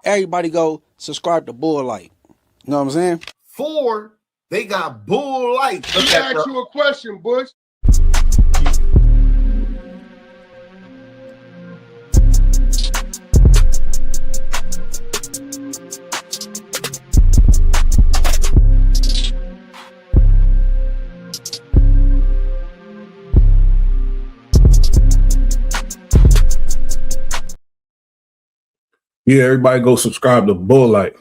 Everybody go subscribe to Bull Light. You know what I'm saying? 4, they got Bull Light. Let me ask you a question, Bush. Yeah, everybody go subscribe to Bull Light.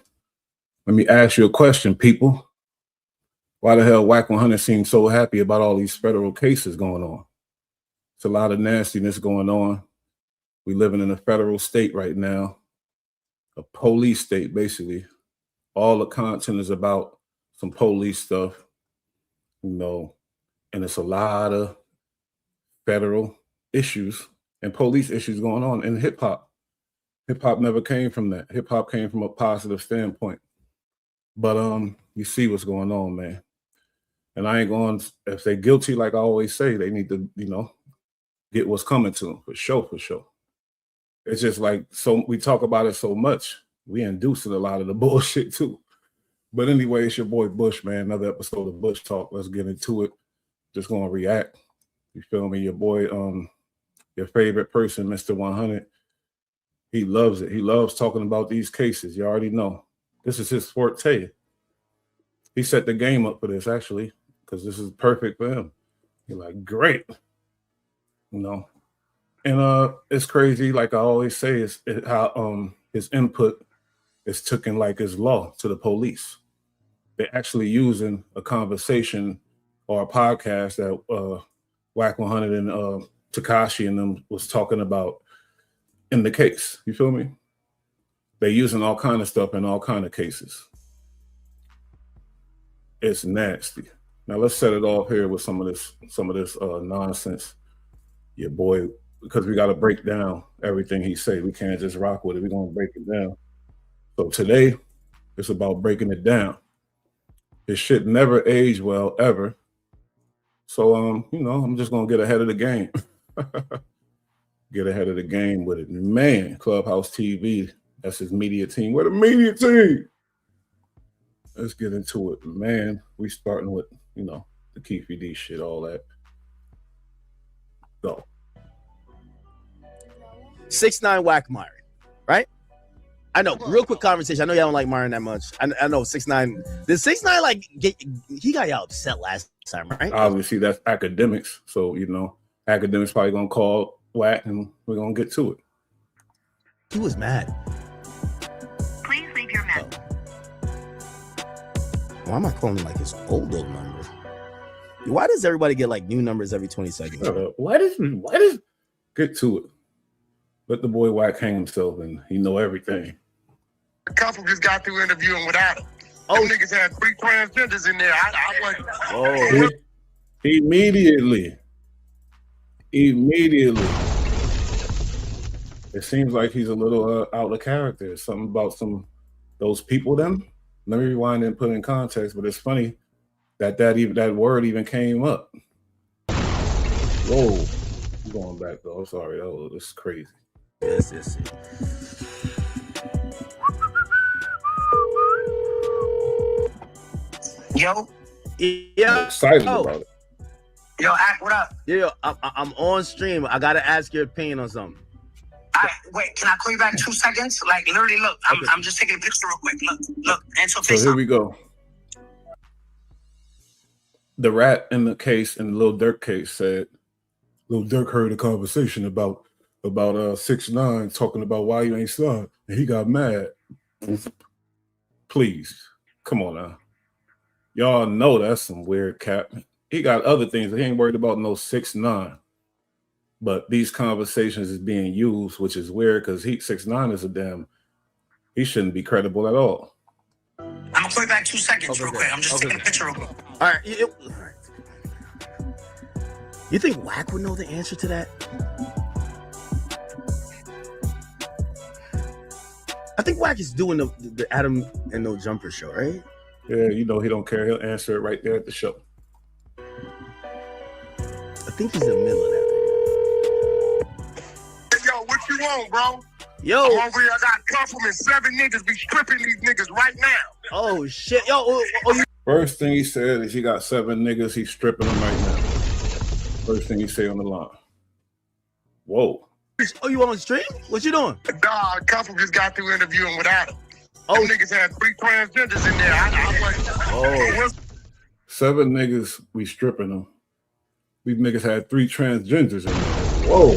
Let me ask you a question, people. Why the hell Wack 100 seems so happy about all these federal cases going on? It's a lot of nastiness going on. We living in a federal state right now, a police state, basically. All the content is about some police stuff, and it's a lot of federal issues and police issues going on in hip hop. Hip hop never came from that. Hip hop came from a positive standpoint. But you see what's going on, man. And I ain't going, if they're guilty, like I always say, they need to, get what's coming to them, for sure. It's just like, so we talk about it so much, we inducing a lot of the bullshit too. But anyway, it's your boy Bush, man. Another episode of Bush Talk. Let's get into it. Just gonna react. You feel me? Your boy, your favorite person, Mr. 100. He loves it. He loves talking about these cases. You already know. This is his forte. He set the game up for this, actually, because this is perfect for him. You're like, great. And it's crazy, like I always say, is how his input is taken like his law to the police. They're actually using a conversation or a podcast that Wack 100 and Tekashi and them was talking about in the case. You feel me? They're using all kind of stuff in all kind of cases. It's nasty. Now let's set it off here with some of this nonsense. Your boy, because we got to break down everything he say. We can't just rock with it. We're gonna break it down. So today, it's about breaking it down. His shit never age well ever. So I'm just gonna get ahead of the game. Get ahead of the game with it. Man, Clubhouse TV, that's his media team. We're the media team. Let's get into it, man. We starting with, the Keefe D shit, all that. Go. 6ix9ine Wack Myron, right? I know. Real quick conversation. I know y'all don't like Myron that much. I know 6ix9ine. Did 6ix9ine he got y'all upset last time, right? Obviously, that's academics. So academics probably gonna call Wack, and we're gonna get to it. He was mad. Please leave your message. Why am I calling like his old number? Why does everybody get like new numbers every 20 seconds? Why does get to it? Let the boy Wack hang himself, and he know everything. A couple just got through interviewing without him. Oh, them niggas had 3 transgenders in there. I wasn't. Oh, Immediately. It seems like he's a little out of character. Something about those people. Them. Let me rewind and put in context. But it's funny that word even came up. Whoa, I'm going back though. I'm sorry. Oh, this is crazy. Yes. Yo. I'm excited about it. Yo, Ack, what up? Yo, I'm on stream. I gotta ask your opinion on something. All right, wait, can I call you back 2 seconds? Like, literally, look, I'm just taking a picture real quick. Look, answer So here we go. The rat in the case, in the Lil Durk case, said Lil Durk heard a conversation about 6ix9ine talking about why you ain't slide, and he got mad. Please, come on now. Y'all know that's some weird cap. He got other things. He ain't worried about no 6ix9ine. But these conversations is being used, which is weird because 6ix9ine is he shouldn't be credible at all. I'm gonna call you back 2 seconds real quick. I'm just taking a picture real quick. All right. You think Wack would know the answer to that? I think Wack is doing the Adam and No Jumper show, right? Yeah, he don't care. He'll answer it right there at the show. I think he's in the middle of that. Hey, yo, what you want, bro? Yo. I'm over here. I got Councilman 7 niggas be stripping these niggas right now. Oh shit. Yo. First thing he said is he got 7 niggas. He's stripping them right now. First thing he say on the line. Whoa. Oh, you on stream? What you doing? Nah, a couple just got through interviewing with Adam. Oh, Them niggas had 3 transgenders in there. I wasn't. 7 niggas, we stripping them. These niggas had 3 transgenders in there. Whoa.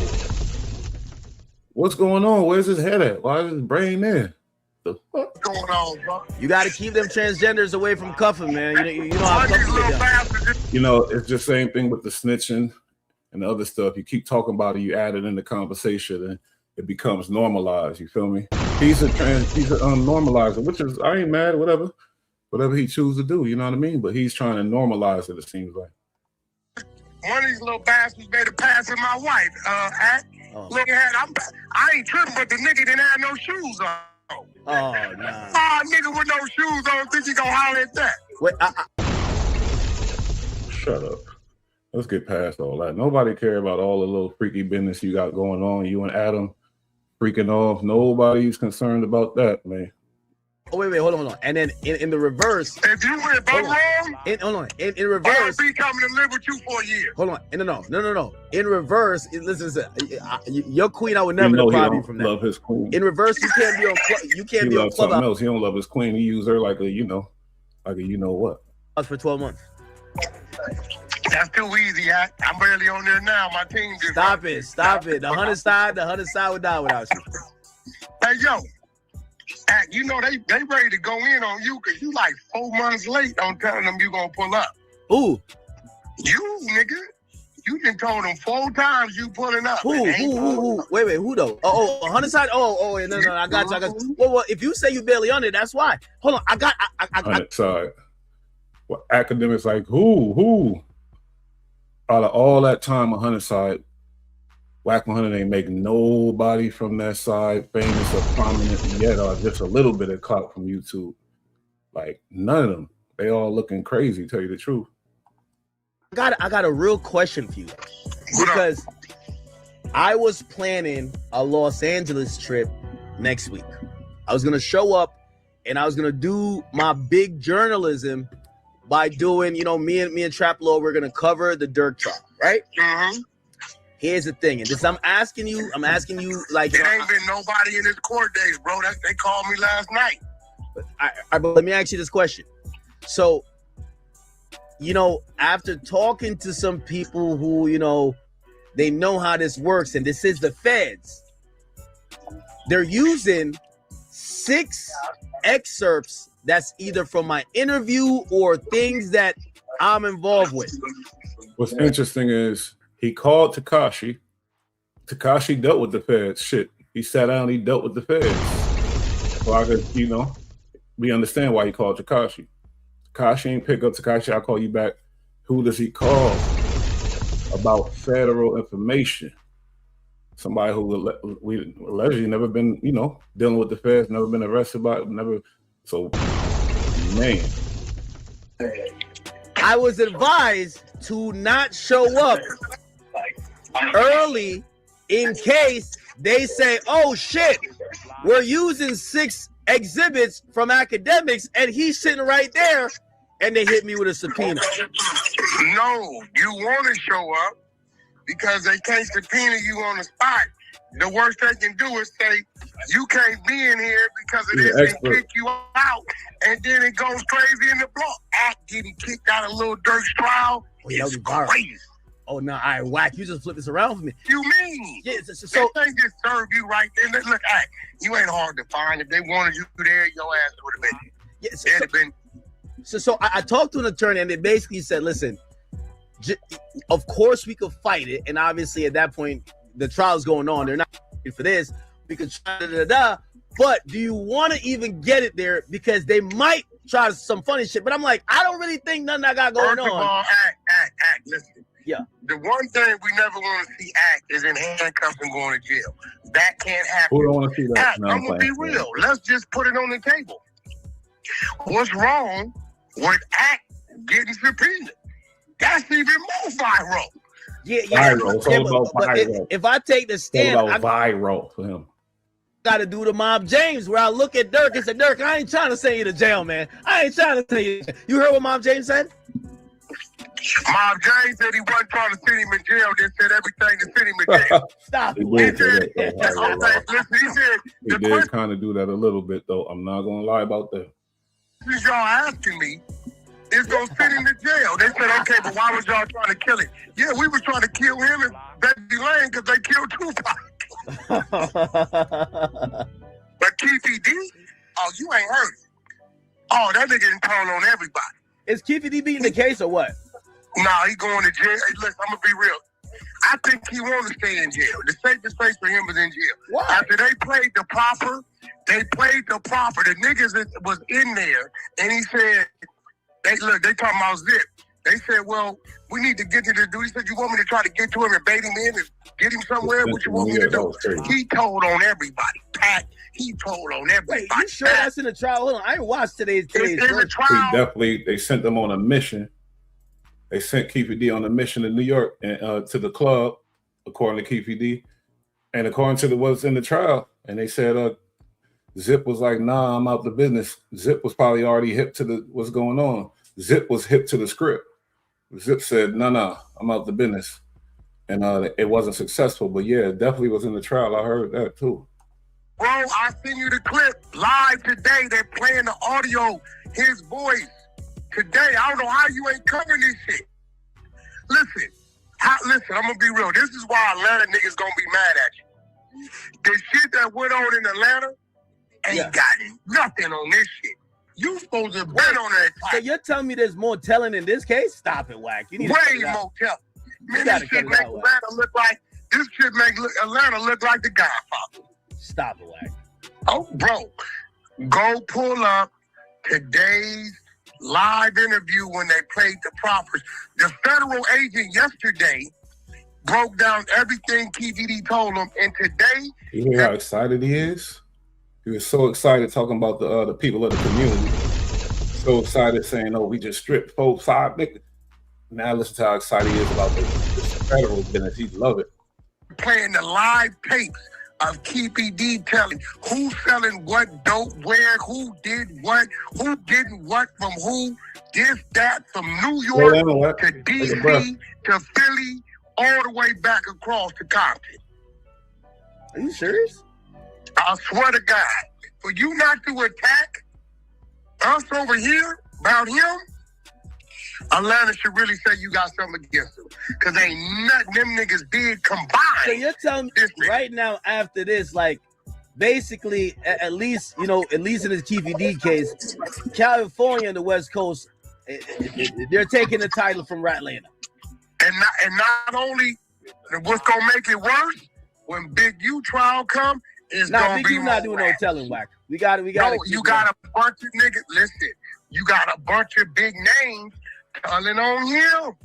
What's going on? Where's his head at? Why is his brain there? The fuck? What's going on, bro? you got to keep them transgenders away from cuffing, man. You know how cuffing get done. You know, it's just the same thing with the snitching and the other stuff. You keep talking about it, you add it in the conversation, and it becomes normalized. You feel me? He's a normalizer, which is, I ain't mad, whatever he chooses to do. You know what I mean? But he's trying to normalize it. It seems like one of these little bastards made a pass at my wife. Look at, I ain't tripping, but the nigga didn't have no shoes on. Oh nah. Nigga with no shoes on, think you gonna holler at that? Wait, shut up. Let's get past all that. Nobody care about all the little freaky business you got going on. You and Adam freaking off. Nobody's concerned about that, man. Oh, wait, hold on. And then in the reverse, if you went wrong, hold on. In reverse, I'll be coming to live with you for a year. Hold on. No. In reverse, listen. Your queen, I would never deprive you from that. Love his queen. In reverse, you can't be on. You can't be on something else. He don't love his queen. He use her like a you know what. For 12 months. That's too easy, Act. I'm barely on there now. My team just stop it. The 100 side would die without you. Hey, yo. Act, you know they ready to go in on you because you like 4 months late on telling them you gonna pull up. Ooh. You, nigga. You done told them 4 times you pulling up. Who? Wait, who though? Oh, 100 side? No, I got you. Well, if you say you barely on it, that's why. Hold on, I got 100 side. Well, academics like who? Out of all that time, 100 side, Wack 100 ain't make nobody from that side famous or prominent yet, or just a little bit of clout from YouTube. Like none of them. They all looking crazy. Tell you the truth. I got a real question for you because I was planning a Los Angeles trip next week. I was gonna show up and I was gonna do my big journalism by doing, me and Traplo, we're gonna cover the Dirk trial, right? Mm-hmm. Here's the thing, and this I'm asking you like there ain't been nobody in his court days, bro. They called me last night. But let me ask you this question. So, after talking to some people who, they know how this works, and this is the feds, they're using 6 excerpts that's either from my interview or things that I'm involved with. What's interesting is he called Tekashi. Tekashi dealt with the feds. Shit. He sat down, he dealt with the feds. So I could, we understand why he called Tekashi. Tekashi ain't pick up Tekashi. I'll call you back. Who does he call about federal information? Somebody who we allegedly never been, dealing with the feds, never been arrested by it, never. So, man. I was advised to not show up early in case they say, oh shit, we're using 6 exhibits from academics and he's sitting right there, and they hit me with a subpoena. No, you want to show up because they can't subpoena you on the spot. The worst they can do is say, you can't be in here because of this and kick you out, and then it goes crazy in the block. Act getting kicked out of Lil Durk's trial is crazy. Oh, no, all right, Wack, you just flip this around for me. You mean? Yeah, so they just serve you right there. Look, Act, you ain't hard to find. If they wanted you there, your ass would have been. Yeah, so I talked to an attorney, and they basically said, listen, of course we could fight it, and obviously at that point, the trial's going on. They're not for this. We could try but do you want to even get it there? Because they might try some funny shit. But I'm like, I don't really think nothing I got going on. First of all, act. Listen. Yeah. The one thing we never want to see Act is in handcuffs and going to jail. That can't happen. Who don't want to see that? Act, I'm gonna be real. Let's just put it on the table. What's wrong with Act getting subpoenaed? That's even more viral. Yeah. Viral. But if I take the stand, viral for him. got to do the Mob James, where I look at Dirk and say, Dirk, I ain't trying to send you to jail, man. I ain't trying to send you. You heard what Mob James said? Mob James said he wasn't trying to send him in jail. They said everything to send him in jail. Stop. He did kind of do that a little bit, though. I'm not going to lie about that. Since y'all asking me, it's going to send him to jail. They said, okay, but why was y'all trying to kill him? Yeah, we was trying to kill him and Betty Lane because they killed Tupac. But Keefy D, oh, you ain't heard it. Oh, that nigga didn't turn on everybody. Is Keefy D beating the case or what? Nah, he going to jail. Hey, listen, I'm going to be real. I think he want to stay in jail. The safest place for him is in jail. Why? After they played the proper. The niggas that was in there, and he said, they talking about Zip. They said, well, we need to get to the dude. He said, you want me to try to get to him and bait him in and get him somewhere? What you want me to do? He told on everybody. Pat, he told on everybody. Wait, you sure that's in the trial? Hold on, I watched today's in the trial. They sent them on a mission. They sent Keefy D on a mission in New York and to the club, according to Keefy D, and according to what's in the trial. And they said, Zip was like, nah, I'm out the business. Zip was probably already hip to what's going on. Zip was hip to the script. Zip said, no, I'm out the business. And it wasn't successful. But yeah, it definitely was in the trial. I heard that too. Bro, I sent you the clip live today. They're playing the audio, his voice. Today, I don't know how you ain't covering this shit. Listen, I'm going to be real. This is why Atlanta niggas going to be mad at you. The shit that went on in Atlanta ain't got nothing on this shit. You supposed to bet on that. So you're telling me there's more telling in this case? Stop it, Wack. You need way more telling. Man, this shit make Atlanta look like Atlanta look like the Godfather. Stop it, Wack. Oh, bro, go pull up today's live interview when they played the proffers. The federal agent yesterday broke down everything KVD told him, and today, you hear how excited he is? He was so excited talking about the people of the community. So excited saying, "Oh, we just stripped 4-5 niggas." Now listen to how excited he is about the federal business. He love it. Playing the live tapes of KPD telling who's selling what dope, where, who did what, who didn't what from who, this, that, from New York to DC to Philly, all the way back across to Compton. Are you serious? I swear to God, for you not to attack us over here about him, Atlanta should really say you got something against him. Because ain't nothing them niggas did combined. So you're telling me right now after this, like, basically, at least in this KVD case, California and the West Coast, they're taking the title from Atlanta. And not only, what's going to make it worse, when Big U trial come, it's going to be Big U not doing no telling, Wack. We got you got a bunch of niggas, listen, you got a bunch of big names telling on him.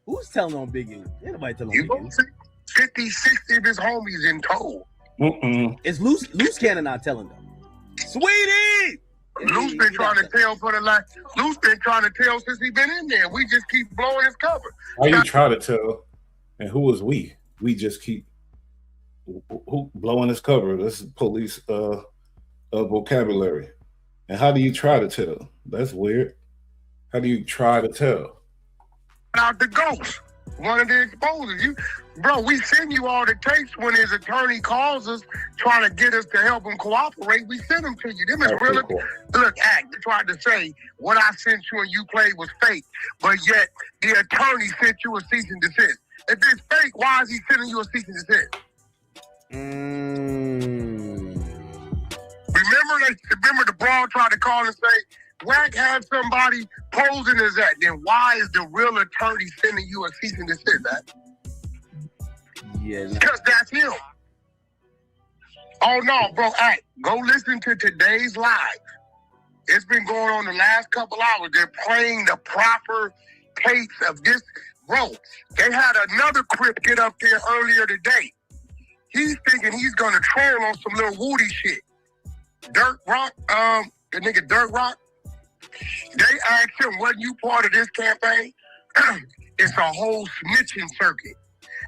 Who's telling on Big U? Ain't nobody telling on Big U. 50, 60 of his homies in tow. It's Loose Cannon not telling them. Sweetie! Loose been trying to tell Loose been trying to tell since he been in there. We just keep blowing his cover. Why you try to tell? And who is we? We just keep who blowing his cover. This is police vocabulary. And how do you try to tell? That's weird. How do you try to tell? Out the ghost, one of the exposers. We send you all the tapes when his attorney calls us trying to get us to help him cooperate. We send them to you. Them is really cool. Look, they tried to say what I sent you and you played was fake, but yet the attorney sent you a cease and desist. If it's fake, why is he sending you a cease and desist? Remember the broad tried to call and say, Wack had somebody posing as that. Then why is the real attorney sending you a cease and desist, that? Yeah. Because that's him. Oh, no, bro. Hey, go listen to today's live. It's been going on the last couple hours. They're playing the proper tapes of this. Bro, they had another Crip get up there earlier today. He's thinking he's going to troll on some little Woody shit. Dirt Rock, the nigga Dirt Rock, they asked him, wasn't you part of this campaign? It's a whole snitching circuit.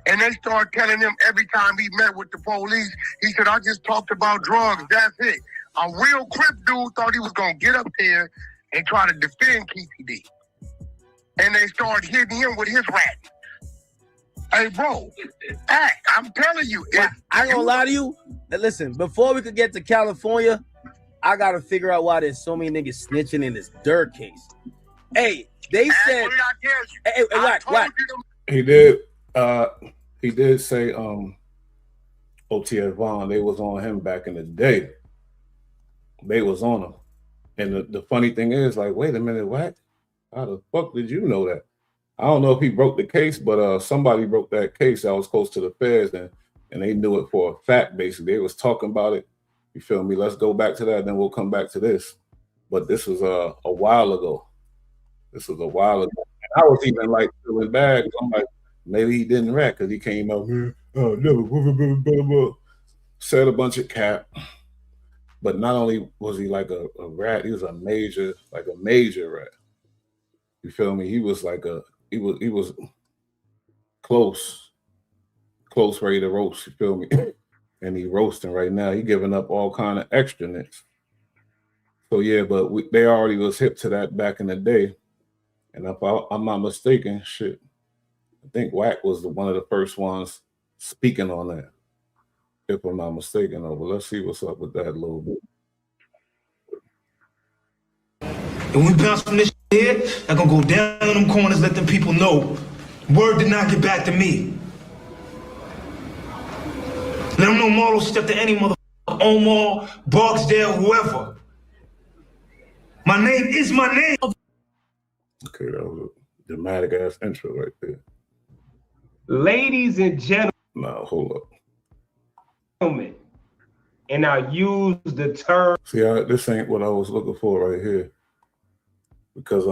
And they started telling him every time he met with the police, he said, I just talked about drugs, that's it. A real Crip dude thought he was going to get up there and try to defend KPD. And they started hitting him with his rat. Hey, bro, I'm telling you. I ain't gonna lie to you. Listen, before we could get to California, I gotta figure out why there's so many niggas snitching in this Dirk case. Hey, they said, hey, Wack. He did say OTF Vaughn, they was on him back in the day. They was on him. And the funny thing is, like, wait a minute, Wack, how the fuck did you know that? I don't know if he broke the case, but somebody broke that case that was close to the feds, and they knew it for a fact, basically. They was talking about it. You feel me? Let's go back to that, then we'll come back to this. But this was a while ago. This was a while ago. And I was even like feeling bad. I'm like, maybe he didn't rat because he came out here, never, said a bunch of cap. But not only was he like a rat, he was a major rat. You feel me? He was like he was close, ready to roast. You feel me? And he roasting right now. He giving up all kind of extra nicks. So yeah, but they already was hip to that back in the day. And if I'm not mistaken, shit, I think Wack was one of the first ones speaking on that. If I'm not mistaken, but let's see what's up with that a little bit. And we bounce from this here, I'm gonna go down in them corners, let them people know. Word did not get back to me. Let them know Marlo stepped to any motherfucker, Omar, Barksdale, whoever. My name is my name. Okay, that was a dramatic ass intro right there. Ladies and gentlemen. Now, hold up. And I use the term. See, this ain't what I was looking for right here. Because they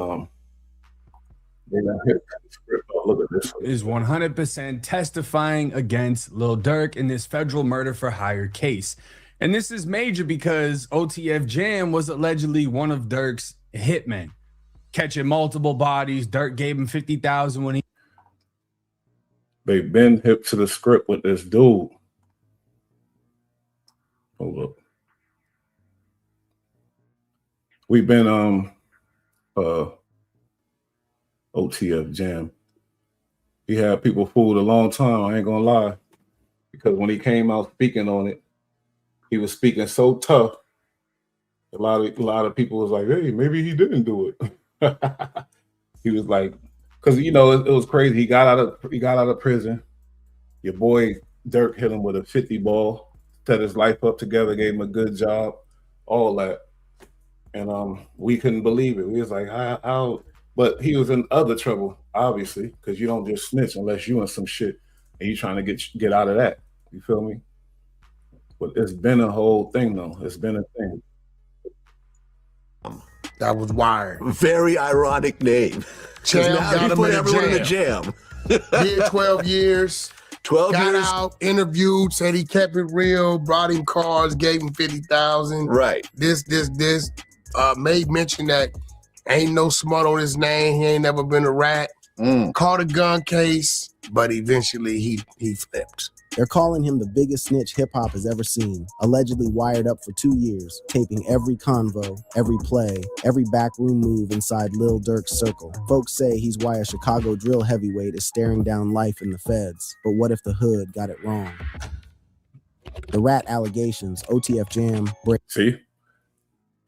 got hit the script. Oh, look at this one. Is 100% testifying against Lil Durk in this federal murder for hire case. And this is major because OTF Jam was allegedly one of Durk's hitmen, catching multiple bodies. Durk gave him $50,000 when he. They've been hip to the script with this dude. Hold up. We've been OTF Jam. He had people fooled a long time, I ain't gonna lie. Because when he came out speaking on it, he was speaking so tough. A lot of people was like, hey, maybe he didn't do it. He was like, because you know, it was crazy. He got out of prison. Your boy Durk hit him with a 50 ball. Set his life up together, gave him a good job, all that. And we couldn't believe it. We was like, how? But he was in other trouble, obviously, because you don't just snitch unless you in some shit and you trying to get out of that. You feel me? But it's been a whole thing, though. It's been a thing. That was wired. Very ironic name. Jam now got he him put in everyone the in the jam. Did 12 years. 12 got years. out, interviewed, said he kept it real, brought him cars, gave him 50,000. Right. This made mention that ain't no smut on his name. He ain't never been a rat. Caught a gun case, but eventually he flipped. They're calling him the biggest snitch hip-hop has ever seen, allegedly wired up for 2 years, taping every convo, every play, every backroom move inside Lil Durk's circle. Folks say he's why a Chicago drill heavyweight is staring down life in the feds. But what if the hood got it wrong? The rat allegations, OTF Jam... See?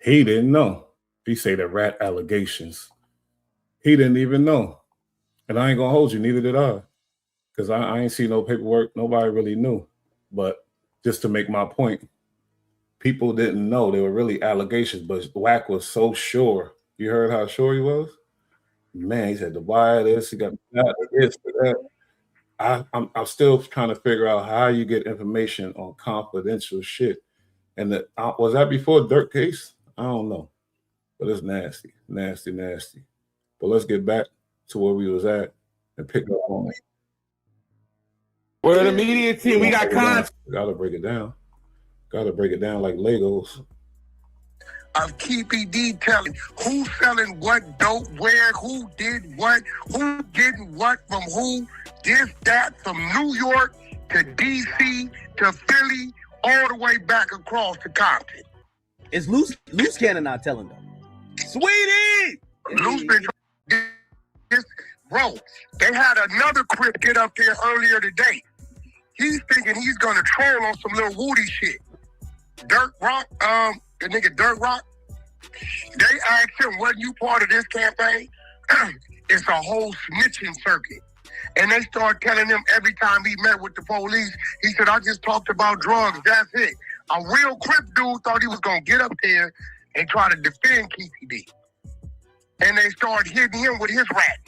He didn't know. He say the rat allegations. He didn't even know. And I ain't gonna hold you, neither did I. Because I ain't see no paperwork. Nobody really knew. But just to make my point, people didn't know. They were really allegations, but Wack was so sure. You heard how sure he was? Man, he said the wire this, he got that, this, that. I'm still trying to figure out how you get information on confidential shit. And was that before Durk case? I don't know. But it's nasty, nasty, nasty. But let's get back to where we was at and pick up on it. We're the media team. We got content. Gotta break it down. Gotta break it down like Legos. Of KPD telling who's selling what dope, where, who did what, who getting what from who. this, that, from New York to D.C. to Philly, all the way back across to Compton. Is Loose Cannon not telling them? Sweetie! Loose been this, bro, they had another Crip get up there earlier today. He's thinking he's gonna troll on some little Woody shit. Dirt Rock, the nigga Dirt Rock, they asked him, wasn't you part of this campaign? It's a whole snitching circuit. And they started telling him every time he met with the police, he said, I just talked about drugs, that's it. A real Crip dude thought he was gonna get up there and try to defend Keefy D. And they started hitting him with his rat.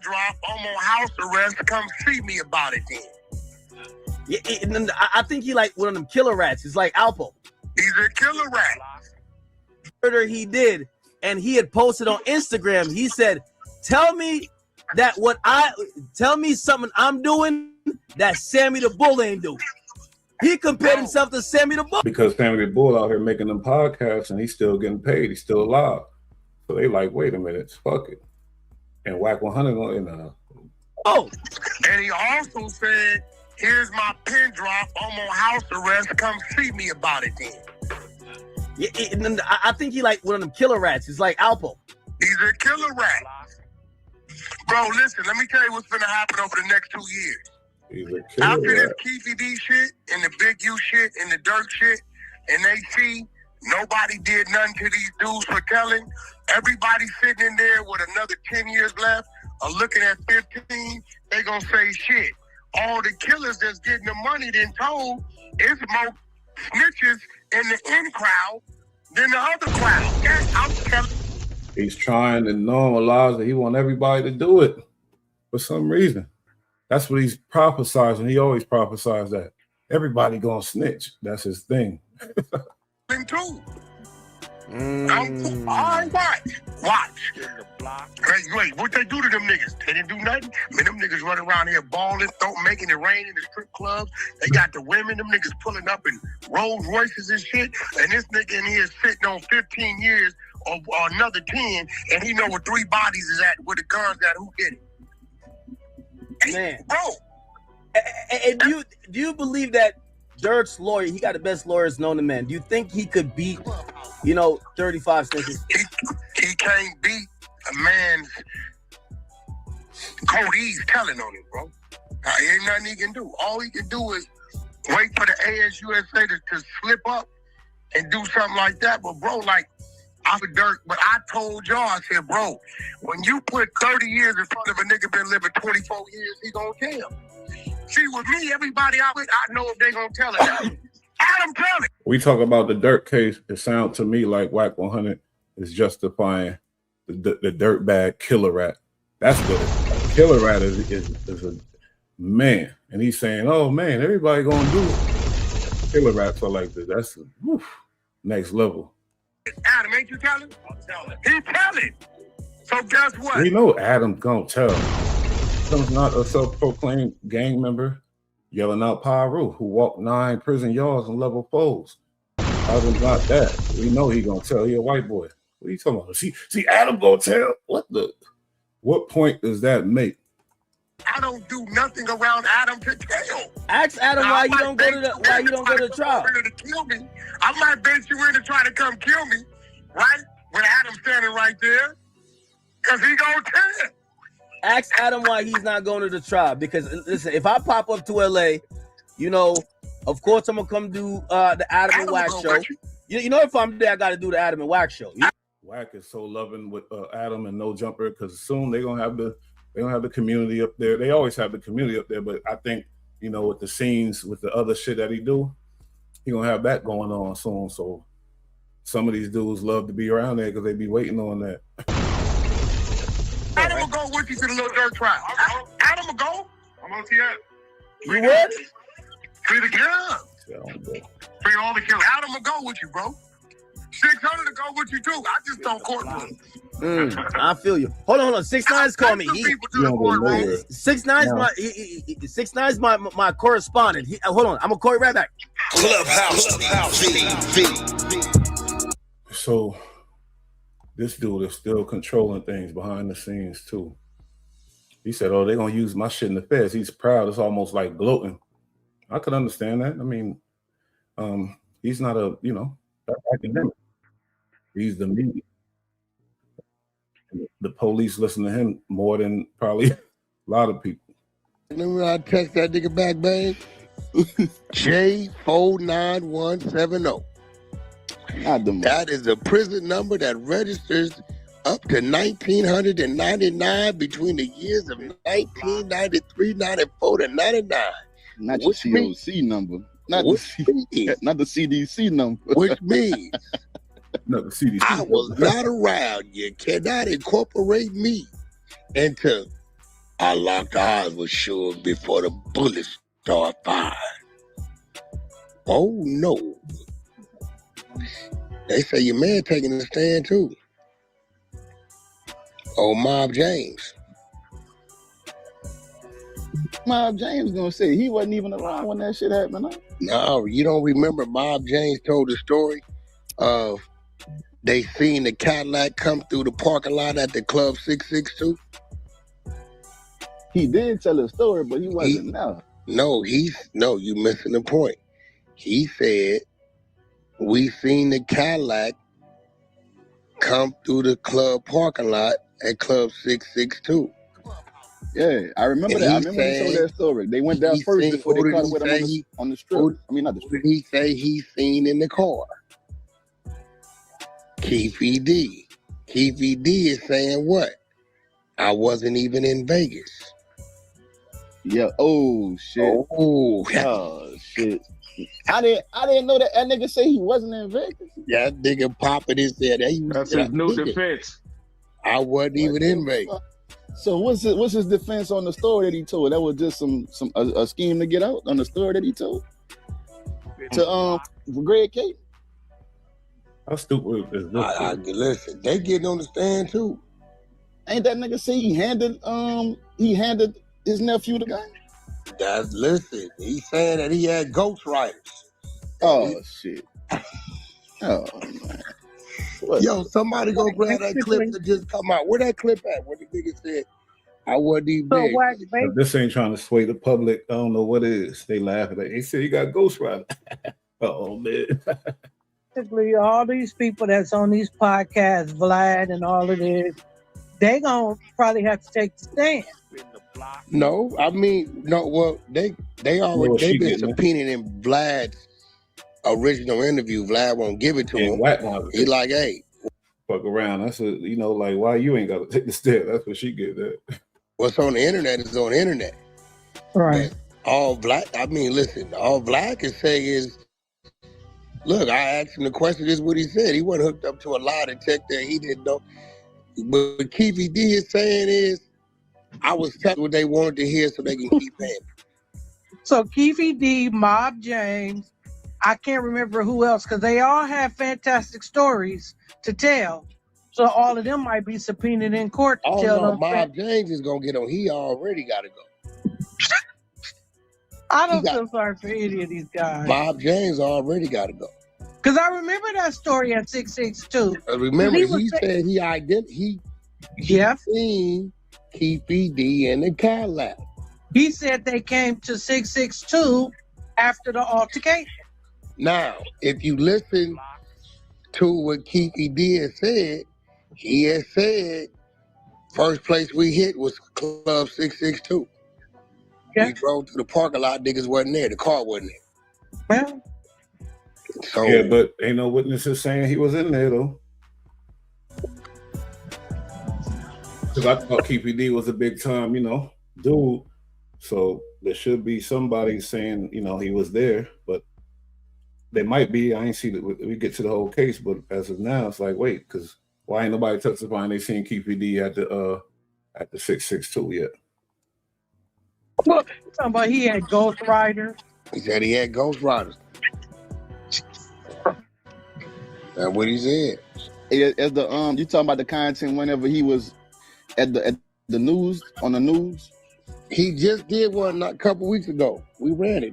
Drop, I'm on house arrest, come see me about it then. Yeah, I think he like one of them killer rats. He's like Alpo. He's a killer rat. Murder he did, and he had posted on Instagram. He said, tell me something I'm doing that Sammy the Bull ain't doing. He compared himself to Sammy the Bull. Because Sammy the Bull out here making them podcasts and he's still getting paid. He's still alive. So they like, wait a minute, fuck it. And Wack 100 on Oh. And he also said, here's my pin drop, I'm on house arrest, come see me about it then. Yeah, I think he like one of them killer rats. He's like Alpo. He's a killer rat. Bro, listen, let me tell you what's gonna happen over the next 2 years. He's a killer After rat. this Keefy D shit and the Big U shit and the Dirk shit, and they see nobody did nothing to these dudes for telling, everybody sitting in there with another 10 years left or looking at 15, they gonna say shit. All the killers that's getting the money then told it's more snitches in the in crowd than the other crowd. Yes, I'm telling. He's trying to normalize it. He want everybody to do it for some reason. That's what he's prophesizing. He always prophesies that. Everybody gonna snitch. That's his thing. Too. I watch. Wait, what they do to them niggas? They didn't do nothing. I mean, them niggas running around here balling, making it rain in the strip clubs. They got the women, them niggas pulling up in Rolls Royces and shit. And this nigga in here sitting on 15 years or another 10, and he know where 3 bodies is at, where the guns at, who did it. Man. Bro. And do you believe that Dirk's lawyer, he got the best lawyers known to man. Do you think he could beat, 35 snitches? He can't beat a man's Cody's telling on him, bro. Ain't nothing he can do. All he can do is wait for the ASUSA to slip up and do something like that. But, bro, like, I'm a Dirk, but I told y'all, I said, bro, when you put 30 years in front of a nigga been living 24 years, he gonna tell. See, with me, everybody I know if they gonna tell it. Adam, tell it. We talk about the Dirk case. It sounds to me like Wack 100 is justifying the dirt bag killer rat. That's what a killer rat is a man. And he's saying, oh, man, everybody gonna do it. Killer rats are like this. That's next level. Adam, ain't you telling? I'll tell it. He telling. So guess what? We know Adam gonna tell. Adam's not a self-proclaimed gang member yelling out Pyru who walked 9 prison yards on level 4s. Adam's not that. We know he gonna tell. He a white boy. What are you talking about? See, Adam gonna tell? What point does that make? I don't do nothing around Adam to tell. Ask Adam why you don't go to the trial. To kill me. I might bet you in to try to come kill me, right? With Adam standing right there, because he gonna tell. Ask Adam why he's not going to the trial. Because listen, if I pop up to LA, of course I'm gonna come do the Adam and Wack show. If I'm there, I got to do the Adam and Wack show. Wack is so loving with Adam and No Jumper because soon they're gonna have the community up there. They always have the community up there, but I think with the scenes with the other shit that he do, he gonna have that going on soon. So some of these dudes love to be around there because they be waiting on that. Adam will go with you to the little dirt trial. Adam will go. I'm on TF. You would? Free the kill. Free all the kill. Adam will go with you, bro. 600 to go with you too. I just don't courtroom. I feel you. Hold on. 6ix9ine's call me. 6ix9ine's my correspondent. Hold on. I'm gonna call you right back. Clubhouse. So this dude is still controlling things behind the scenes too. He said, "Oh, they're gonna use my shit in the feds." He's proud. It's almost like gloating. I could understand that. I mean, he's not a academic. He's the media. The police listen to him more than probably a lot of people. Remember I text that nigga back, babe? J49170. That is a prison number that registers up to 1,999 between the years of 1993, 94 to 99. Not your COC number. Not the CDC number. Which means no, the CDC. I was not around. You cannot incorporate me into I locked eyes with sure before the bullets start firing. Oh no. They say your man taking a stand too. Oh, Mob James. Mob James gonna say he wasn't even around when that shit happened. Huh? No, you don't remember Mob James told the story of they seen the Cadillac come through the parking lot at the Club 662? He did tell a story, but he wasn't there. No, you missing the point. He said, we seen the Cadillac come through the club parking lot at Club 662. Yeah, I remember that. I remember he told that story. They went down first before they caught with him on the strip. I mean, not the strip. He say he seen in the car? Keefy D. Keefy D is saying what? I wasn't even in Vegas. Yeah. Oh shit. Oh shit. I didn't know that nigga say he wasn't in Vegas. Yeah, that nigga popping his head. That's his new defense. I wasn't even in Vegas. So what's his defense on the story that he told? That was just a scheme to get out on the story that he told to Greg K. How stupid is this? Listen, they getting on the stand too. Ain't that nigga say he handed his nephew the gun? Listen, he's saying that he had ghostwriters. Oh shit. Oh man. Yo, somebody go grab that clip that just come out. Where that clip at? Where the nigga said, I wasn't even big. This ain't trying to sway the public. I don't know what it is. They laughing at it. They say you got ghostwriter. Oh man. Basically, all these people that's on these podcasts, Vlad and all of this, they gonna probably have to take the stand. No, I mean, no. Well, they already been subpoenaed in Vlad's original interview. Vlad won't give it to him. He like, hey, fuck around. That's like why you ain't got to take the step. That's what she get at. What's on the internet is on the internet. Right. And all Vlad can say is, look, I asked him the question. This is what he said. He wasn't hooked up to a lie detector. He didn't know. But what Keefy D is saying is, I was telling what they wanted to hear so they can keep paying. So Keefy D, Mob James, I can't remember who else, because they all have fantastic stories to tell. So all of them might be subpoenaed in court to tell them. Mob James is going to get on. He already got to go. I don't feel sorry for any of these guys. Mob James already got to go. Because I remember that story at 662. Remember, he said he seen Keefy D in the Cadillac. He said they came to 662 after the altercation. Now, if you listen to what Keefy D has said, he has said first place we hit was Club 662. Yeah. We drove to the parking lot, niggas wasn't there. The car wasn't there. Well, so, yeah, but ain't no witnesses saying he was in there though. Because I thought Keefy D was a big time, dude. So there should be somebody saying, he was there, but they might be. I ain't see that we get to the whole case, but as of now, it's like, wait, because why ain't nobody testifying they seen Keefy D at the 662 yet? Well, talking about he had Ghost Riders. He said he had Ghost Riders. That's what he said. As the you talking about the content whenever he was at the news, on the news? He just did one a couple weeks ago. We ran it.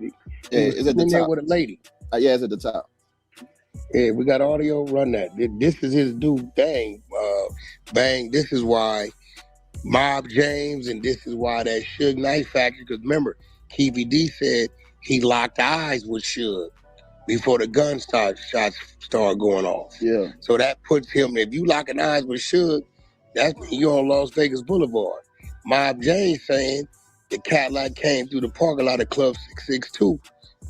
It's at the top. There with a lady. Yeah, it's at the top. Yeah, we got audio. Run that. This is his new thing. Bang. This is why Mob James, and this is why that Suge Knight factor, because remember, Keefy D said he locked eyes with Suge before the shots start going off. Yeah. So that puts him, if you locking eyes with Suge, that's you're on Las Vegas Boulevard. Mob James saying the Cadillac came through the parking lot of Club 662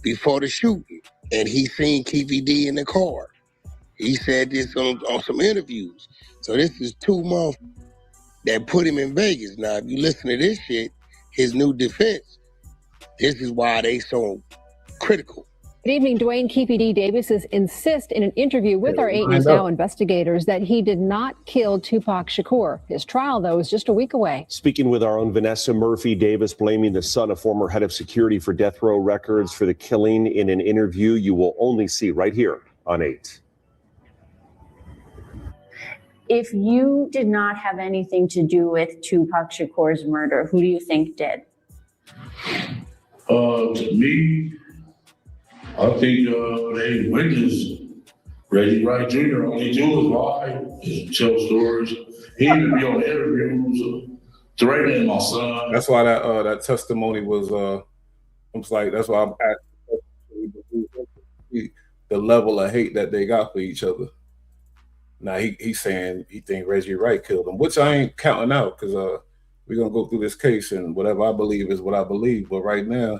before the shooting, and he seen Keefy D in the car. He said this on some interviews. So this is 2 months that put him in Vegas. Now, if you listen to this shit, his new defense, this is why they so critical. Good evening. Dwayne Keefy D. Davis insists in an interview with our 8 News Now investigators that he did not kill Tupac Shakur. His trial, though, is just a week away. Speaking with our own Vanessa Murphy, Davis blaming the son of former head of security for Death Row Records for the killing in an interview you will only see right here on 8. If you did not have anything to do with Tupac Shakur's murder, who do you think did? To me, I think they witnessed Reggie Wright Jr. All he do is lie, is tell stories. He even be on interviews threatening my son. That's why that testimony was like, that's why I'm asking the level of hate that they got for each other. Now he's saying he think Reggie Wright killed him, which I ain't counting out, because we're gonna go through this case and whatever I believe is what I believe. But right now,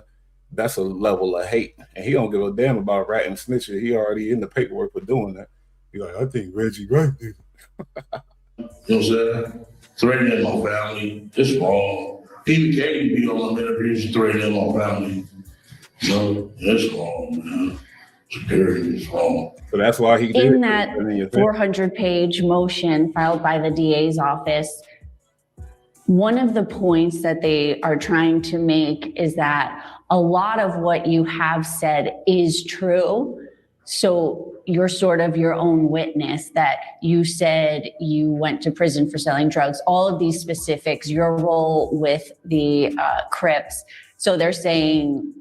that's a level of hate, and he don't give a damn about rat and snitching. He already in the paperwork for doing that. He's like, I think Reggie Wright did it. You know what I'm saying? Threatening my family, it's wrong. Even Katie be on them interviews threatening my family. You know, it's wrong, man. It's wrong. So that's why he did in that 400-page motion filed by the DA's office. One of the points that they are trying to make is that a lot of what you have said is true. So you're sort of your own witness, that you said you went to prison for selling drugs, all of these specifics, your role with the Crips. So they're saying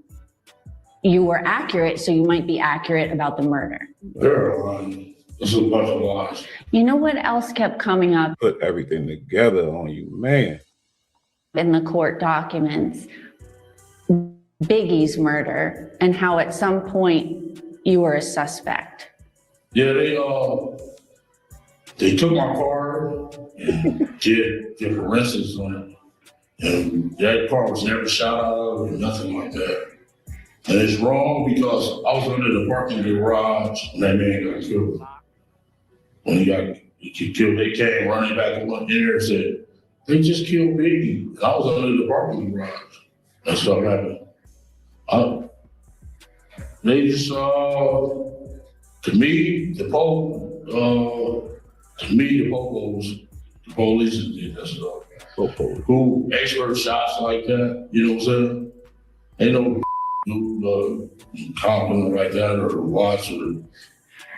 you were accurate, so you might be accurate about the murder. They're lying. This is a bunch of lies. You know what else kept coming up? Put everything together on you, man. In the court documents, Biggie's murder, and how at some point you were a suspect. Yeah, they took my car and did forensics on it. And that car was never shot out of or nothing like that. And it's wrong because I was under the parking garage when that man got killed. When he got killed, they came running back and went in there and said, they just killed Biggie. And I was under the parking garage. That stuff happened. They just, to me, the police did that stuff. Who expert shots like that, you know what I'm saying? Ain't no competent like that or watch or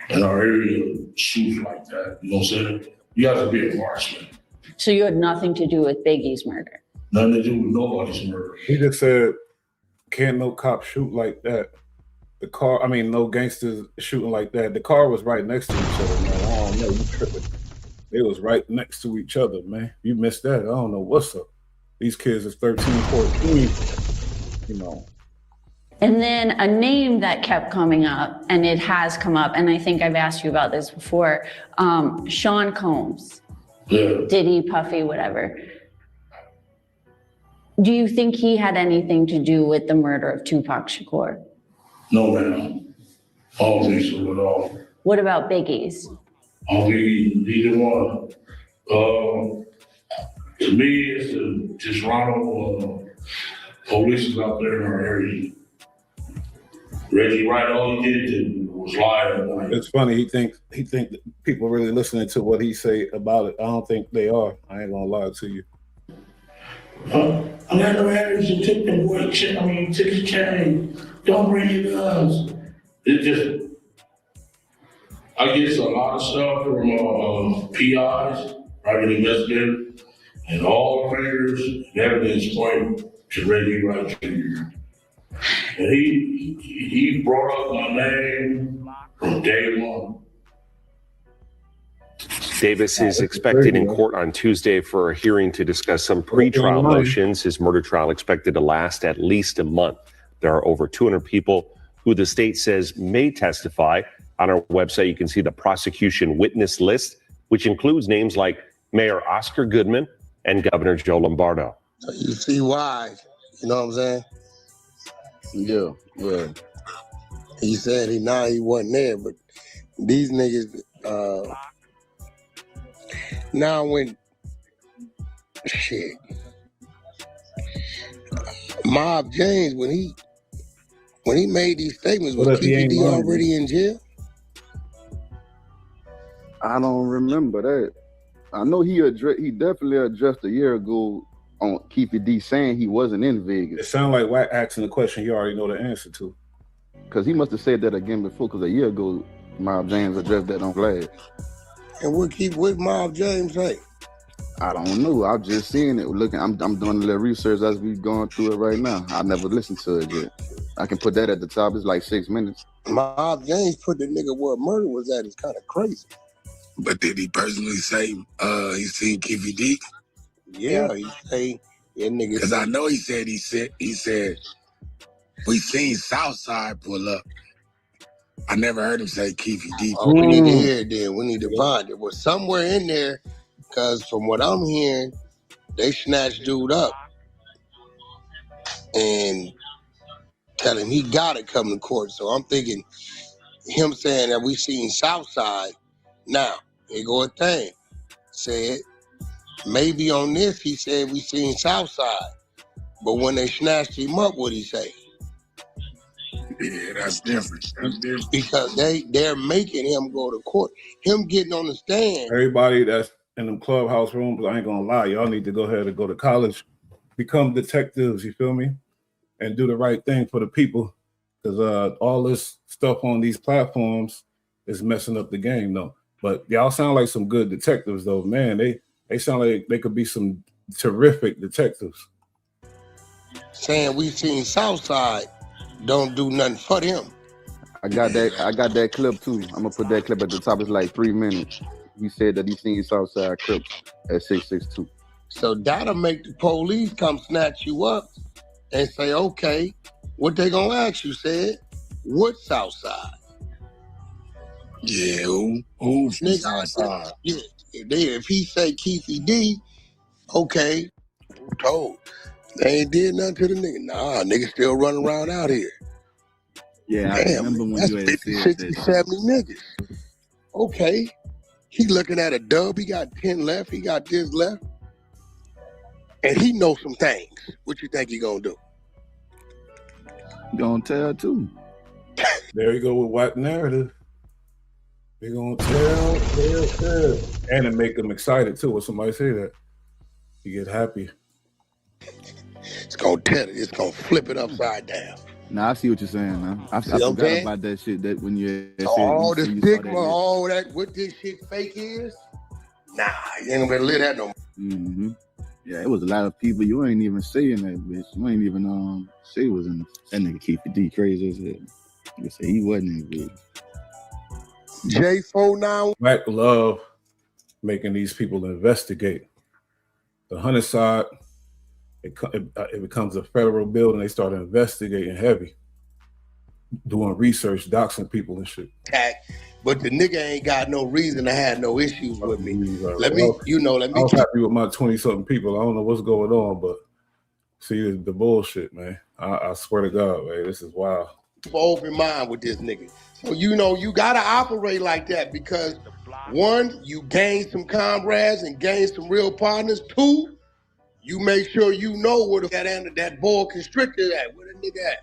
in our area shoot like that, you know what I'm saying? You have to be a marksman. So you had nothing to do with Biggie's murder? Nothing to do with nobody's murder. He just said, can't no cop shoot like that. No gangsters shooting like that. The car was right next to each other, man. I don't know, you tripping. They was right next to each other, man. You missed that. I don't know what's up. These kids is 13, 14, you know. And then a name that kept coming up, and it has come up, and I think I've asked you about this before, Sean Combs. Yeah. Diddy, Puffy, whatever. Do you think he had anything to do with the murder of Tupac Shakur? No, man. I don't think so at all. What about Biggie's? I don't think either one. To me, it's the Toronto police out there in our area. Reggie Wright, all he did was lie. It's funny. He think that people really listening to what he say about it. I don't think they are. I ain't gonna lie to you. I got no evidence and took the boy. Took his chain. Don't bring your guns. It just, I get a lot of stuff from PIs, private investigators, and all the fingers and evidence point to Reggie Wright Jr. And he brought up my name from day one. Davis is expected in court on Tuesday for a hearing to discuss some pretrial motions. His murder trial expected to last at least a month. There are over 200 people who the state says may testify. On our website, you can see the prosecution witness list, which includes names like Mayor Oscar Goodman and Governor Joe Lombardo. So you see why, you know what I'm saying? Yeah. He said he wasn't there, but these niggas, now when, shit, Mob James, when he made these statements, was KPD already in jail? I don't remember that. I know he definitely addressed a year ago on KPD saying he wasn't in Vegas. It sounds like Wack asking a question you already know the answer to. Because he must have said that again before, because a year ago, Mob James addressed that on Glass. And what Mob James say? I don't know. I'm just seeing it. I'm doing a little research as we going through it right now. I never listened to it yet. I can put that at the top. It's like 6 minutes. Mob James put the nigga where murder was at. It's kind of crazy. But did he personally say he seen KVD? Yeah, he say that nigga. Because I know he said we seen Southside pull up. I never heard him say KVD. Oh, we need to hear it then. We need to find it. Was somewhere in there, because from what I'm hearing, they snatched dude up and tell him he gotta come to court. So I'm thinking him saying that we seen Southside. Now, here go a thing. Said, maybe on this he said we seen Southside. But when they snatched him up, what'd he say? Yeah, that's different. Because they're making him go to court. Him getting on the stand. Everybody that's in them clubhouse rooms, I ain't gonna lie, y'all need to go ahead and go to college, become detectives, you feel me? And do the right thing for the people. Because all this stuff on these platforms is messing up the game, though. But y'all sound like some good detectives, though. Man, they sound like they could be some terrific detectives. Saying we seen Southside don't do nothing for them. I got that clip too. I'm gonna put that clip at the top. It's like 3 minutes. He said that he seen Southside Crips at 662. So that'll make the police come snatch you up and say, okay, what they gonna ask you? Said, what Southside? Yeah, who from Southside? Yeah, if he say Keefy D, okay, told. They ain't did nothing to the nigga. Nah, nigga still running around out here. Yeah, damn, I remember when that's you had 50, said 60, that. 70 niggas. Okay, he looking at a dub. He got 10 left. He got this left. And he knows some things. What you think he gonna do? Gonna tell too. There you go with Wack narrative. They gonna tell. And it make them excited too when somebody say that. You get happy. It's gonna tell it. It's gonna flip it upside down. Nah, I see what you're saying, man. I forgot about that shit. That when you said all you the saw stigma, that all that, what this shit fake is? Nah, you ain't gonna live that no more. Mm-hmm. Yeah, it was a lot of people. You ain't even saying that, bitch. You ain't even say it was in that nigga Keefy D crazy as hell. You say he wasn't in it. J49. Wack love making these people investigate. The Hunter side, it becomes a federal building. They start investigating heavy, doing research, doxing people and shit. But the nigga ain't got no reason to have no issues with me. Let me. I was happy with my 20-something people. I don't know what's going on, but see the bullshit, man. I swear to God, man, this is wild. Open mind with this nigga. So you gotta operate like that because 1, you gain some comrades and gain some real partners. 2, you make sure you know where that ball constricted at, where the nigga at.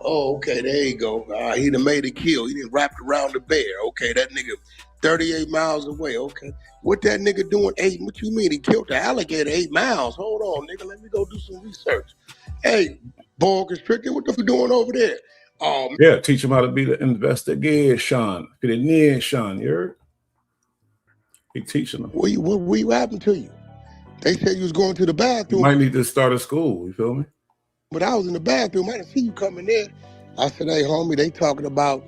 Oh, okay, there you go. He done made a kill. He done wrapped around the bear. Okay, that nigga 38 miles away. Okay. What that nigga doing 8? What you mean? He killed the alligator 8 miles. Hold on, nigga. Let me go do some research. Hey, ball constricted, what the fuck you doing over there? Yeah, teach him how to be the investigation. Be the nation, you heard? He teaching them. What happened to you? They said you was going to the bathroom. You might need to start a school, you feel me? But I was in the bathroom. I didn't see you coming there. I said, hey, homie, they talking about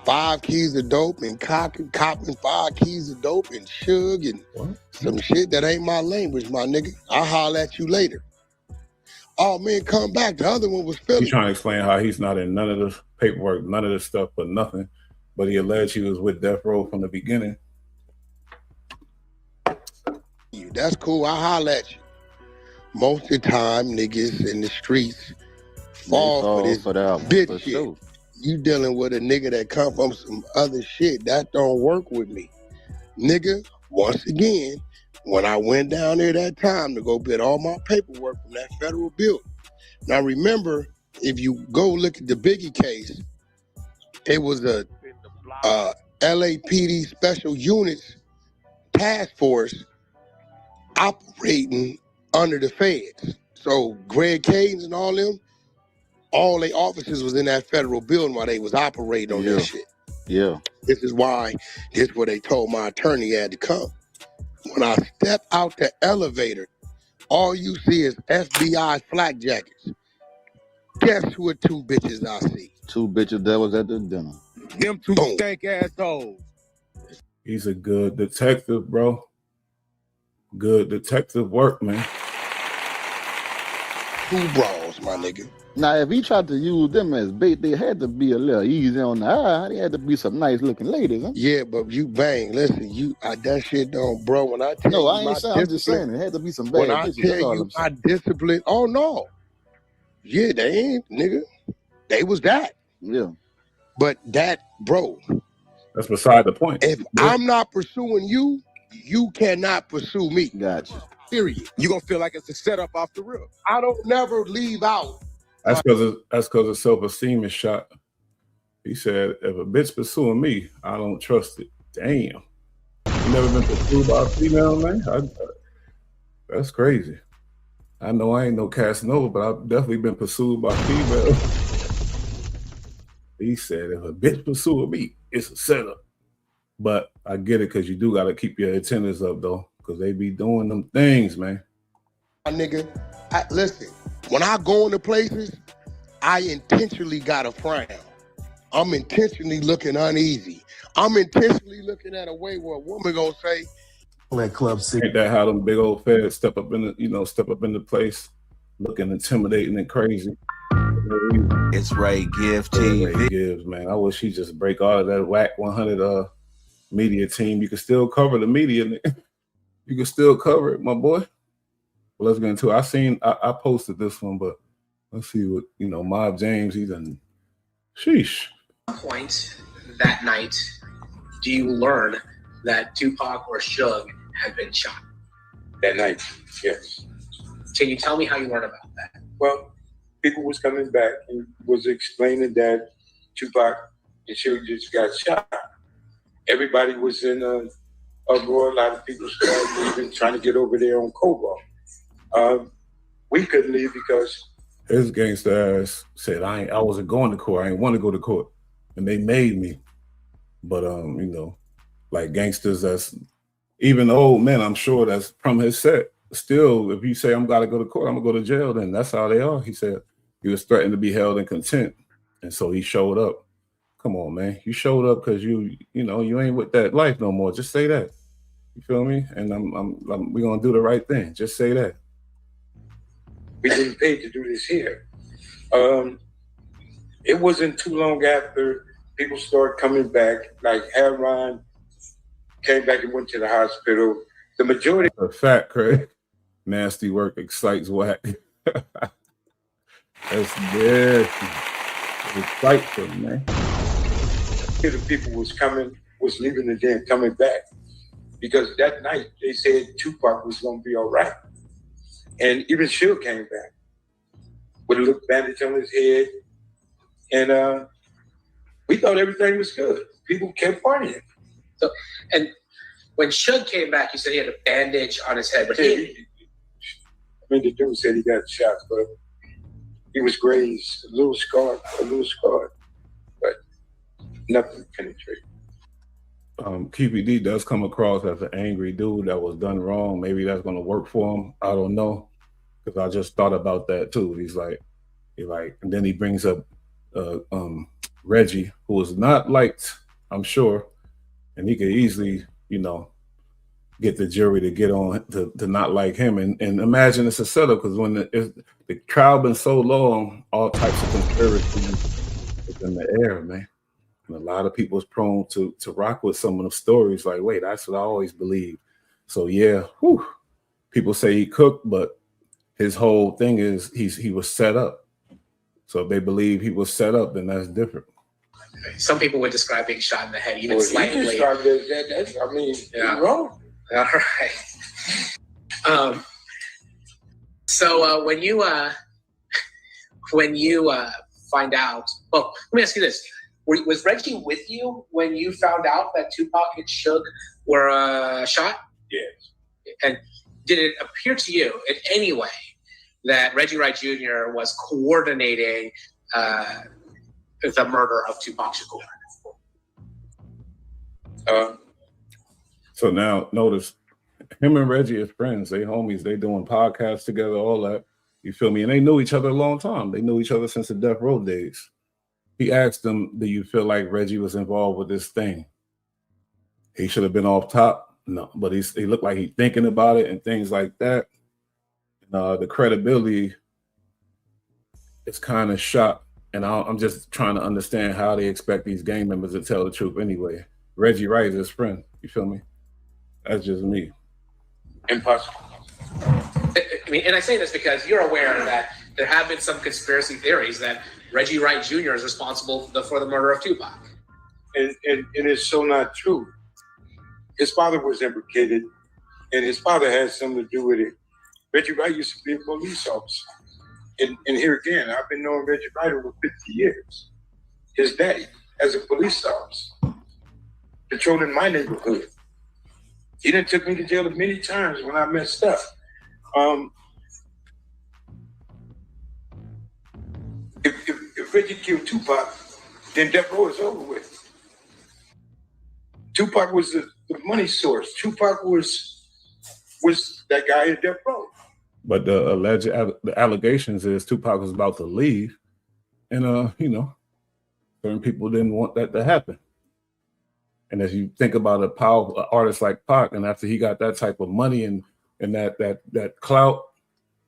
5 keys of dope and copping 5 keys of dope and Suge and some shit that ain't my language, my nigga. I'll holler at you later. Oh, man, come back. The other one was Philly. He's trying to explain how he's not in none of the paperwork, none of this stuff, but nothing. But he alleged he was with Death Row from the beginning. That's cool. I'll holler at you. Most of the time, niggas in the streets fall for this bitch shit. Sure. You dealing with a nigga that come from some other shit. That don't work with me. Nigga, once again, when I went down there that time to go get all my paperwork from that federal building. Now remember, if you go look at the Biggie case, it was a LAPD special units task force operating under the feds. So Greg Cadens and all them, all their officers was in that federal building while they was operating on this shit. Yeah. This is why they told my attorney he had to come. When I step out the elevator, all you see is FBI flak jackets. Guess who are 2 bitches I see? 2 bitches that was at the dinner. Them 2 stank assholes. He's a good detective, bro. Good detective work, man. 2 bras, my nigga. Now, if he tried to use them as bait, they had to be a little easy on the eye. They had to be some nice looking ladies, huh? Yeah, but you bang. Listen, that shit don't, bro. When I tell you, I ain't saying. I'm just saying it had to be some bad. When I tell you my discipline, oh no, yeah, they ain't, nigga. They was that. Yeah. But that, bro. That's beside the point. If I'm not pursuing you, you cannot pursue me. Gotcha. Period. You gonna feel like it's a setup off the rip. I don't never leave out. That's because of self-esteem is shot. He said, if a bitch pursuing me, I don't trust it. Damn. You never been pursued by a female, man? That's crazy. I know I ain't no Casanova, but I've definitely been pursued by female. He said, if a bitch pursuing me, it's a setup. But I get it, because you do got to keep your antennas up, though, because they be doing them things, man. My nigga, listen, when I go into places, I intentionally got a frown. I'm intentionally looking uneasy. I'm intentionally looking at a way where a woman gonna say, "That club C." Ain't that how them big old feds step up in the place, looking intimidating and crazy? It's Ray Give TV. Ray Gives, man. I wish he just break all of that Wack 100 media team. You can still cover the media. You can still cover it, my boy. Well, let's get into it. I posted this one, but let's see what, Mob James, he's in. Sheesh. At what point that night do you learn that Tupac or Suge had been shot? That night, yes. Can you tell me how you learned about that? Well, people was coming back and was explaining that Tupac and Suge just got shot. Everybody was in a uproar. A lot of people started leaving, trying to get over there on Cobalt. We couldn't leave because his gangster ass said, I wasn't going to court. I didn't want to go to court. And they made me. But, like gangsters that's, even old men, I'm sure that's from his set. Still, if you say I'm got to go to court, I'm going to go to jail, then that's how they are. He said he was threatened to be held in contempt. And so he showed up. Come on, man. You showed up because you ain't with that life no more. Just say that. You feel me? And we're going to do the right thing. Just say that. We didn't pay to do this here. It wasn't too long after people started coming back, like Aaron came back and went to the hospital. The majority of fact, Craig, nasty work excites Wack. That's nasty. Excites him, man. The people was leaving and then coming back. Because that night they said Tupac was gonna be all right. And even Suge came back with a little bandage on his head. And we thought everything was good. People kept partying. So, and when Suge came back, you said he had a bandage on his head. But the dude said he got shot, but he was grazed, a little scarred, but nothing penetrated. QPD does come across as an angry dude that was done wrong. Maybe that's going to work for him. I don't know, because I just thought about that too. He's like, and then he brings up Reggie, who was not liked, I'm sure, and he could easily, get the jury to get on to not like him. And imagine it's a setup, because when the trial been so long, all types of conspiracy is in the air, man. And a lot of people is prone to rock with some of the stories. Like, wait, that's what I always believed. So yeah, people say he cooked, but his whole thing is he was set up. So if they believe he was set up, then that's different. Some people would describe being shot in the head, even slightly. You described that. I mean, you're wrong. All right. So when you find out, well, let me ask you this: was Reggie with you when you found out that Tupac and Suge were shot? Yes. And did it appear to you in any way that Reggie Wright Jr. was coordinating the murder of Tupac Shakur? So now notice, him and Reggie is friends. They homies. They doing podcasts together, all that. You feel me? And they knew each other a long time. They knew each other since the Death Row days. He asked them, do you feel like Reggie was involved with this thing? He should have been off top. No, but he looked like he's thinking about it and things like that. The credibility is kind of shot. And I'm just trying to understand how they expect these gang members to tell the truth anyway. Reggie Wright is his friend. You feel me? That's just me. Impossible. I mean, and I say this because you're aware that there have been some conspiracy theories that Reggie Wright Jr. is responsible for the murder of Tupac. And it's so not true. His father was implicated, and his father had something to do with it. Reggie Wright used to be a police officer. And here again, I've been knowing Reggie Wright over 50 years. His daddy, as a police officer, patrolling my neighborhood. He done took me to jail many times when I messed up. If Reggie killed Tupac, then Death Row is over with. Tupac was the money source. Tupac was that guy at Death Row. But the allegations is Tupac was about to leave, and certain people didn't want that to happen. And as you think about a powerful artist like Pac, and after he got that type of money and that clout,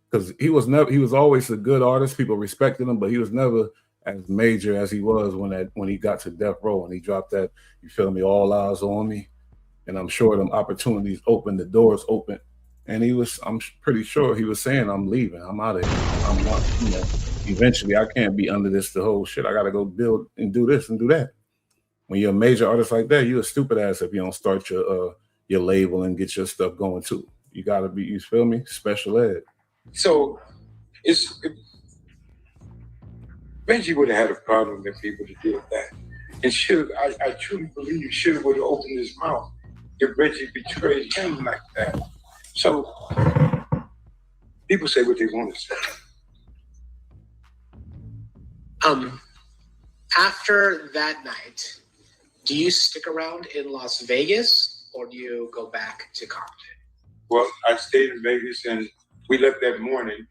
because he was always a good artist, people respected him, but he was never as major as he was when he got to Death Row and he dropped that, you feel me, All Eyes on Me. And I'm sure them opportunities opened, the doors open. And I'm pretty sure he was saying, I'm leaving, I'm out of here. I'm not, eventually I can't be under this the whole shit. I gotta go build and do this and do that. When you're a major artist like that, you're a stupid ass if you don't start your label and get your stuff going too. You gotta be, you feel me? Special ed. So Reggie would have had a problem if he would have did that. And I truly believe Suge would have opened his mouth if Reggie betrayed him like that. So people say what they want to say. After that night, do you stick around in Las Vegas or do you go back to Compton? Well, I stayed in Vegas and we left that morning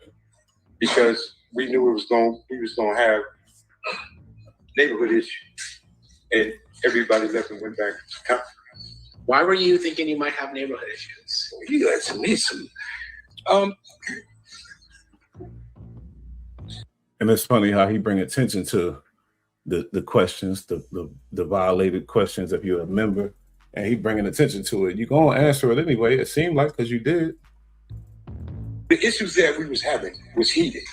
because we knew we was going to have neighborhood issues, and everybody left and went back to Compton. Why were you thinking you might have neighborhood issues? Well, you got some listen. And it's funny how he bring attention to the questions, the violated questions if you're a member, and he bringing attention to it. You're going to answer it anyway. It seemed like, because you did. The issues that we was having was heated,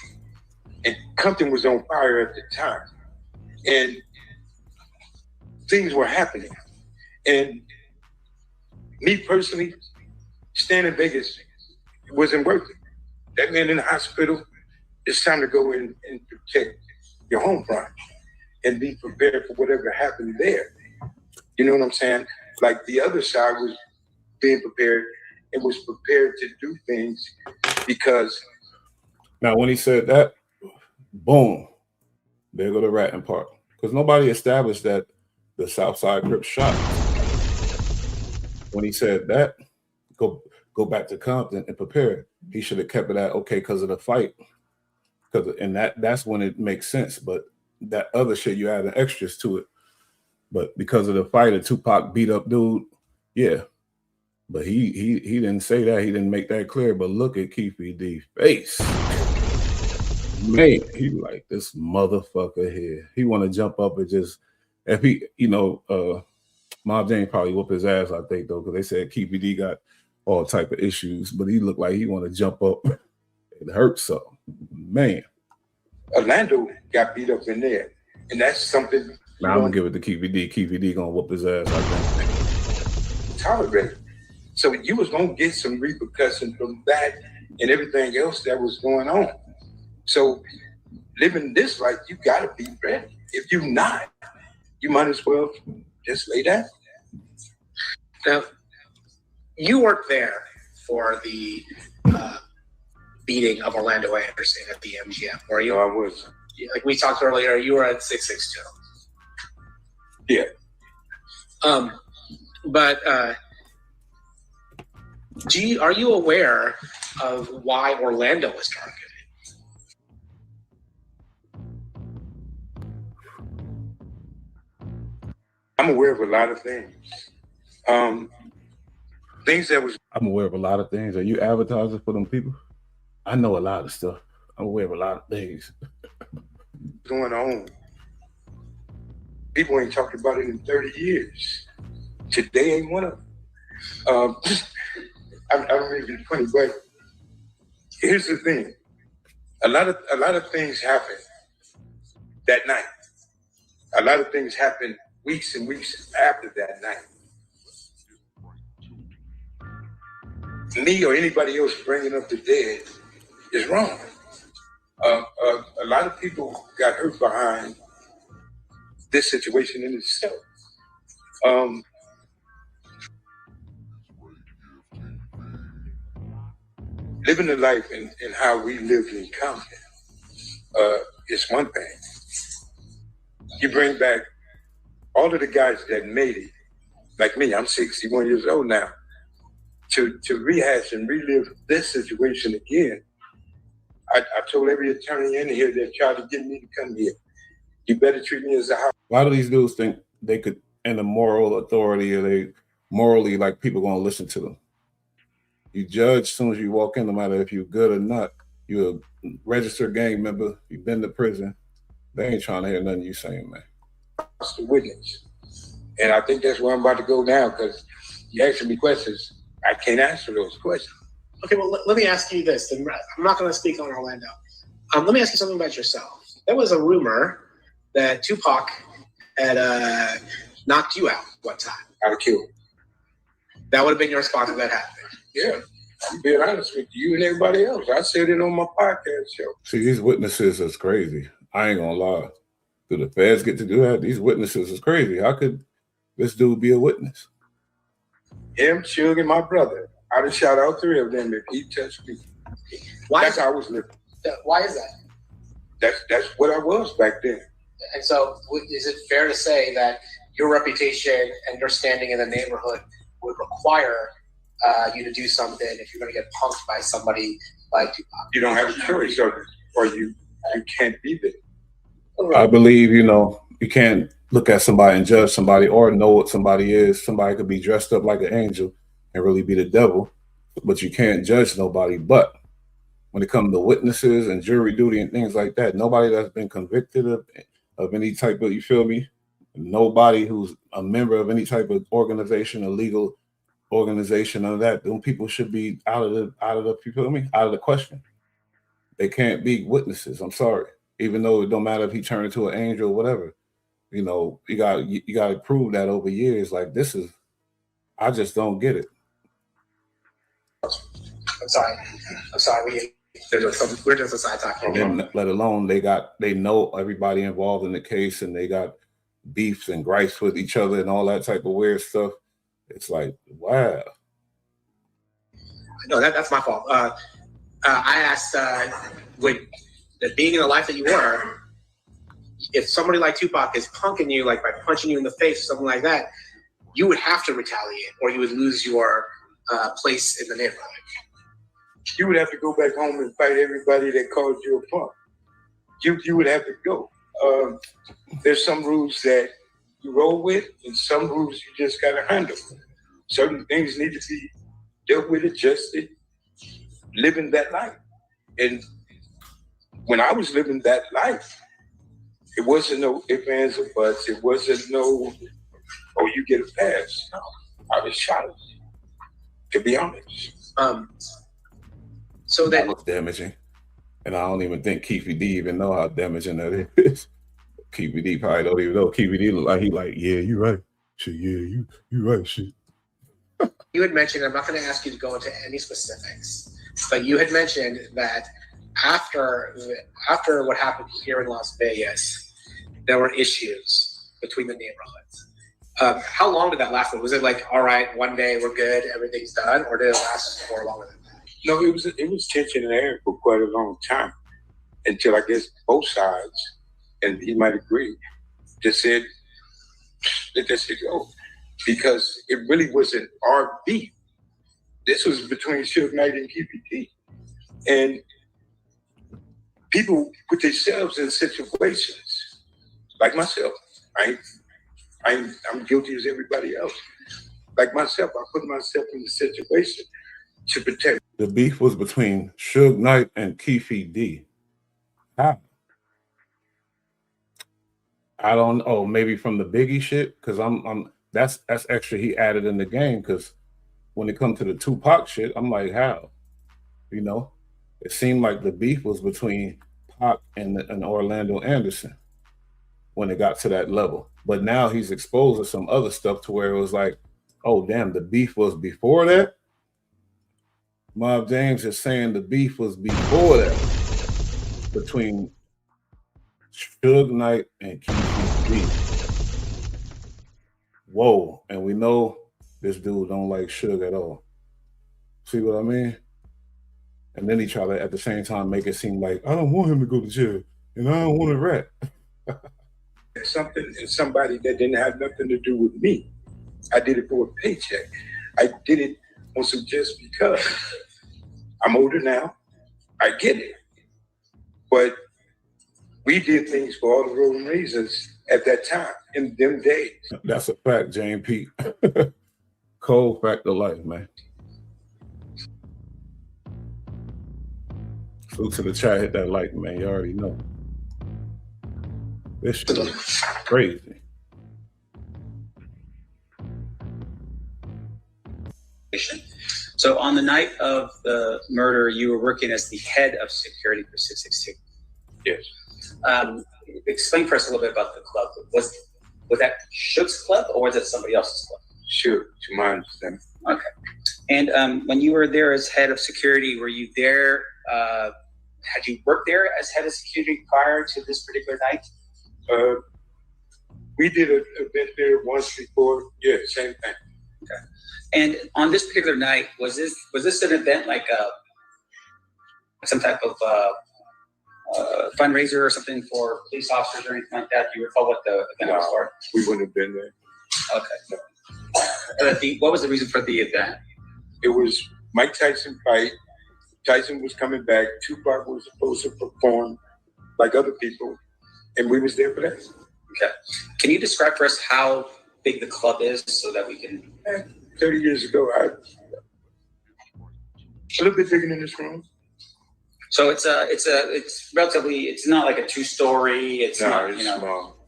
and Compton was on fire at the time, and things were happening. And me personally, staying in Vegas wasn't working. That man in the hospital, it's time to go in and protect your home front and be prepared for whatever happened there. You know what I'm saying? Like the other side was being prepared and was prepared to do things because. Now, when he said that, boom, there go the ratting part. Because nobody established that the Southside Crips shot. When he said that, go back to Compton and prepare. He should have kept it at okay because of the fight. And that's when it makes sense. But that other shit, you add the extras to it. But because of the fight, Tupac beat up dude, yeah. But he didn't say that. He didn't make that clear. But look at Keefe D's face. Man, he like, this motherfucker here. He want to jump up and just, if he, Mob James probably whoop his ass, I think, though, because they said Keefe D got all type of issues, but he looked like he want to jump up. It hurts so. Man. Orlando got beat up in there, and that's something. Now I'm gonna give it to Keefe D. Keefe D gonna whoop his ass, I think. Tolerate. So you was gonna get some repercussions from that and everything else that was going on. So living this life, you gotta be ready. If you're not, you might as well just lay down. Now, you weren't there for the beating of Orlando Anderson at the MGM, were you? No, I was. Like we talked earlier, you were at 662. Yeah. But are you aware of why Orlando was targeted? I'm aware of a lot of things. Things that was. I'm aware of a lot of things. Are you advertising for them people? I know a lot of stuff. I'm aware of a lot of things going on. People ain't talked about it in 30 years. Today ain't one of them. I don't mean to be funny, but here's the thing. A lot of things happen that night. A lot of things happen weeks and weeks after that night. Me or anybody else bringing up the dead is wrong. A lot of people got hurt behind this situation in itself. Living the life and how we lived in Compton is one thing. You bring back all of the guys that made it, like me, I'm 61 years old now, to rehash and relive this situation again. I told every attorney in here that tried to get me to come here, you better treat me as a house. Why do these dudes think they could, and the moral authority, or they morally, like, people gonna listen to them? You judge as soon as you walk in, no matter if you're good or not. You're a registered gang member, you've been to prison. They ain't trying to hear nothing you saying, man. The witness. And I think that's where I'm about to go now, because you asking me questions, I can't answer those questions. Okay, well, let me ask you this. I'm not going to speak on Orlando. Let me ask you something about yourself. There was a rumor that Tupac had knocked you out one time. I would kill him. That would have been your response if that happened. Yeah, I'm being honest with you and everybody else. I said it on my podcast show. See, these witnesses is crazy. I ain't gonna lie. Do the feds get to do that? These witnesses is crazy. How could this dude be a witness? Him, Suge, and my brother. I'd have shot all three of them if he touched me. That's how I was living. Why is that? That's what I was back then. And so is it fair to say that your reputation and your standing in the neighborhood would require you to do something if you're going to get punked by somebody like Tupac? You don't have a choice, or you can't be there. I believe, you can't look at somebody and judge somebody or know what somebody is. Somebody could be dressed up like an angel and really be the devil, but you can't judge nobody. But when it comes to witnesses and jury duty and things like that, nobody that's been convicted of any type of, you feel me? Nobody who's a member of any type of organization, a legal organization, none of that, them people should be out of the, you feel me? Out of the question. They can't be witnesses. I'm sorry. Even though it don't matter if he turned into an angel or whatever, you got to prove that over years. Like, I just don't get it. I'm sorry. We're just a side talking. And let alone they know everybody involved in the case, and they got beefs and gripes with each other and all that type of weird stuff. It's like, wow. No, that's my fault. I asked, being in the life that you were, if somebody like Tupac is punking you, like by punching you in the face or something like that, you would have to retaliate, or you would lose your place in the neighborhood. You would have to go back home and fight everybody that called you a punk. You would have to go. there's some rules that you roll with, and some rules you just gotta handle. Certain things need to be dealt with, adjusted, living that life. And when I was living that life, it wasn't no ifs, ands, or buts. It wasn't no, oh, you get a pass. No, I was shocked, to be honest. So that was damaging. And I don't even think Keefy D even know how damaging that is. Keefy D probably don't even know. Keefy D look like he like, yeah, you right. Shit, yeah, you right, shit. You had mentioned, I'm not going to ask you to go into any specifics, but you had mentioned that after what happened here in Las Vegas, there were issues between the neighborhoods. How long did that last? Was it like, all right, one day we're good, everything's done, or did it last for longer than that? No, it was tension in the air for quite a long time, until I guess both sides, and he might agree, just said, let that shit go. Because it really wasn't our beef. This was between Suge Knight and Keefy D. And people put themselves in situations, like myself. I'm guilty as everybody else. Like myself, I put myself in a situation to protect. The beef was between Suge Knight and Keefy D. How? I don't know. Maybe from the Biggie shit, because that's extra he added in the game. Because when it comes to the Tupac shit, I'm like, how? You know, it seemed like the beef was between Pac and Orlando Anderson when it got to that level. But now he's exposed to some other stuff to where it was like, oh damn, the beef was before that. Mob James is saying the beef was before that between Suge Knight and Keefy D. Whoa, and we know this dude don't like Suge at all. See what I mean? And then he tried to, at the same time, make it seem like, I don't want him to go to jail, and I don't want to rap. Something and somebody that didn't have nothing to do with me. I did it for a paycheck. I did it on some just because. I'm older now. I get it. But we did things for all the wrong reasons at that time, in them days. That's a fact, Jane Pete. Cold fact of life, man. Salute to the chat, hit that like, man. You already know. This shit is crazy. So on the night of the murder, you were working as the head of security for 662. Yes. Explain for us a little bit about the club. Was that Suge's club or was it somebody else's club? Suge, to my understanding. Okay. And when you were there as head of security, were you there? Had you worked there as head of security prior to this particular night? We did an event there once before. Yeah, same thing. Okay. And on this particular night, was this an event like some type of fundraiser or something for police officers or anything like that? Do you recall what the event was for? We wouldn't have been there. Okay. What was the reason for the event? It was Mike Tyson fight. Tyson was coming back. Tupac was supposed to perform like other people, and we was there for that. Okay. Can you describe for us how big the club is so that we can? 30 years ago, a little bit bigger than this room. So it's relatively, it's not like a 2-story. It's not, it's small.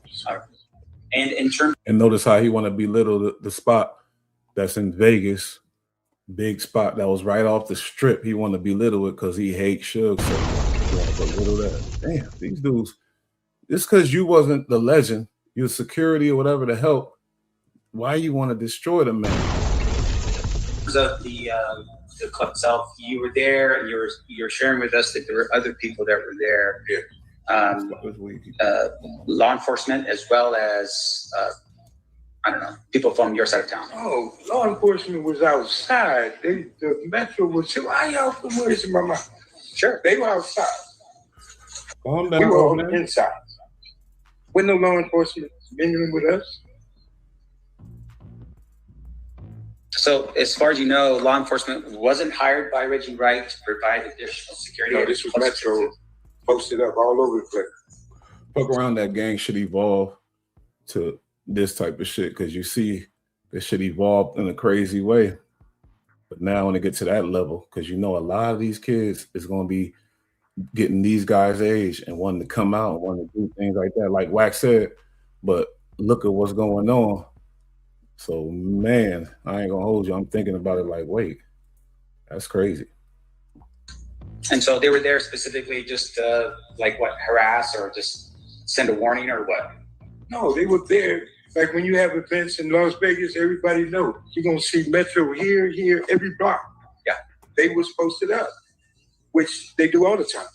And in terms. And notice how he want to belittle the spot that's in Vegas, big spot that was right off the strip. He want to belittle it because he hates Suge so much. He want to belittle that. Damn, these dudes. Just because you wasn't the legend, you was security or whatever to help. Why you want to destroy the man? Of the club itself, you were there. And you're sharing with us that there were other people that were there. Yeah. Law enforcement as well as I don't know, people from your side of town. Oh, law enforcement was outside. The Metro was saying, why y'all from where's in my mouth? Sure. They were outside. Calm down, we were on the inside. With no law enforcement mingling with us. So, as far as you know, law enforcement wasn't hired by Reggie Wright to provide additional security. No, this was Metro posted up all over the place. fuck around, that gang should evolve to this type of shit, because you see this shit evolved in a crazy way. But now when it gets to that level, because you know a lot of these kids is going to be getting these guys' age and wanting to come out and wanting to do things like that, like Wack said. But look at what's going on. So, man, I ain't going to hold you. I'm thinking about it like, wait, that's crazy. And so they were there specifically just like what, harass or just send a warning or what? No, they were there. Like when you have events in Las Vegas, everybody knows. You're going to see Metro here, every block. Yeah. They was posted up, which they do all the time.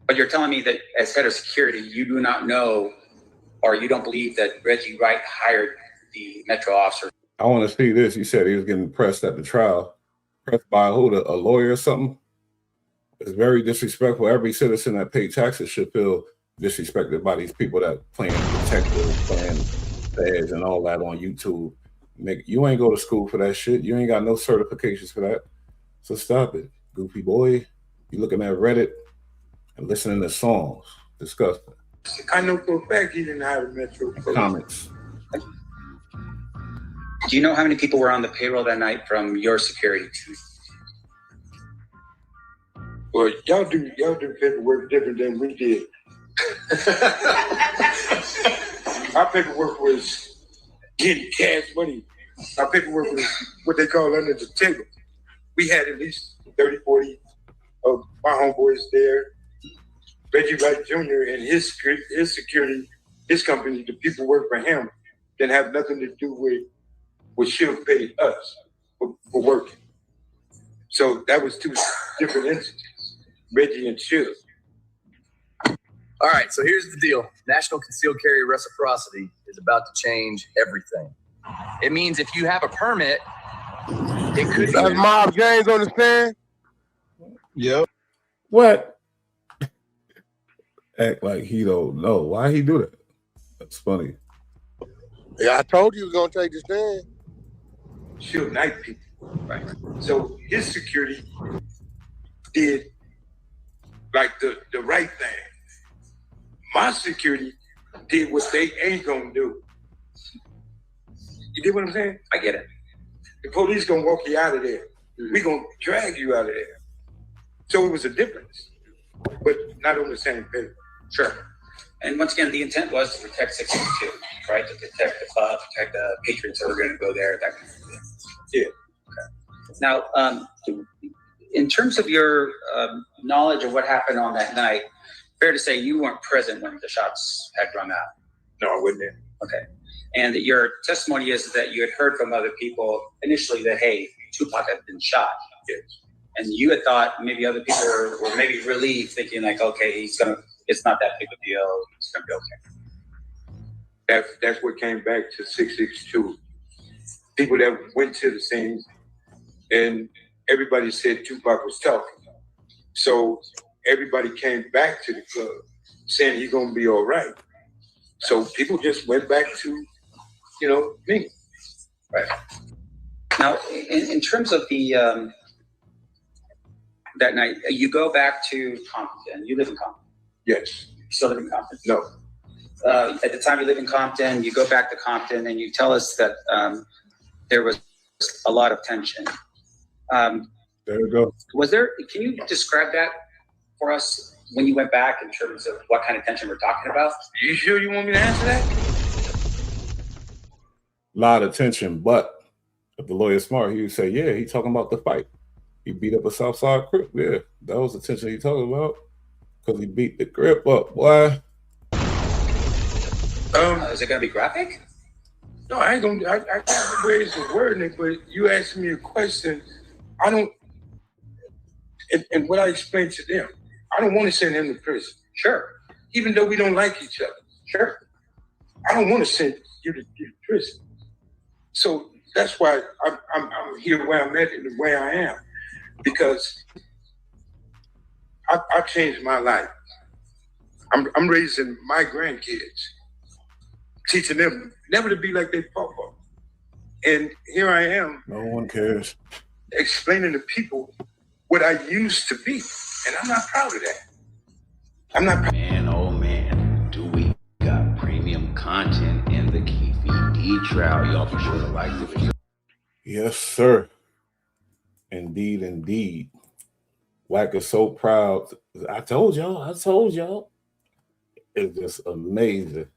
But you're telling me that as head of security, you do not know or you don't believe that Reggie Wright hired the Metro officer? I want to see this. You said he was getting pressed at the trial. Pressed by who? A lawyer or something? It's very disrespectful. Every citizen that pays taxes should feel disrespected by these people that playing detective, playing feds and all that on YouTube. You ain't go to school for that shit. You ain't got no certifications for that. So stop it, goofy boy. You looking at Reddit and listening to songs. Disgusting. I know for a fact he didn't hire Metro. Comments. Do you know how many people were on the payroll that night from your security team? Well, y'all do paperwork different than we did. Our paperwork was getting cash money. Our paperwork was what they call under the table. We had at least 30, 40 of my homeboys there. Reggie Wright Jr. and his security, his company, the people work for him, didn't have nothing to do with what Shield paid us for working. So that was two different entities, Reggie and Shield. All right, so here's the deal. National Concealed Carry Reciprocity is about to change everything. It means if you have a permit, it could be... That's Mob James on the stand? Yep. What? Act like he don't know. Why he do that? That's funny. Yeah, I told you he was going to take the stand. Shield night people, right? So his security did like the right thing. My security did what they ain't gonna do. You get what I'm saying? I get it. The police gonna walk you out of there. We gonna drag you out of there. So it was a difference, but not on the same page. Sure. And once again, the intent was to protect 662, right? To protect the club, protect the patrons that were going to go there, that kind of thing. Yeah. Okay. Now, in terms of your knowledge of what happened on that night, fair to say you weren't present when the shots had rung out. No, I wasn't there. Okay. And your testimony is that you had heard from other people initially that, hey, Tupac had been shot. Yes. And you had thought maybe other people were maybe relieved, thinking like, okay, it's not that big a deal. It's going to be okay. That's what came back to 662. People that went to the scene, and everybody said Tupac was talking. So everybody came back to the club saying he's going to be all right. So people just went back to, me. Right. Now, in terms of the that night, you go back to Compton. You live in Compton. Yes. You still live in Compton? No. At the time you live in Compton, you go back to Compton and you tell us that there was a lot of tension. There we go. Can you describe that for us when you went back in terms of what kind of tension we're talking about? You sure you want me to answer that? A lot of tension, but if the lawyer's smart, he would say, yeah, he talking about the fight. He beat up a Southside Crip. Yeah, that was the tension he talking about. Because he beat the grip up, boy. Is it going to be graphic? No, I ain't going to. I can't raise a word in it, but you asked me a question. I don't. And what I explained to them, I don't want to send him to prison. Sure. Even though we don't like each other. Sure. I don't want to send you to prison. So that's why I'm here where I'm at and the way I am. Because I've changed my life. I'm raising my grandkids, teaching them never to be like their papa. And here I am. No one cares. Explaining to people what I used to be. And I'm not proud of that. I'm not proud. Man, oh man. content in the Keefe D trial. Y'all be sure to like the video. Yes, sir. Indeed, indeed. Wack is so proud. I told y'all. It's just amazing.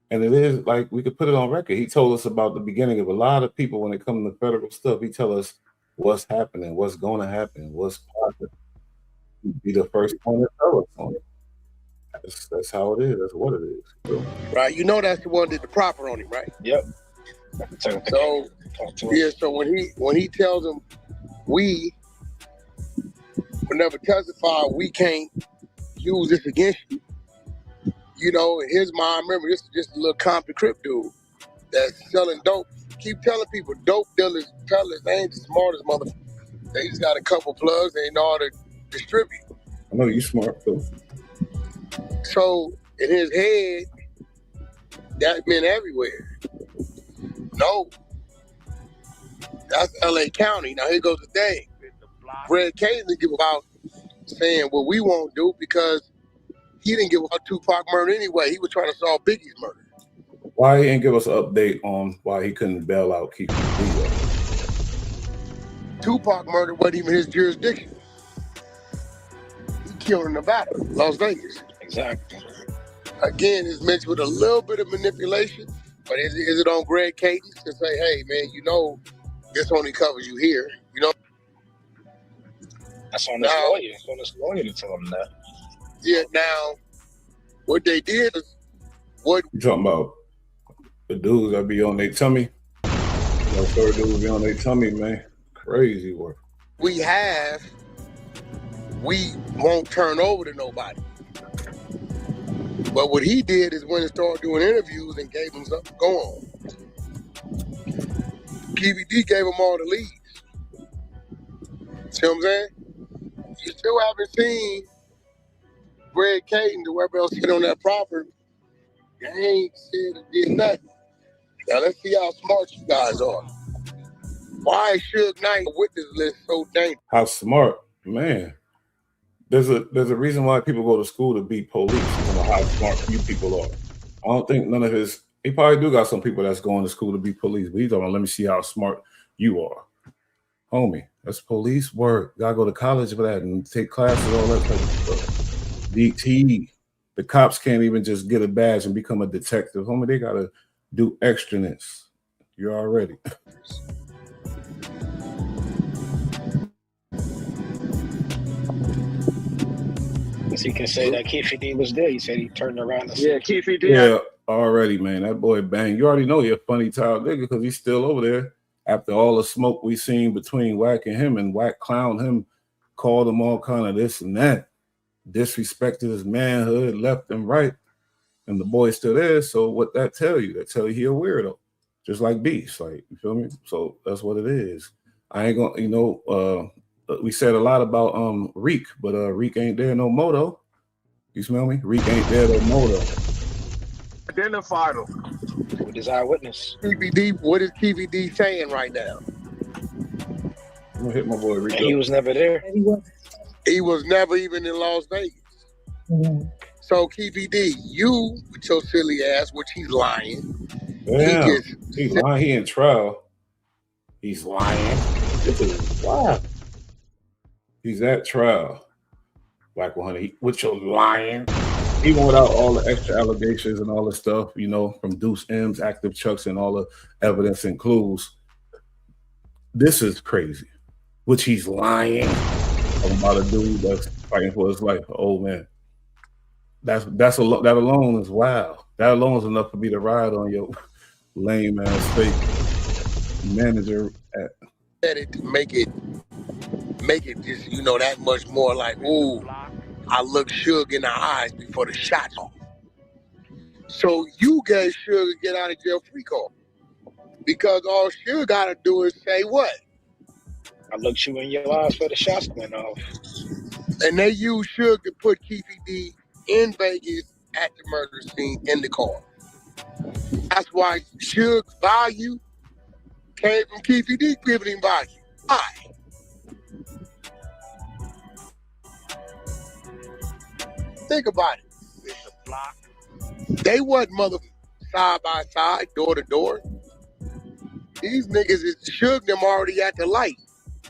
And it is like we could put it on record. He told us about the beginning of a lot of people when it comes to federal stuff. He tell us what's happening, what's going to happen, what's possible. He'd be the first one to tell us on it. That's how it is. That's what it is. So, Right, you know that's the one that did the proper on him, right? Yep. So yeah, so when he tells them we will never testify, we can't use this against you. You know, in his mind, remember this is just a little Compton Crip dude that's selling dope. Keep telling people dope dealers, peddlers, they ain't the smartest motherfuckers. They just got a couple plugs, they know how to distribute. I know you smart too. So in his head, that meant everywhere. No. That's LA County. Now here goes the thing. Greg K didn't give about saying what we won't do because he didn't give about Tupac murder anyway. He was trying to solve Biggie's murder. Why he didn't give us an update on why he couldn't bail out Keefe D? Tupac murder wasn't even his jurisdiction. He killed in Nevada, Las Vegas. Exactly. Again, it's mixed with a little bit of manipulation, but is it on Greg Cadence to say, hey, man, you know, this only covers you here, you know? That's on this lawyer. It's on this lawyer to tell him that. Yeah, now, what they did is, what You talking about the dudes that be on their tummy? Those third dudes be on their tummy, man. Crazy work. we have, we won't turn over to nobody. But what he did is when he started doing interviews and gave him something to go on. KVD gave him all the leads. See what I'm saying? You still haven't seen Greg Caden, whoever else hit on that property. They ain't said it did nothing. Now let's see how smart you guys are. Why is Suge Knight witness list so dangerous? How smart, man. There's a reason why people go to school to be police. You know how smart you people are. I don't think none of his. He probably do got some people that's going to school to be police, but he's talking, let me see how smart you are, homie. That's police work. Gotta go to college for that and take classes, all that type of stuff. DT. The cops can't even just get a badge and become a detective, homie. They gotta do extraness. You're already. He can say that Keefe D was there. He said he turned around and Yeah, Keefe D. Yeah, already, man. That boy bang. You already know you're a funny child nigga because he's still over there. After all the smoke we seen between Wack and him, and Wack clowned him, called him all kind of this and that, disrespected his manhood left and right, and the boy's still there. So what that tell you? That tell you he a weirdo, just like Beast. Like, you feel me? So that's what it is. I ain't gonna, you know, we said a lot about Reek, but Reek ain't there no more though. You smell me? Reek ain't there no more though. Identified him. with his eyewitness. KVD, what is KVD saying right now? I'm gonna hit my boy Reek. And he was never there. He was never even in Las Vegas. Mm-hmm. So KVD, you with your silly ass, which he's lying. Damn, he's lying. He in trial. He's lying. This is wild. He's at trial. Wack 100, with your lying. Even without all the extra allegations and all the stuff, you know, from Deuce M's, Active Chucks, and all the evidence and clues. This is crazy. Which he's lying about a dude that's fighting for his life. Oh man, that alone is wild. That alone is enough for me to ride on your lame ass fake manager. Said it to make it just, you know, that much more like, ooh, I look Suge in the eyes before the shot off. So you gave Suge a get out of jail free card. Because all Suge gotta do is say what? I looked you in your eyes for the shots went off. And they used Suge to put Keefe D in Vegas at the murder scene in the car. That's why Suge's value came from Keefe D giving him value. Why? Think about it. They wasn't side by side, door to door. These niggas is Suge them already at the light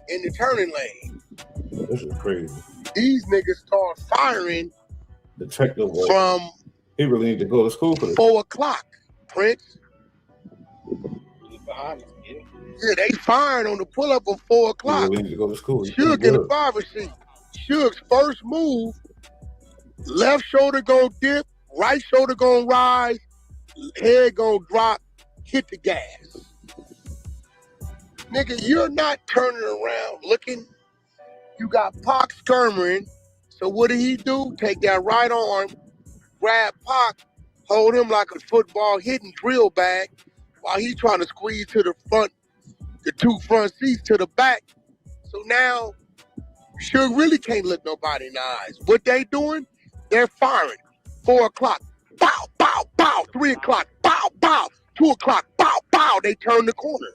in the turning lane. This is crazy. These niggas start firing Detective work. from He really need to go to school for this. 4 o'clock, Prince. Yeah, they firing on the pull-up of 4 o'clock. He really need to go to school. Suge in the driver's seat. Suge's first move, left shoulder gonna dip, right shoulder gonna rise, head gonna drop, hit the gas. Nigga, you're not turning around looking. You got Pac skirmering. So what did he do? Take that right arm, grab Pac, hold him like a football hitting drill bag while he trying to squeeze to the front, the 2 front seats to the back. So now, Suge really can't look nobody in the eyes. What they doing? They're firing. 4 o'clock, bow, bow, bow. 3 o'clock, bow, bow. 2 o'clock, bow, bow. They turn the corner.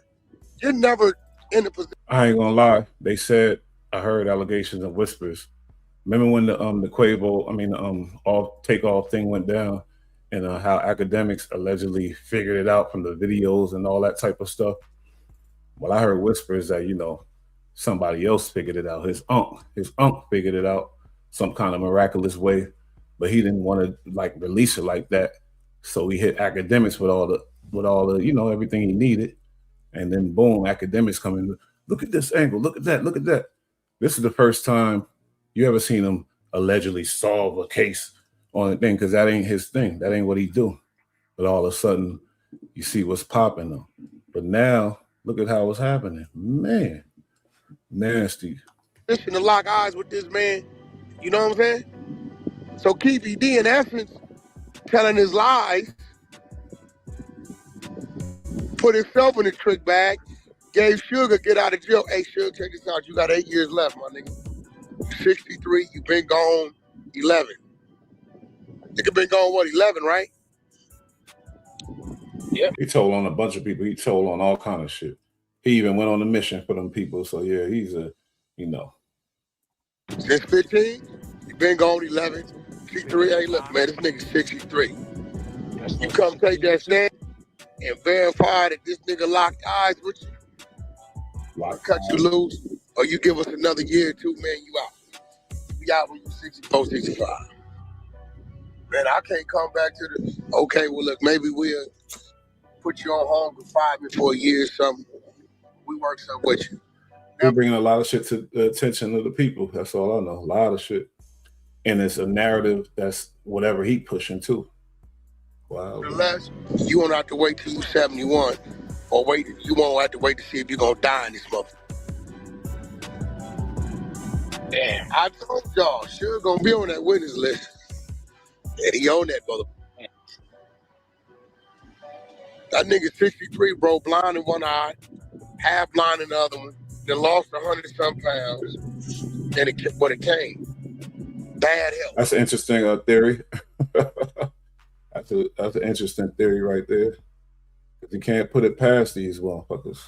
You're never in a position. I ain't gonna lie. They said I heard allegations and whispers. Remember when the Quavo, all takeoff thing went down, and how academics allegedly figured it out from the videos and all that type of stuff. Well, I heard whispers that somebody else figured it out. His uncle figured it out some kind of miraculous way, but he didn't want to release it like that. So he hit academics with all the everything he needed. And then boom, academics come in. Look at this angle. Look at that. Look at that. This is the first time you ever seen him allegedly solve a case on a thing, because that ain't his thing. That ain't what he do. But all of a sudden, you see what's popping though. But now, look at how it's happening. Man, nasty. To lock eyes with this man. You know what I'm saying? So Keefy D, in essence, telling his lies, put himself in the trick bag, gave Sugar get out of jail. Hey, Sugar, check this out. You got 8 years left, my nigga. You're 63. You've been gone 11. Nigga been gone, what, 11, right? Yeah. He told on a bunch of people. He told on all kind of shit. He even went on a mission for them people. So, yeah, he's Since 15, you been gone 11. 63, hey, look, man, this nigga's 63. You come take that stand and verify that this nigga locked eyes with you. Cut you loose, or you give us another year or 2, man, you out. You out when you're 64, 65. Man, I can't come back to okay, well, look, maybe we'll put you on home confinement for a year or something. We work something with you. They're bringing a lot of shit to the attention of the people. That's all I know. A lot of shit. And it's a narrative that's whatever he pushing too. Wow. Unless you won't have to wait till you're 71, or you won't have to wait to see if you're going to die in this motherfucker. Damn. I told y'all, sure going to be on that witness list. And he on that motherfucker. That nigga 63, bro, blind in one eye, half blind in the other one, then lost 100-some pounds, and it came. Bad health. That's an interesting theory. That's an interesting theory right there. Because you can't put it past these motherfuckers.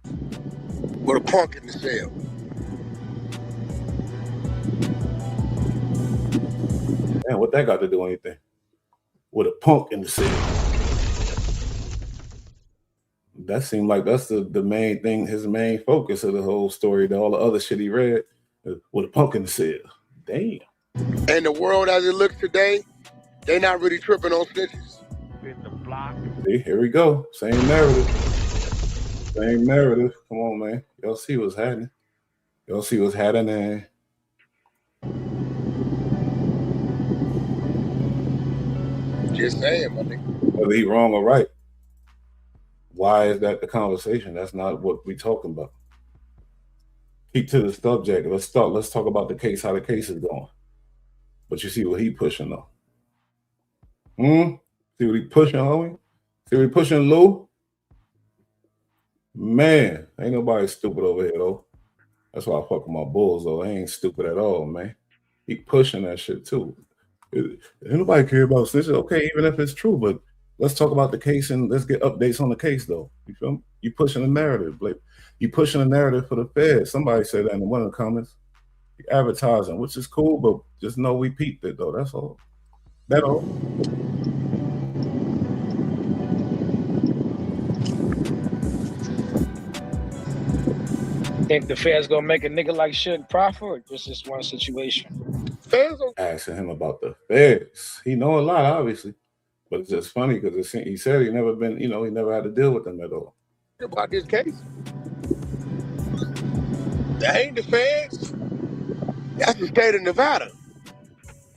With a punk in the cell. Man, what that got to do with anything? With a punk in the cell. That seemed like that's the main thing, his main focus of the whole story, all the other shit he read, with a punk in the cell. Damn. And the world as it looks today, they not really tripping on snitches. See, here we go. Same narrative. Same narrative. Come on, man. Y'all see what's happening. Y'all see what's happening. Just saying, my nigga. Whether he wrong or right. Why is that the conversation? That's not what we talking about. Keep to the subject. Let's talk about the case, how the case is going. But you see what he pushing though. See what he pushing, homie? See what he pushing, Lou? Man, ain't nobody stupid over here though. That's why I fuck with my Bulls though. They ain't stupid at all, man. He pushing that shit too. Ain't nobody care about snitches. Okay, even if it's true, but let's talk about the case and let's get updates on the case though. You feel me? You pushing the narrative, Blake. You pushing the narrative for the feds. Somebody said that in one of the comments. You're advertising, which is cool, but just know we peeped it though. That's all. That all. think the Fed's gonna make a nigga like Suge profit, or just this one situation? Asking him about the feds. He know a lot, obviously, but it's just funny because he said he never been, he never had to deal with them at all. About this case, that ain't the feds. That's the state of Nevada,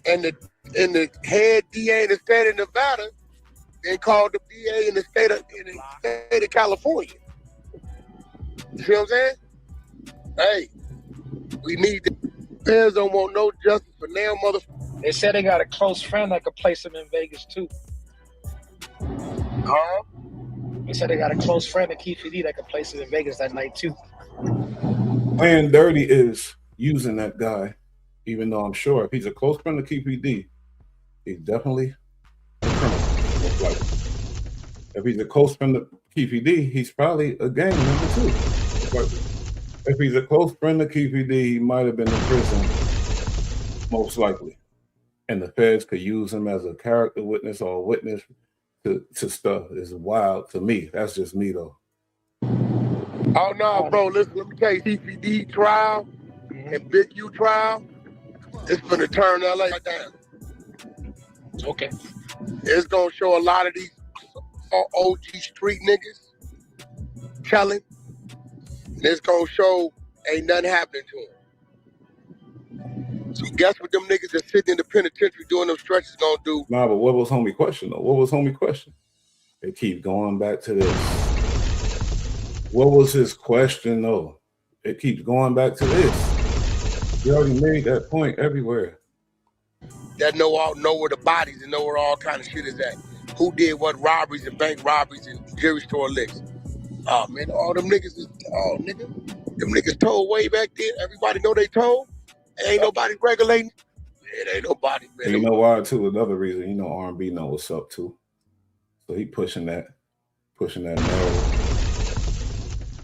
and the head DA in the state of Nevada, they called the DA in the state of California. You see what I'm saying? Hey, we need the feds don't want no justice for now, motherfucker. They said they got a close friend that could place him in Vegas too. Huh? They said they got a close friend at Keefe D that could place him in Vegas that night too. Playing dirty is using that guy, even though I'm sure if he's a close friend of Keefe D, he's definitely a criminal, most likely. If he's a close friend of Keefe D, he's probably a gang member too. If he's a close friend of Keefe D, he might have been in prison, most likely. And the feds could use him as a character witness or a witness to stuff. Is wild to me. That's just me though. Oh no, bro! Listen, let me tell you, CPD trial and Big U trial, it's gonna turn LA down. Okay. It's gonna show a lot of these OG street niggas telling. And it's gonna show ain't nothing happening to them. So guess what them niggas that sitting in the penitentiary doing them stretches gonna do? Nah, but what was homie question though? What was homie question? They keep going back to this. What was his question though? It keeps going back to this. He already made that point everywhere. That know where the bodies and know where all kind of shit is at. Who did what robberies and bank robberies and jewelry store licks. Oh man, all them niggas is them niggas told way back then. Everybody know they told. Ain't nobody regulating. It ain't nobody, man. And you know why too? Another reason, R&B know what's up too. So he pushing that narrative.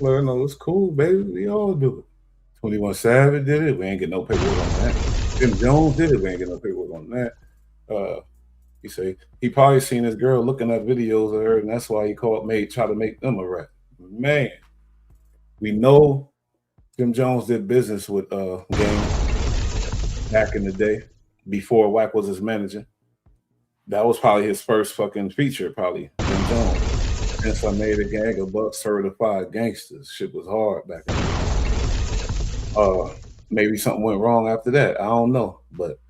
Let her know it's cool, baby. We all do it. 21 Savage did it. We ain't get no paperwork on that. Jim Jones did it. We ain't get no paperwork on that. He say he probably seen his girl looking at videos of her, and that's why he try to make them a rat. Man, we know Jim Jones did business with Game back in the day before Wack was his manager. That was probably his first fucking feature, probably Jim Jones. Since I made a gang of buck certified gangsters, shit was hard back in the day. Maybe something went wrong after that. I don't know, but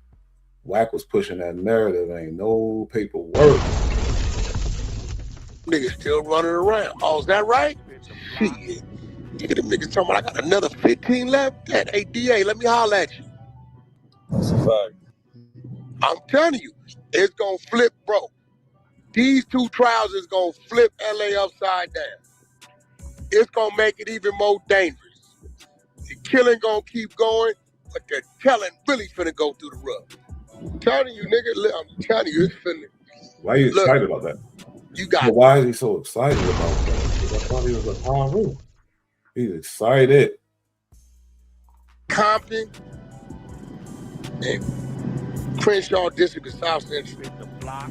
Wack was pushing that narrative. Ain't no paperwork. Niggas still running around. Oh, is that right? Shit. Look at them niggas talking about I got another 15 left. That ADA, let me holler at you. That's a fact. I'm telling you, it's gonna flip, bro. These two trials is gonna flip LA upside down. It's gonna make it even more dangerous. The killing gonna keep going, but the telling really finna go through the roof. I'm telling you, nigga, I'm telling you, it's finna. Why are you excited about that? You got. But why is he so excited about that? Because I thought he was a Haru. He's excited. Compton and Crenshaw District of South Central. The block.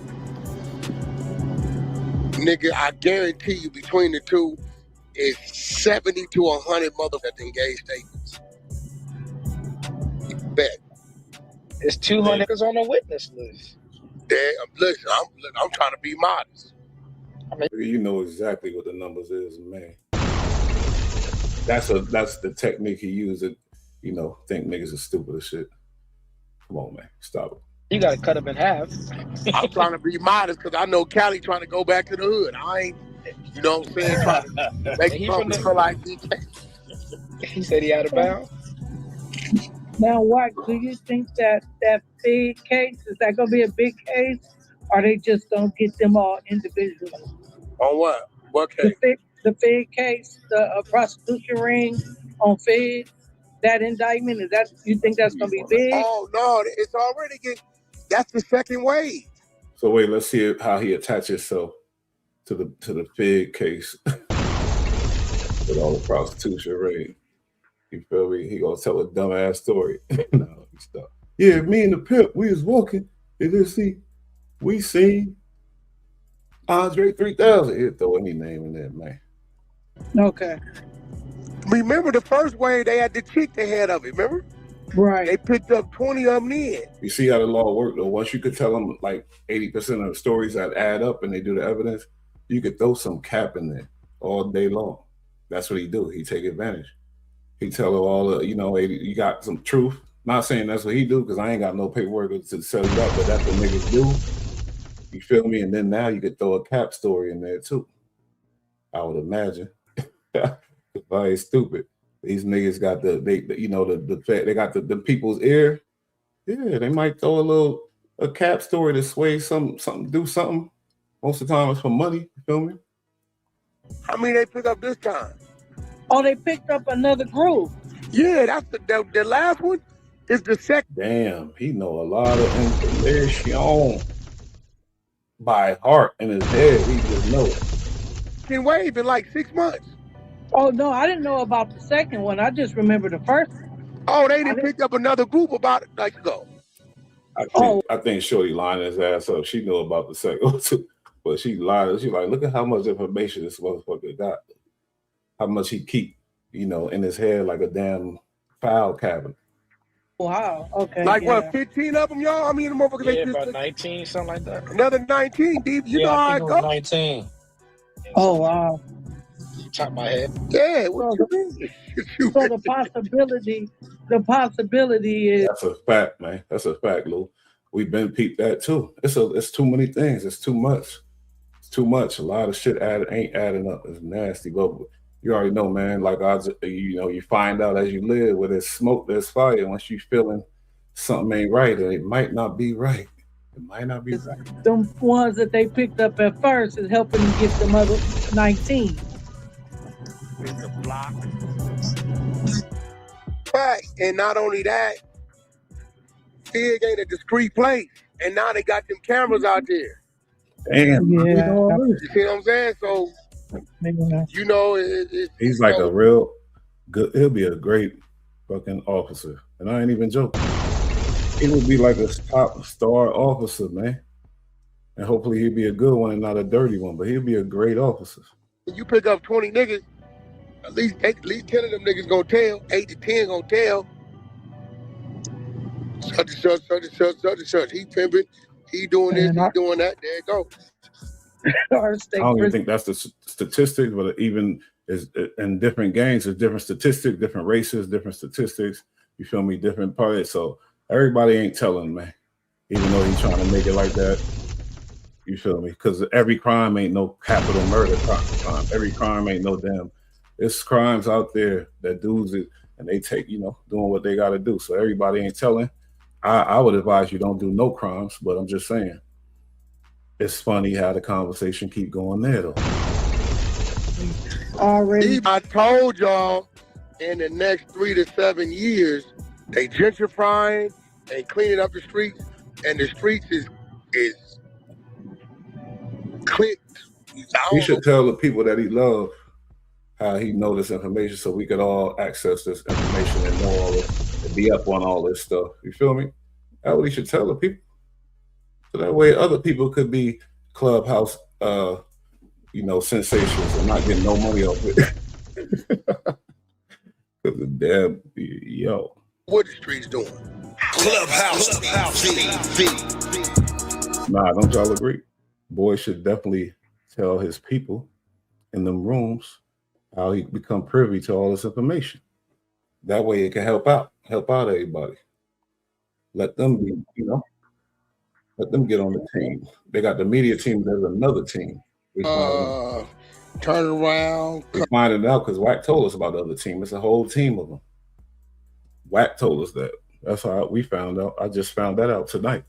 Nigga, I guarantee you between the two is 70 to 100 motherfuckers that engage statements. Bet. It's 200 niggas on the witness list. Listen, I'm trying to be modest. You know exactly what the numbers is, man. That's the technique he used to, think niggas are stupid as shit. Come on, man. Stop it. You gotta cut them in half. I'm trying to be modest because I know Cali trying to go back to the hood. I ain't, you know what I'm saying, trying to make something feel like he can't. He said he out of bounds. Now, Wack, do you think that big case, is that going to be a big case, or are they just going to get them all individually? On what? What case? The Fed case, the prostitution ring on Fed, that indictment, you think that's going to be big? Oh, no, it's already getting, that's the second wave. So wait, let's see how he attaches himself to the Fed case with all the prostitution ring. You feel me? He gonna tell a dumbass story. No, he stopped. Yeah, me and the pimp, we was walking, and we seen Andre 3000. He'll throw any name in there, man. Okay. Remember the first wave, they had the chick they had of it, remember? Right. They picked up 20 of them in. You see how the law works, though? Once you could tell them like 80% of the stories that add up and they do the evidence, you could throw some cap in there all day long. That's what he do. He take advantage. He tell her all the, you got some truth. Not saying that's what he do, because I ain't got no paperwork to tell you that, but that's what niggas do. You feel me? And then now you could throw a cap story in there too. I would imagine. I ain't stupid. These niggas got they got the people's ear. Yeah, they might throw a cap story to sway something, do something. Most of the time it's for money. You feel me? How many they pick up this time? Oh, they picked up another group. Yeah, that's the last one. Is the second. Damn, he know a lot of information by heart in his head. He just know it. Can wave in like 6 months. Oh no, I didn't know about the second one. I just remember the first one. Oh, they didn't pick up another group about it like ago. I think Shorty lying his ass up. She knew about the second one too, but she lied. She like, look at how much information this motherfucker got. How much he keep, in his head like a damn file cabinet. Wow. Okay. Like what? 15 of them, y'all. I mean, the motherfuckers. Yeah, about 19, something like that. Another 19, deep. You know how it goes. 19. Oh wow. Top of my head. Yeah. What you mean? So the possibility is. That's a fact, man. That's a fact, Lou. We've been peeped that too. It's too many things. It's too much. It's too much. A lot of shit ain't adding up. It's nasty, but you already know, man. Like you find out as you live. Where there's smoke, there's fire. Once you feeling something ain't right, and it might not be right. It might not be right. Them ones that they picked up at first is helping to get them other 19. Fact, and not only that, Fig ain't a discreet place, and now they got them cameras out there. Damn. Yeah. You see what I'm saying? So, he's like a real good. He'll be a great fucking officer, and I ain't even joking. He would be like a top star officer, man. And hopefully he'll be a good one and not a dirty one, but he'll be a great officer. When you pick up 20 niggas, at least 10 of them niggas gonna tell, 8 to 10 gonna tell. Such and such. He pimping, he doing this, he doing that. There you go. I don't even think that's the statistic, but even is in different gangs, there's different statistics, different races, different statistics. You feel me? Different parts. So everybody ain't telling, man. Even though he's trying to make it like that. You feel me? Because every crime ain't no capital murder crime. Every crime ain't no damn. It's crimes out there that dudes it and they take, doing what they got to do. So everybody ain't telling. I would advise you don't do no crimes, but I'm just saying. It's funny how the conversation keep going there though. Already, I told y'all in the next 3 to 7 years, they gentrifying, they cleaning up the streets, and the streets is clicked. He should tell the people that he loves how he know this information so we could all access this information and know all this and be up on all this stuff. You feel me? That's what he should tell the people. So that way other people could be clubhouse sensations and not getting no money off it. Cause the damn what the streets doing? Clubhouse. Nah, don't y'all agree? Boy should definitely tell his people in them rooms how he become privy to all this information. That way it can help out everybody. Let them be, let them get on the team. They got the media team, there's another team. Turn around. We find it out because Wack told us about the other team. It's a whole team of them. Wack told us that. That's how we found out. I just found that out tonight.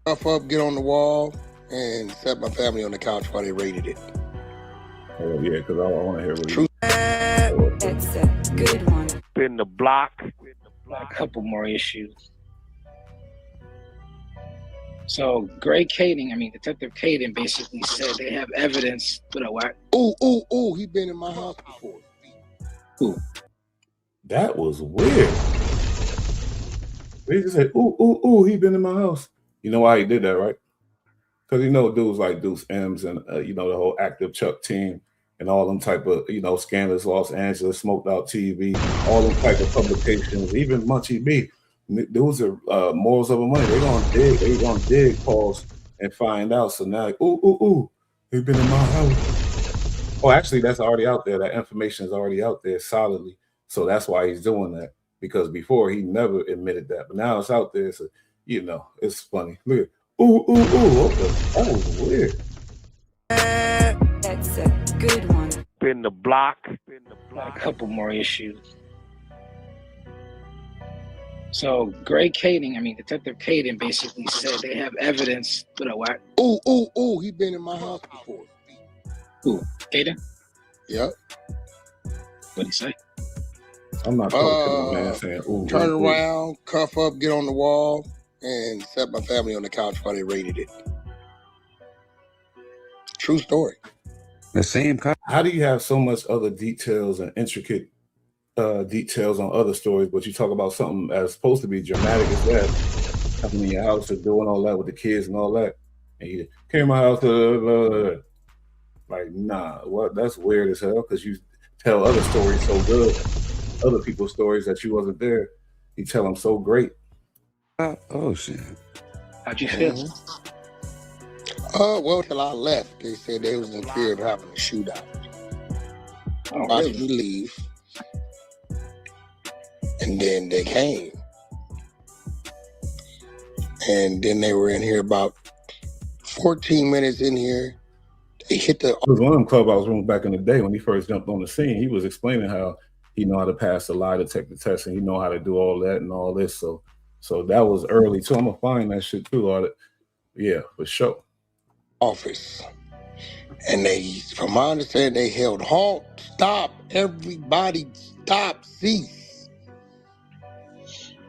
Up, get on the wall, and set my family on the couch while they rated it. Oh yeah, because I want to hear what you. That's a good one. Spin the block. A couple more issues. So Greg Kading, Detective Kading basically said they have evidence. What? Ooh, he been in my house before. Ooh. That was weird. They just said, ooh, he been in my house. You know why he did that, right? Because dudes like Deuce M's and the whole Active Chuck team and all them type of, Scandalous Los Angeles, Smoked Out TV, all them type of publications, even Munchie B. Those are morals of the money. They're gonna dig, pause, and find out. So now, he's been in my house. Oh, actually, that's already out there. That information is already out there solidly. So that's why he's doing that. Because before he never admitted that. But now it's out there. So, it's funny. Look at that was weird. That's a good one. Been the block. A couple more issues. So Greg Kading, Detective Kading basically said they have evidence. What a Wack. He been in my house before. Who? Kading? Yep. What'd he say? I'm not talking to the man saying, turn around, cuff up, get on the wall, and set my family on the couch while they raided it. True story. The same kind. How do you have so much other details and intricate details on other stories, but you talk about something as supposed to be dramatic as that, coming in your house and doing all that with the kids and all that, and you came to my house, like, nah, what? That's weird as hell, because you tell other stories so good, other people's stories that you wasn't there, you tell them so great. Oh, shit. How'd you feel? Well, till I left, they said they was in fear of having a shootout. Oh, Watched me leave. And then they came. And then they were in here about 14 minutes in here. They hit the... It was one of them clubhouse rooms back in the day when he first jumped on the scene. He was explaining how he know how to pass the lie detector test and he know how to do all that and all this. So that was early too. I'm gonna find that shit too. All that. Yeah, for sure. Office. And they, from my understanding, they held halt, stop, everybody stop, cease.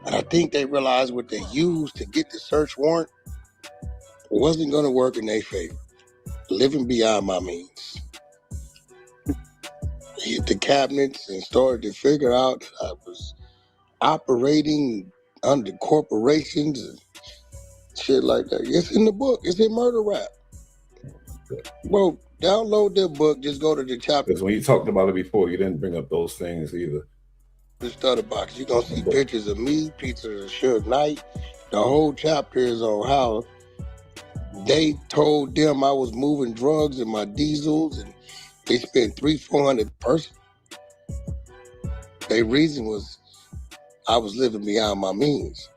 And I think they realized what they used to get the search warrant wasn't going to work in their favor. Living beyond my means. They hit the cabinets and started to figure out that I was operating under corporations and shit like that. It's in the book. It's in Murder Rap. Bro, download their book. Just go to the chapter. Because when you talked about it before, you didn't bring up those things either. The study box. You're going to see pictures of me, pictures of Suge Knight. The whole chapter is on how they told them I was moving drugs in my diesels and they spent $300-400 per person. Their reason was I was living beyond my means.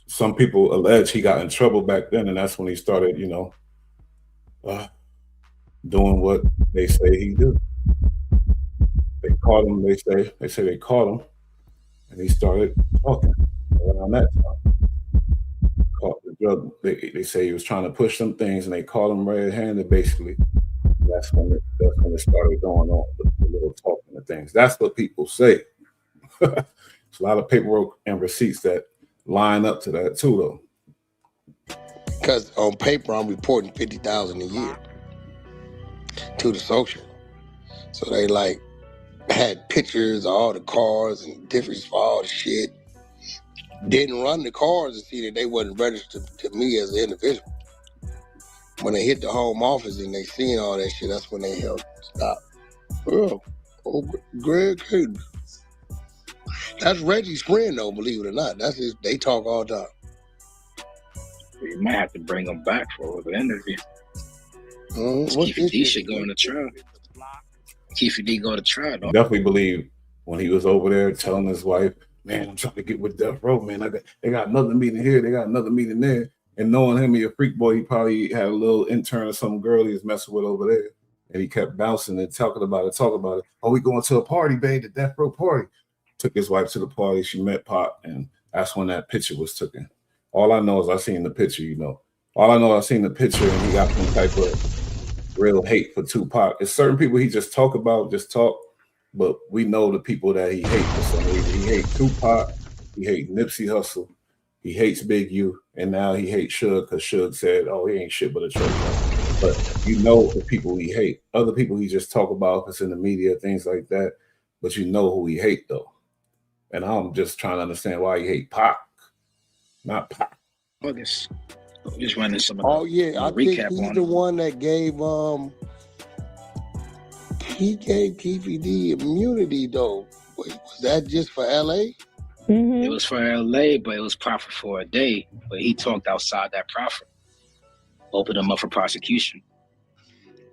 Some people allege he got in trouble back then, and that's when he started, doing what they say he did. They caught him. They say they caught him, and he started talking around that time. Caught the drug. They say he was trying to push some things, and they caught him red-handed. Basically, that's when it started going on, the little talking of things. That's what people say. It's a lot of paperwork and receipts that line up to that too, though. Because on paper, I'm reporting $50,000 a year to the social. So they had pictures of all the cars and difference for all the shit. Didn't run the cars to see that they wasn't registered to me as an individual. When they hit the home office and they seen all that shit, that's when they held stop. Oh, Greg Kading. That's Reggie's friend, though, believe it or not. That's his. They talk all the time. You might have to bring him back for the interview. Keith D should go on the trial. Keith D go to trial. Definitely believe when he was over there telling his wife, "Man, I'm trying to get with Death Row, man. They got another meeting here, they got another meeting there." And knowing him, he a freak boy, he probably had a little intern or some girl he was messing with over there. And he kept bouncing and talking about it. Oh, we going to a party, babe, the Death Row party. Took his wife to the party. She met Pop, and that's when that picture was taken. All I know is I seen the picture, All I know is I seen the picture, and he got some type of real hate for Tupac. It's certain people he just talk, but we know the people that he hates for some reason. He hates Tupac. He hates Nipsey Hussle. He hates Big U, and now he hates Suge because Suge said, "Oh, he ain't shit but a truck driver." But the people he hate. Other people he just talk about because in the media, things like that. But you know who he hate though. And I'm just trying to understand why he hate Pac, not Pac. August Just running some of Oh yeah, I think recap he's on the it. one that gave he gave Keefe D immunity though. Wait, was that just for LA? It was for LA, but it was profit for a day. But he talked outside that profit. Opened him up for prosecution.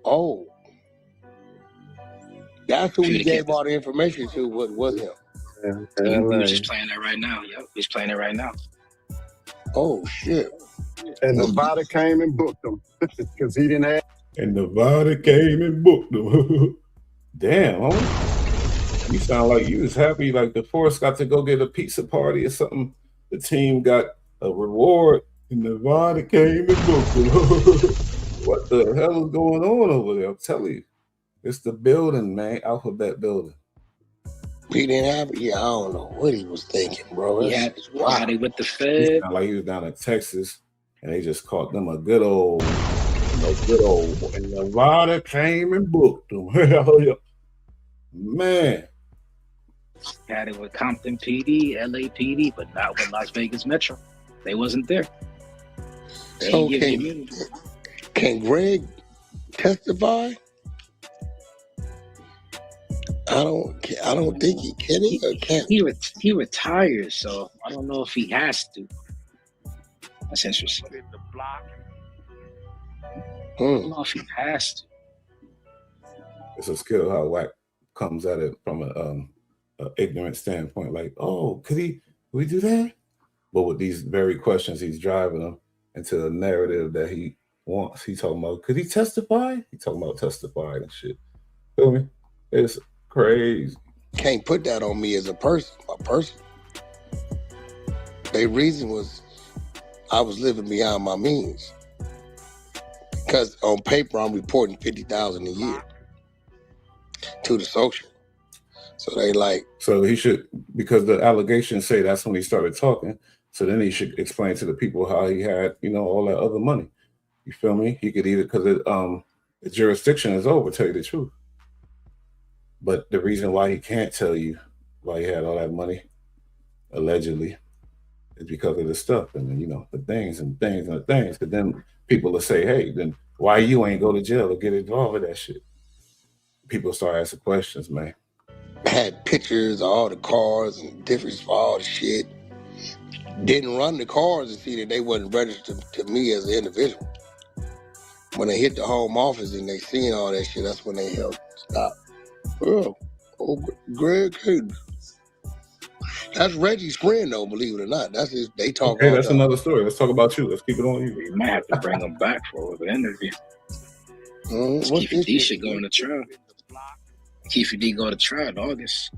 Oh. That's who he gave all the information to, was him. We were just playing that right now. Yep, he's playing it right now. Oh shit. And Nevada came and booked him because he didn't have. And Nevada came and booked him. Damn, homie. You sound like you was happy like the Force got to go get a pizza party or something. The team got a reward and Nevada came and booked him. What the hell is going on over there? I'm telling you. It's the building, man. Alphabet building. He didn't have it. Yeah, I don't know what he was thinking, bro. He had it with the Fed. Like he was down in Texas and they just caught them a good old, and Nevada came and booked them. Man. Had it with Compton PD, LA PD, but not with Las Vegas Metro. They wasn't there. They So didn't give you immunity. can Greg testify? I don't think he can. Or can't. He retired, so I don't know if he has to. That's interesting. I don't know if he has to. It's a skill how Wack comes at it from a ignorant standpoint. Like, oh, could we do that? But with these very questions, he's driving them into the narrative that he wants. He talking about, could he testify? He talking about testifying and shit. Feel me? It's crazy. Can't put that on me as a person. Their reason was I was living beyond my means. Because on paper, I'm reporting $50,000 a year to the social. So they like. So he should, because the allegations say that's when he started talking. So then he should explain to the people how he had, all that other money. You feel me? He could either, because the jurisdiction is over, tell you the truth. But the reason why he can't tell you why he had all that money, allegedly, is because of the stuff and the things. Because then people will say, hey, then why you ain't go to jail or get involved with that shit? People start asking questions, man. Had pictures of all the cars and difference for all the shit. Didn't run the cars to see that they wasn't registered to me as an individual. When they hit the home office and they seen all that shit, that's when they held stop. Oh, Greg Hayden. That's Reggie's friend, though, believe it or not. That's his. They talk. Okay, that's another story. Let's talk about you. Let's keep it on you. You might have to bring him back for the interview. Keefe D should go on the trial. Keefe D go to trial in August.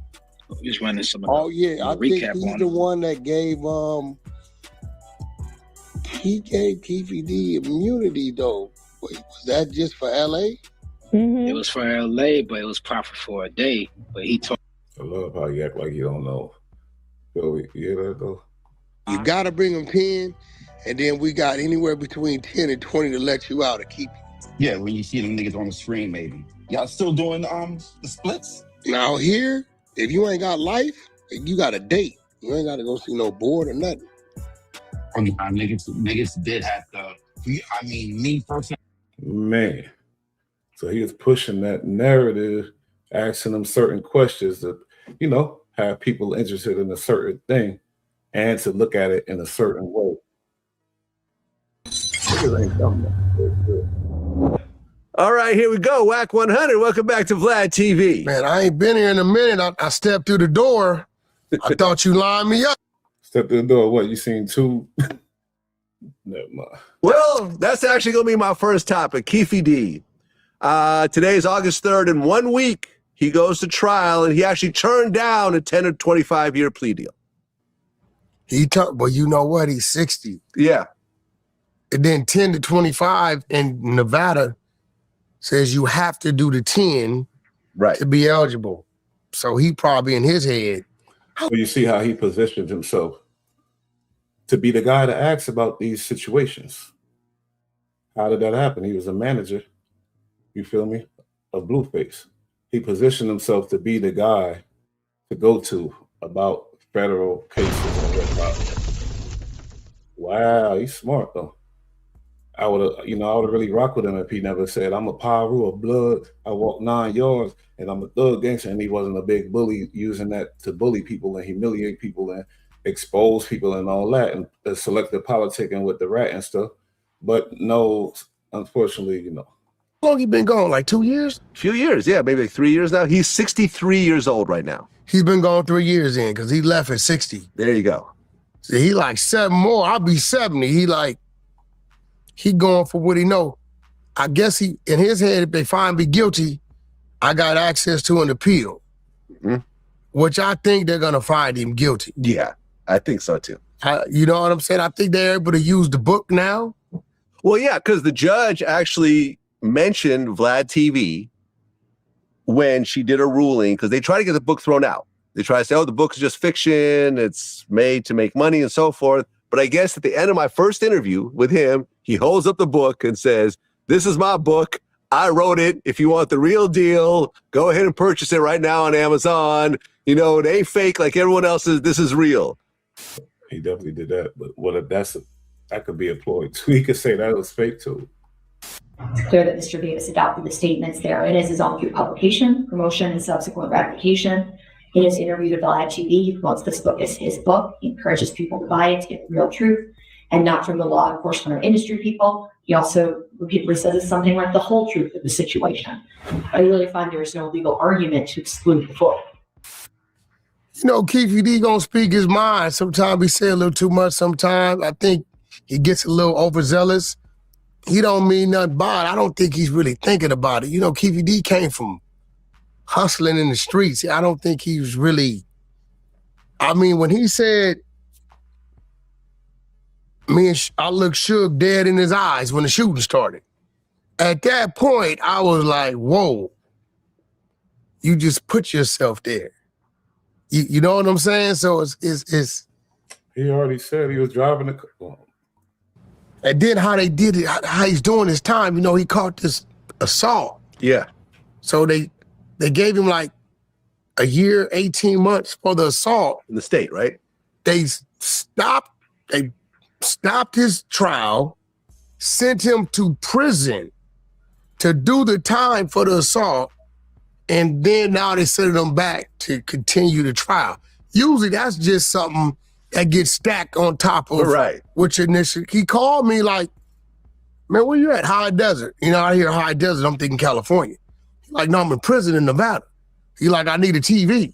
Just running some of I think he's the one that gave he gave Keefe D immunity though. Wait, was that just for LA? It was for LA, but it was profit for a day. But he told. I love how you act like you don't know. You hear that though? You gotta bring him 10, and then we got anywhere between 10 and 20 to let you out to keep you. Yeah, when you see them niggas on the screen, maybe. Y'all still doing the splits? Now here, if you ain't got life, you got a date. You ain't gotta go see no board or nothing. Niggas did have to. Me personally. Man. So he was pushing that narrative, asking them certain questions that, have people interested in a certain thing and to look at it in a certain way. All right, here we go. Wack 100. Welcome back to Vlad TV. Man, I ain't been here in a minute. I stepped through the door. I thought you lined me up. Stepped through the door. What, you seen two? Never mind. Well, that's actually going to be my first topic, Keefe D. Today is August 3rd. In 1 week, he goes to trial, and he actually turned down a 10 or 25-year plea deal. But you know what? He's 60. Yeah. And then 10 to 25 in Nevada says you have to do the 10 to be eligible. So he probably in his head. So you see how he positioned himself to be the guy to ask about these situations. How did that happen? He was a manager, you feel me, of Blueface. He positioned himself to be the guy to go to about federal cases and whatnot. Wow, he's smart though. I would have, I would have really rocked with him if he never said, "I'm a Pyru of blood. I walk 9 yards, and I'm a thug gangster." And he wasn't a big bully, using that to bully people and humiliate people and expose people and all that, and the selective politicking with the rat and stuff. But no, unfortunately, How long he been gone? Like 2 years? Few years, yeah, maybe like 3 years now. He's 63 years old right now. He's been gone 3 years in because he left at 60. There you go. So he like 7 more. I'll be 70. He going for what he know. I guess he, in his head, if they find me guilty, I got access to an appeal, which I think they're going to find him guilty. Yeah, I think so too. You know what I'm saying? I think they're able to use the book now. Well, yeah, because the judge actually mentioned Vlad TV when she did a ruling, because they try to get the book thrown out. They try to say, oh, the book is just fiction. It's made to make money and so forth. But I guess at the end of my first interview with him, he holds up the book and says, "This is my book. I wrote it. If you want the real deal, go ahead and purchase it right now on Amazon. It ain't fake like everyone else's. This is real." He definitely did that. But that could be a ploy too. He could say that was fake too. It's clear that Mr. Davis adopted the statements there. It is his own through publication, promotion, and subsequent ratification. In his interview to Vlad TV, once this book is his book, he encourages people to buy it to get the real truth and not from the law enforcement or industry people. He also repeatedly says it's something like the whole truth of the situation. I really find there is no legal argument to exclude the book. Keefe D gonna speak his mind. Sometimes he say a little too much. Sometimes I think he gets a little overzealous. He don't mean nothing by it. I don't think he's really thinking about it. Keefe D came from hustling in the streets. I don't think he was really, when he said, I looked Suge dead in his eyes when the shooting started. At that point, I was like, whoa, you just put yourself there. You know what I'm saying? So it's. He already said he was driving the car. And then how they did it, how he's doing his time, he caught this assault. Yeah. So they gave him like a year, 18 months for the assault. In the state, right? They stopped his trial, sent him to prison to do the time for the assault, and then now they sent him back to continue the trial. Usually that's just something that gets stacked on top of which initially he called me like, "Man, where you at? High Desert." I hear High Desert, I'm thinking California. He's like, "No, I'm in prison in Nevada." He like, "I need a TV.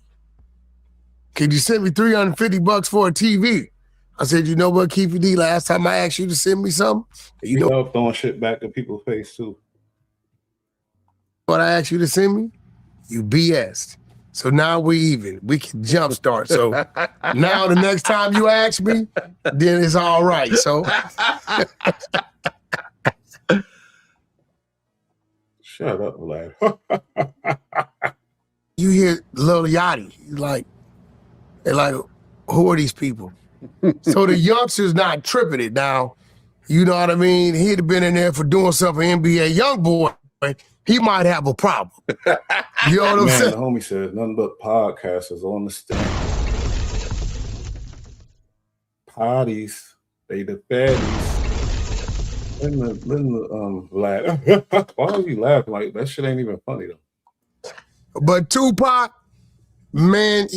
Could you send me $350 for a TV?" I said, "You know what, Keefe D, last time I asked you to send me something, You know throwing shit back in people's face too. What I asked you to send me? You BS'd. So now we even. We can jumpstart. So now the next time you ask me, then it's all right. So shut up, Vlad. You hear Lil Yachty, they're like, who are these people? So the youngster's not tripping it now. You know what I mean? He'd have been in there for doing something for NBA YoungBoy. He might have a problem. You know what I'm saying? The homie said nothing but podcasters on the stand. Potties, they the baddies. Vlad. Why are you laughing? Like that shit ain't even funny though. But Tupac, man,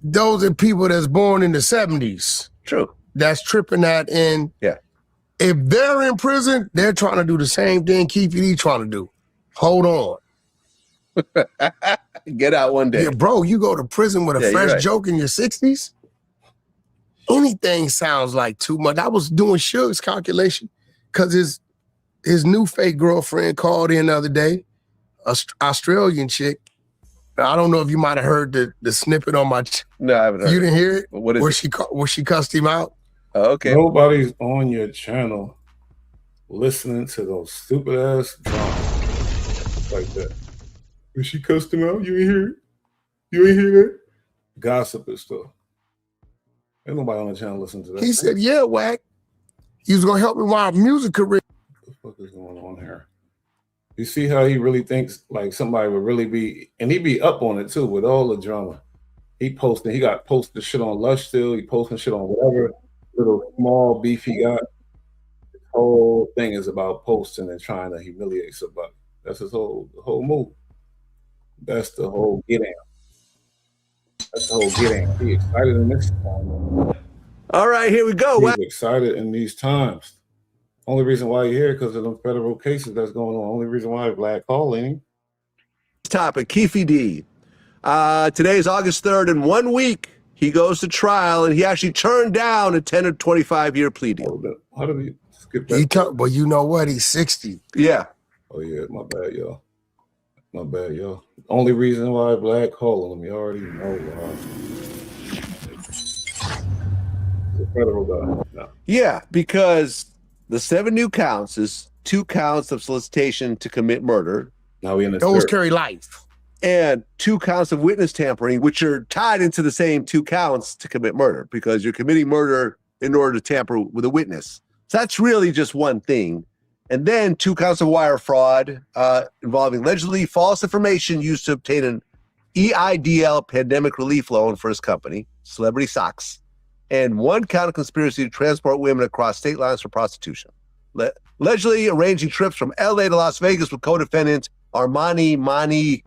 those are people that's born in the 70s. True. That's tripping that. And if they're in prison, they're trying to do the same thing Keefe D trying to do. Hold on. Get out one day. Yeah, bro, you go to prison with a fresh joke in your 60s? Anything sounds like too much. I was doing Suge's calculation because his new fake girlfriend called in the other day, Australian chick. I don't know if you might have heard the snippet on my. No, I haven't heard. You didn't hear it? What is where she cussed him out? Oh, okay. Nobody's on your channel listening to those stupid ass dramas like that. When she cussed him out, you ain't hear it? You ain't hear that? Gossip and stuff. Ain't nobody on the channel listening to that. He said, "Yeah, Wack. He was gonna help me with my music career." What the fuck is going on here? You see how he really thinks like somebody would really be, and he be up on it too with all the drama. He got posted shit on Lush still. He posting shit on whatever little small beef he got. whole thing is about posting and trying to humiliate somebody. That's his whole move. That's the whole get out. That's the whole get out. He excited in this time. All right, here we go. He's excited in these times. Only reason why you're here because of them federal cases that's going on. Only reason why Black calling. Topic, Keefe D. Today is August 3rd. In 1 week, he goes to trial, and he actually turned down a 10 or 25-year plea deal. How did he skip that? But you know what? He's 60. Yeah. Oh, yeah. My bad, y'all. My bad, y'all. Only reason why Black calling him, you already know why. The federal guy. No. Yeah, because the 7 new counts is 2 counts of solicitation to commit murder. Now we in those carry life. And 2 counts of witness tampering, which are tied into the same 2 counts to commit murder, because you're committing murder in order to tamper with a witness. So that's really just one thing. And then 2 counts of wire fraud involving allegedly false information used to obtain an EIDL pandemic relief loan for his company, Celebrity Socks, and 1 count of conspiracy to transport women across state lines for prostitution. Allegedly arranging trips from LA to Las Vegas with co-defendant Armani Mani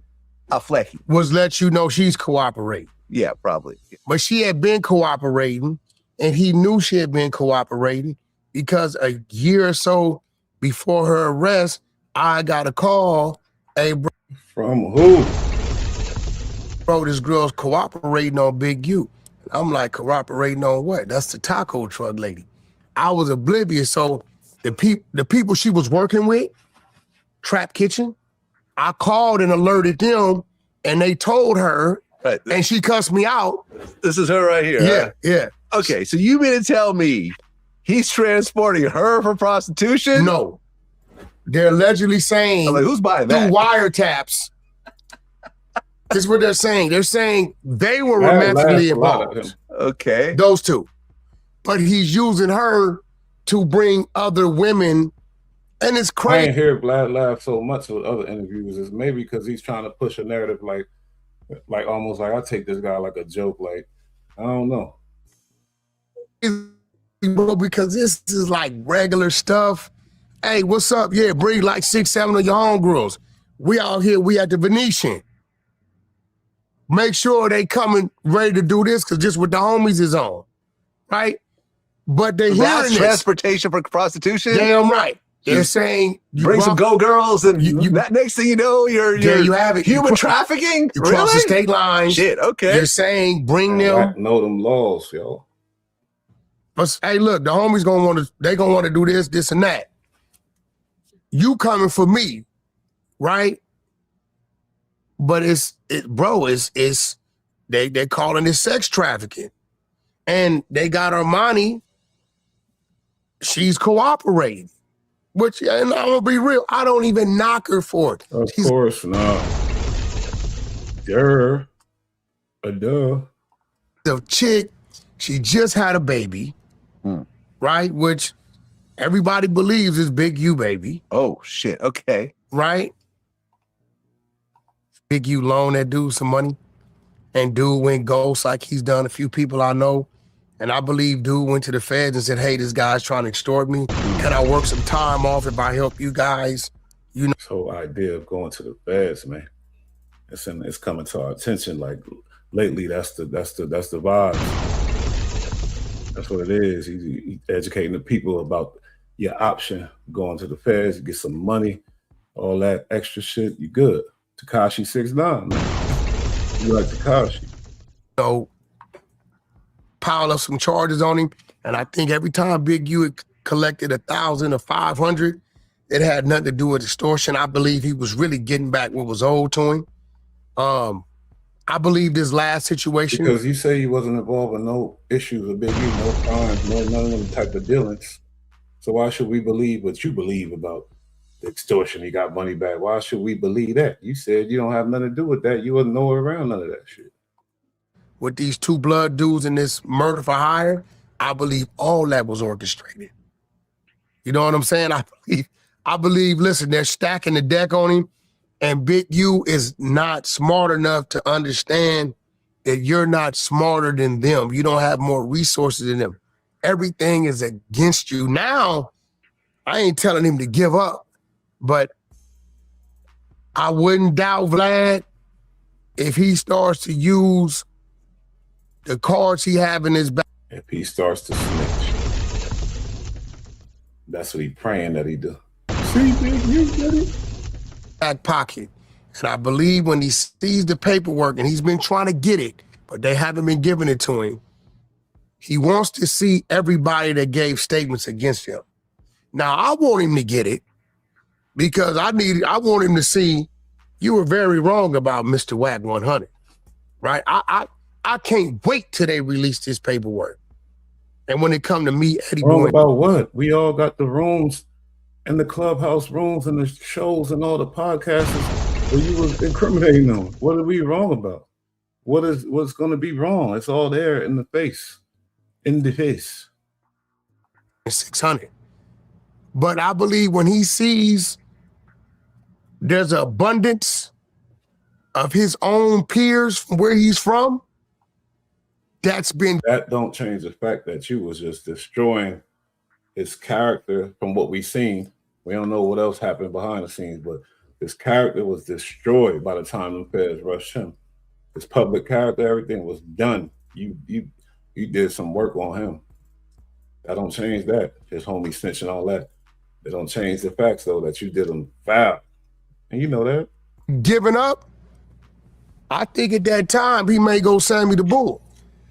Aflehi. Was let you know she's cooperating. Yeah, probably. But she had been cooperating, and he knew she had been cooperating because a year or so before her arrest, I got a call. Hey, bro. From who? Bro, this girl's cooperating on Big U. I'm like, cooperating on what? That's the taco truck lady. I was oblivious. So the people she was working with, Trap Kitchen, I called and alerted them, and they told her, right, and she cussed me out. This is her right here. Yeah, right? yeah. Okay, so you mean to tell me he's transporting her for prostitution? No. They're allegedly saying, I'm like, who's buying that? through wiretaps. This is what they're saying. They're saying they were romantically involved. Okay. Those 2. But he's using her to bring other women, and it's I crazy. ain't hear Black laugh so much with other interviews. It's maybe because he's trying to push a narrative like almost like I take this guy like a joke. Like, I don't know. Bro, because this is like regular stuff. Hey, what's up? Yeah, bring like 6, 7 of your homegirls. We out here, we at the Venetian. Make sure they coming ready to do this, because just what the homies is on. Right? But they're That's hearing this. transportation for prostitution? Damn right. They're saying bring some go-girls, and next thing you know, you're you have it. Human trafficking? You cross the state lines. Shit, okay. They're saying bring them. Know them laws, yo. But hey, look, the homies gonna want to do this and that. You coming for me, right? But they're calling it sex trafficking. And they got Armani, she's cooperating. Which, and I'm gonna be real, I don't even knock her for it. Of course not. Duh. The chick, she just had a baby, right? Which everybody believes is Big U baby. Oh, shit, okay. Right? Big U loaned that dude some money, and dude went ghost like he's done a few people I know. And I believe dude went to the feds and said, hey, this guy's trying to extort me. Can I work some time off if I help you guys? You know, this whole idea of going to the feds, man. It's coming to our attention. Like lately, that's the vibe. That's what it is. He's educating the people about your option, going to the feds, get some money, all that extra shit. You good? Tekashi 6ix9ine, man. You like Tekashi? So pile up some charges on him, and I think every time Big U had collected 1,000 or 500, it had nothing to do with extortion. I believe he was really getting back what was owed to him. I believe this last situation, because you say he wasn't involved in no issues with Big U, no crimes, none of them type of dealings. So why should we believe what you believe about the extortion? He got money back. Why should we believe that? You said you don't have nothing to do with that. You wasn't nowhere around none of that shit. With these 2 blood dudes in this murder for hire, I believe all that was orchestrated. You know what I'm saying? I believe, listen, they're stacking the deck on him, and Big U is not smart enough to understand that you're not smarter than them. You don't have more resources than them. Everything is against you. Now, I ain't telling him to give up, but I wouldn't doubt Vlad if he starts to use the cards he have in his back. If he starts to snitch, that's what he praying that he do. See, you get it? Back pocket. And I believe when he sees the paperwork, and he's been trying to get it, but they haven't been giving it to him, he wants to see everybody that gave statements against him. Now, I want him to get it because I want him to see you were very wrong about Mr. Wack 100, right? I can't wait till they release this paperwork. And when it come to me, Eddie Wrong Boy. about what? We all got the rooms and the clubhouse rooms and the shows and all the podcasts where you was incriminating them. What are we wrong about? What's going to be wrong? It's all there in the face. In the face. 600. But I believe when he sees there's an abundance of his own peers from where he's from, that don't change the fact that you was just destroying his character from what we seen. We don't know what else happened behind the scenes, but his character was destroyed by the time the feds rushed him. His public character, everything was done. You did some work on him. That don't change that. His homie snitch and all that. It don't change the facts though that you did him foul. And you know that. Giving up, I think at that time he may go Sammy the Bull.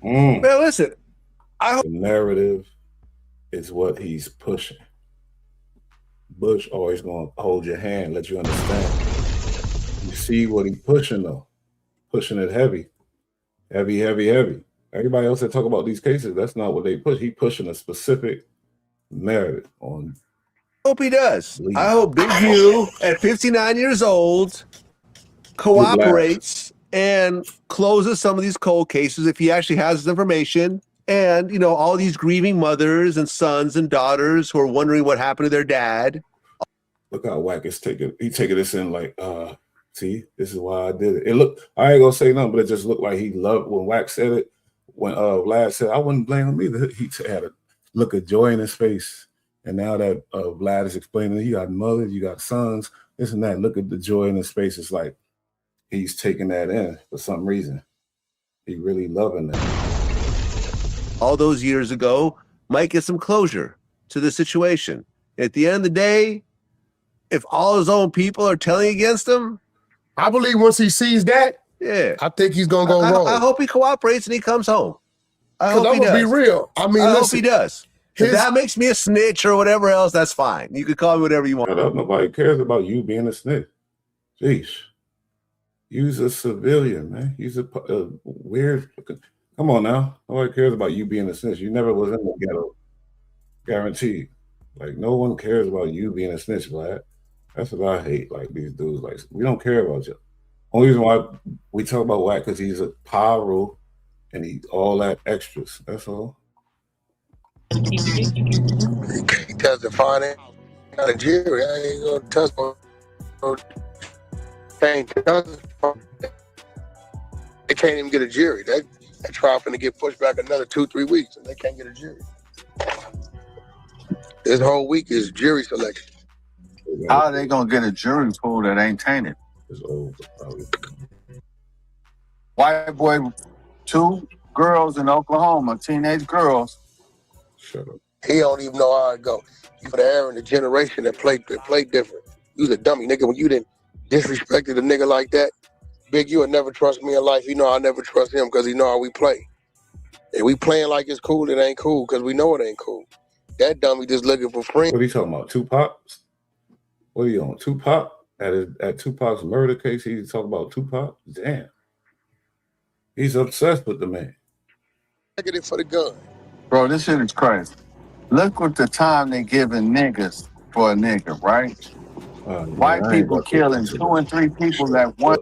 Man, listen. The narrative is what he's pushing. Bush always gonna hold your hand, let you understand. You see what he's pushing though. Pushing it heavy. Heavy, heavy, heavy. Everybody else that talk about these cases, that's not what they push. He pushing a specific narrative on. Hope he does. I hope Big U at 59 years old cooperates and closes some of these cold cases if he actually has this information. And, you know, all these grieving mothers and sons and daughters who are wondering what happened to their dad. Look how Wack is taking this in like, see, this is why I did it. It looked, I ain't gonna say nothing, but it just looked like he loved when Wack said it. When Vlad said, I wouldn't blame him either. He had a look of joy in his face. And now that Vlad is explaining, you got mothers, you got sons, this and that. Look at the joy in his face. It's like he's taking that in for some reason. He really loving that. All those years ago might get some closure to the situation. At the end of the day, if all his own people are telling against him, I believe once he sees that, yeah, I think he's gonna go wrong. I hope he cooperates and he comes home. I hope I'm he does. gonna be real. I mean, I listen, hope he does. If that makes me a snitch or whatever else, that's fine. You can call me whatever you want. Nobody cares about you being a snitch. Jeez. You's a civilian, man. You's a weird. Come on now. Nobody cares about you being a snitch. You never was in the ghetto. Guaranteed. Like, no one cares about you being a snitch, Vlad. That's what I hate. Like, these dudes, like, we don't care about you. Only reason why we talk about Wack because he's a pyro and he all that extras. That's all. He can't testify in a jury. I ain't gonna testify. Can't testify. They can't even get a jury. That trial finna get pushed back another 2-3 weeks, and they can't get a jury. This whole week is jury selection. How are they gonna get a jury pool that ain't tainted? It's over, probably. White boy, 2 girls in Oklahoma, teenage girls. Shut up. He don't even know how it go. You for the era and the generation that played different. You was a dummy, nigga. When you didn't disrespected a nigga like that, Big, you would never trust me in life. You know I'll never trust him because he know how we play. And we playing like it's cool, it ain't cool because we know it ain't cool. That dummy just looking for friends. What are you talking about? Tupac? What are you on? Tupac? At Tupac's murder case, he's talking about Tupac? Damn. He's obsessed with the man. Negative for the gun. Bro, this shit is crazy. Look what the time they giving niggas for a nigga, right? White people killing 2 and 3 people that one.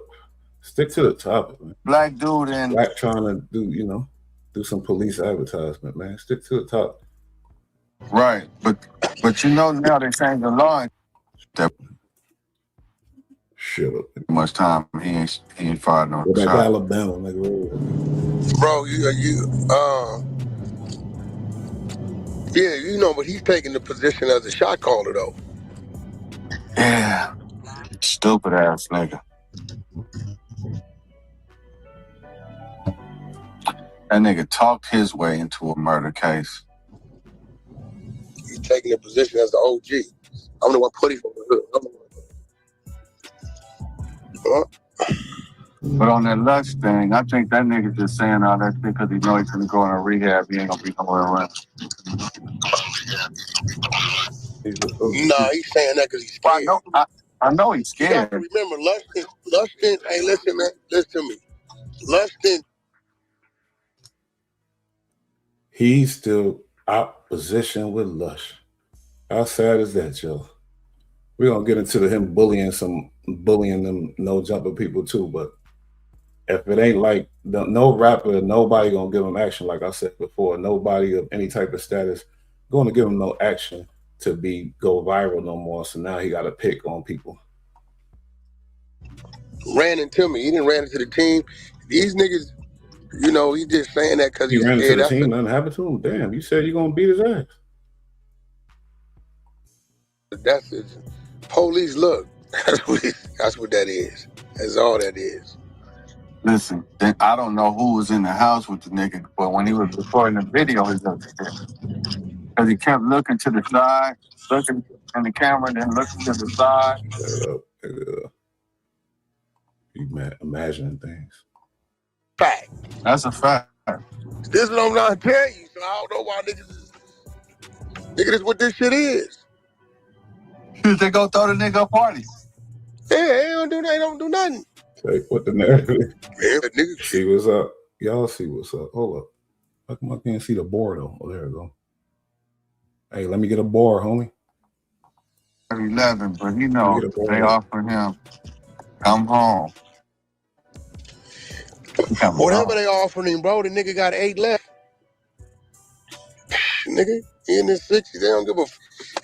Stick to the topic, man. Black dude and Black trying to do some police advertisement, man. Stick to the topic. Right, but you know now they changed the law. Shut up. Much time he ain't fired no Go back to shot. Alabama, nigga. Bro, Yeah, you know, but he's taking the position as a shot caller, though. Yeah. Stupid ass nigga. That nigga talked his way into a murder case. He's taking the position as the OG. I'm the one putting him on the hood. But on that Lush thing, I think that nigga just saying all that shit because he know he's gonna go in a rehab. He ain't gonna be nowhere around. Nah, he's saying that because he's scared. Well, I know he's scared. You got to remember, Lushton, hey, listen, man, listen to me. Lushton. He's still out position with Lush. How sad is that, Joe? We're gonna get into him bullying them no jumper people too, but if it ain't like no rapper, nobody gonna give him action. Like I said before, nobody of any type of status going to give him no action to go viral no more. So now he got to pick on people. Ran into me. He didn't ran into the team. These niggas, you know, he just saying that because he ran into the team. Nothing happened to him. Damn, you said you're gonna beat his ass. That's his police look. That's what that is. That's all that is. Listen, I don't know who was in the house with the nigga, but when he was recording the video, he looked at him. Because he kept looking to the side, looking in the camera, and then looking to the side. You imagining things. Fact. That's a fact. This is what I'm trying to tell you. So I don't know why niggas this is what this shit is. They go throw the nigga a party. Yeah, they don't do nothing. Like what the narrative? Man, nigga. See what's up. Y'all see what's up. Hold up. How come I can't see the board though? Oh, there we go. Hey, let me get a board, homie. 11, but you know, they offer him, come home. Whatever they offering him, bro, the nigga got 8 left. Nigga, he in his 60s, they don't give a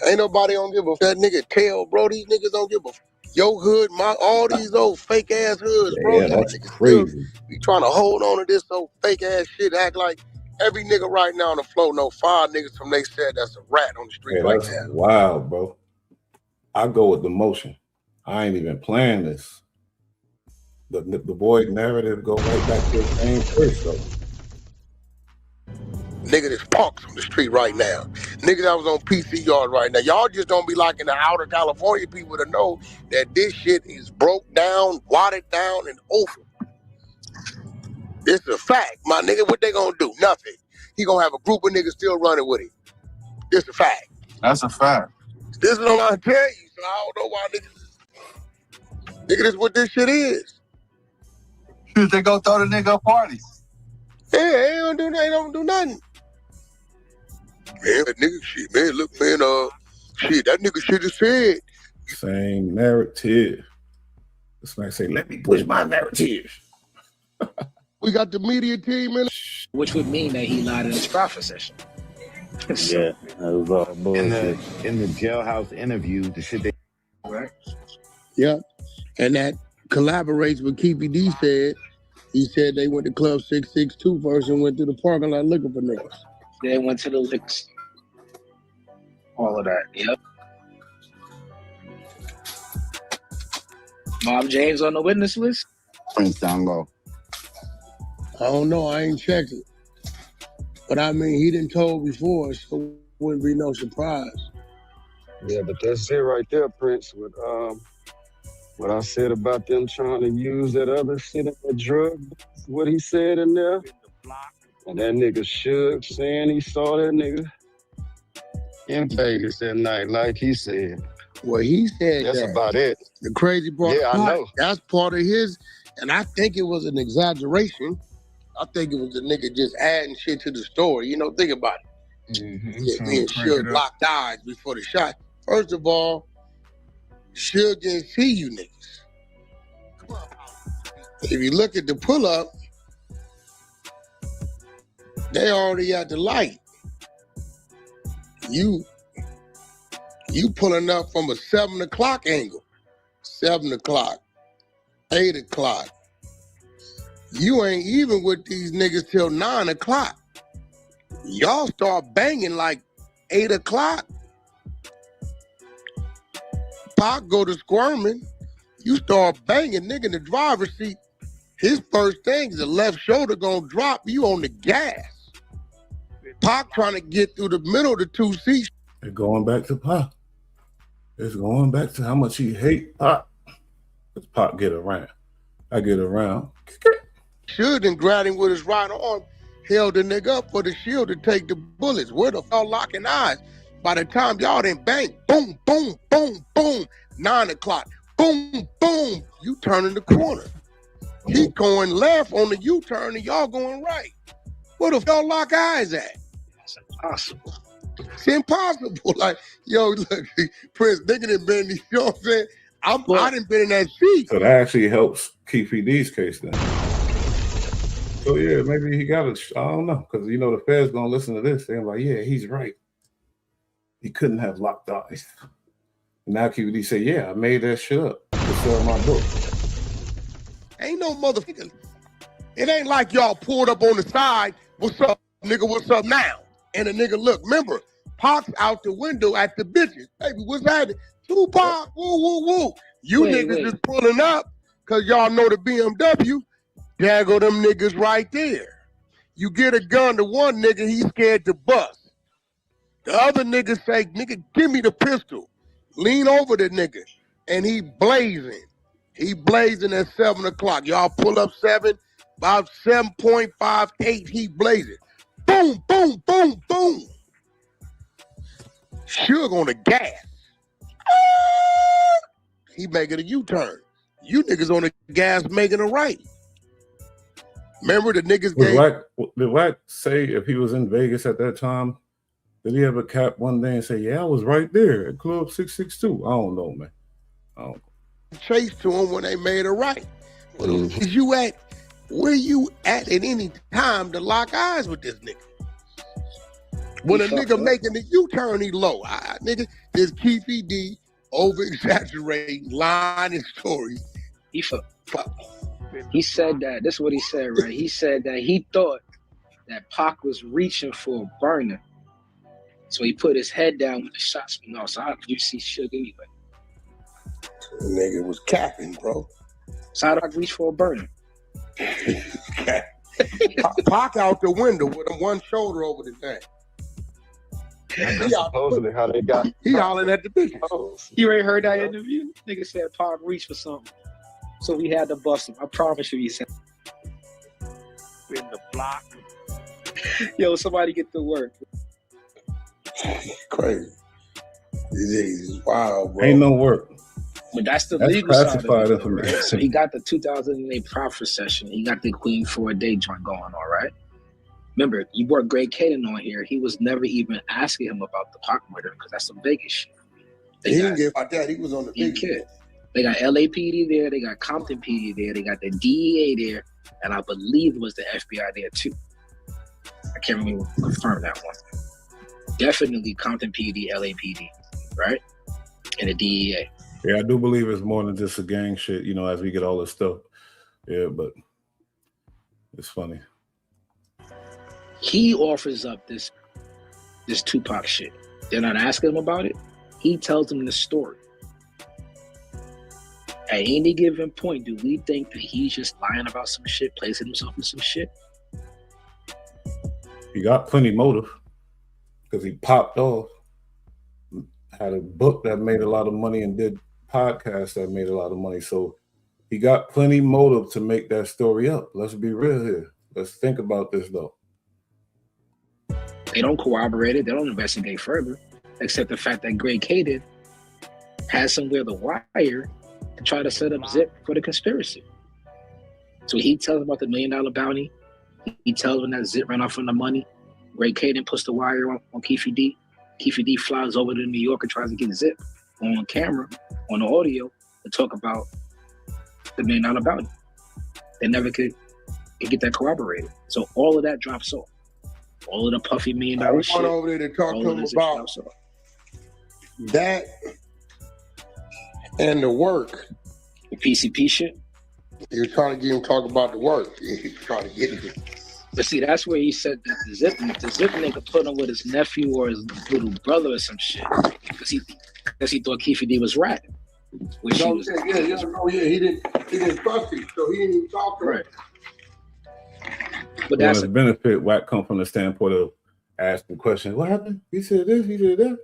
ain't nobody don't give a that nigga tell, bro. These niggas don't give a your hood, all these old fake ass hoods, bro. Yeah, that's crazy. We trying to hold on to this old fake ass shit, act like every nigga right now on the floor know 5 niggas from they said that's a rat on the street right that's now. Wild, bro. I go with the motion. I ain't even playing this. The boy narrative go right back to the same place, though. Nigga, there's punks on the street right now. Niggas that was on PC yard right now. Y'all just don't be like in the outer California people to know that this shit is broke down, watered down, and over. It's a fact, my nigga. What they gonna do? Nothing. He gonna have a group of niggas still running with him. It's a fact. That's a fact. This is what I'm trying to tell you, so I don't know why niggas. Nigga, this is what this shit is. They go throw the nigga a party. Yeah, they don't do nothing. Man, that nigga shit, man, look, man, shit, that nigga should have said. Same narrative. This man say, let me push my narrative. We got the media team in. Which would mean that he lied in his profit session. Yeah, that was all bullshit. In the jailhouse interview, the shit they right. Yeah, and that collaborates with Keefy D said. He said they went to Club 662 first and went to the parking lot looking for niggas. They went to the licks. All of that, yep. Bob James on the witness list? Prince Dango. I don't know, I ain't checked it. But I mean, he didn't told before, so it wouldn't be no surprise. Yeah, but that's it right there, Prince, with what I said about them trying to use that other shit in the drug, what he said in there. And that nigga Suge saying he saw that nigga in Vegas that night, like he said. Well, he said that's that. About it. The crazy part, yeah, I know. That's part of his, and I think it was an exaggeration. I think it was a nigga just adding shit to the story. You know, think about it. Yeah, me and Suge locked eyes before the shot. First of all, Suge didn't see you niggas. If you look at the pull-up, they already at the light. You pulling up from a 7 o'clock angle. 7 o'clock, 8 o'clock. You ain't even with these niggas till 9 o'clock. Y'all start banging like 8 o'clock, Pac go to squirming. You start banging, nigga, in the driver's seat. His first thing is the left shoulder gonna drop. You on the gas. Pac trying to get through the middle of the two seats. It's going back to Pac. It's going back to how much he hate Pac. Because Pac get around. I get around. Should and grabbed him with his right arm, held the nigga up for the shield to take the bullets. Where the fuck locking eyes? By the time y'all done bang, boom, boom, boom, boom, 9 o'clock, boom, boom, you turning the corner. He going left on the U-turn and y'all going right. Where the fuck lock eyes at? It's impossible. It's impossible. Like, yo, look, Prince, nigga done been, you know what I'm saying? I done been in that seat. So that actually helps Keith D's case then. So yeah, maybe he got it. I don't know. Because, you know, the feds going to listen to this. They're like, yeah, he's right. He couldn't have locked eyes. And now Keith D say, yeah, I made that shit up to sell my book. Ain't no motherfucker. It ain't like y'all pulled up on the side. What's up, nigga? What's up now? And the nigga, look, remember, Pac's out the window at the bitches. Baby, what's happening? Tupac, woo, woo, woo. You niggas just pulling up because y'all know the BMW. There go them niggas right there. You get a gun to one nigga, he's scared to bust. The other nigga say, nigga, give me the pistol. Lean over the nigga. And he blazing. He blazing at 7 o'clock. Y'all pull up 7, about 7.58, he blazing. Boom, boom, boom, boom. Suge on the gas. He making a U-turn. You niggas on the gas making a right. Remember the niggas Did Wack say if he was in Vegas at that time, did he ever cap one day and say, yeah, I was right there at Club 662? I don't know, man. I don't know. Chase to him when they made a right. Is you at where you at any time to lock eyes with this nigga? When a nigga making the U-turn, he low. Nigga, this Keith D over-exaggerating, lying and stories. He said that, this is what he said, right? He said that he thought that Pac was reaching for a burner. So he put his head down when the shots went off. So how could you see Suge anyway? The nigga was capping, bro. So how did I reach for a burner? Pac out the window with him one shoulder over the thing. That's supposedly how they got. He hollering at the bitch. You ain't heard that interview? Nigga said Pac reached for something. So we had to bust him. I promise you, he said. In the block. Yo, somebody get to work. Crazy. It's wild, bro. Ain't no work. But that's the legal side of classified it, information. right? So he got the 2008 profit session. He got the Queen for a Day joint going on, right? Remember, you brought Greg Caden on here. He was never even asking him about the Pac murder because that's some Vegas shit. He didn't give about that. He was on the big kid. They got LAPD there. They got Compton PD there. They got the DEA there. And I believe it was the FBI there too. I can't really confirm that one. Definitely Compton PD, LAPD, right? And the DEA. Yeah, I do believe it's more than just a gang shit, you know, as we get all this stuff. Yeah, but it's funny. He offers up this Tupac shit. They're not asking him about it. He tells them the story. At any given point, do we think that he's just lying about some shit, placing himself in some shit? He got plenty motive because he popped off, had a book that made a lot of money and did podcasts that made a lot of money. So he got plenty motive to make that story up. Let's be real here. Let's think about this though. They don't corroborate it. They don't investigate further, except the fact that Greg Caden has somewhere the wire and try to set up Zip for the conspiracy. So he tells them about the $1 million bounty. He tells them that Zip ran off on the money. Greg Caden puts the wire on Keith D. Keith D flies over to New York and tries to get Zip on camera, on the audio, to talk about the $1 million bounty. They never could get that corroborated. So all of that drops off. All of the puffy $1 million shit. I went over there to talk to him about that and the work. The PCP shit? He was trying to get him to talk about the work. He was trying to get him. But see, that's where he said that the zip nigga put him with his nephew or his little brother or some shit. Because he thought Keefe D was ratting. He didn't trust him, so he didn't even talk to him. Right. But that's a benefit. Wack come from the standpoint of asking questions. What happened? He said this, he said that.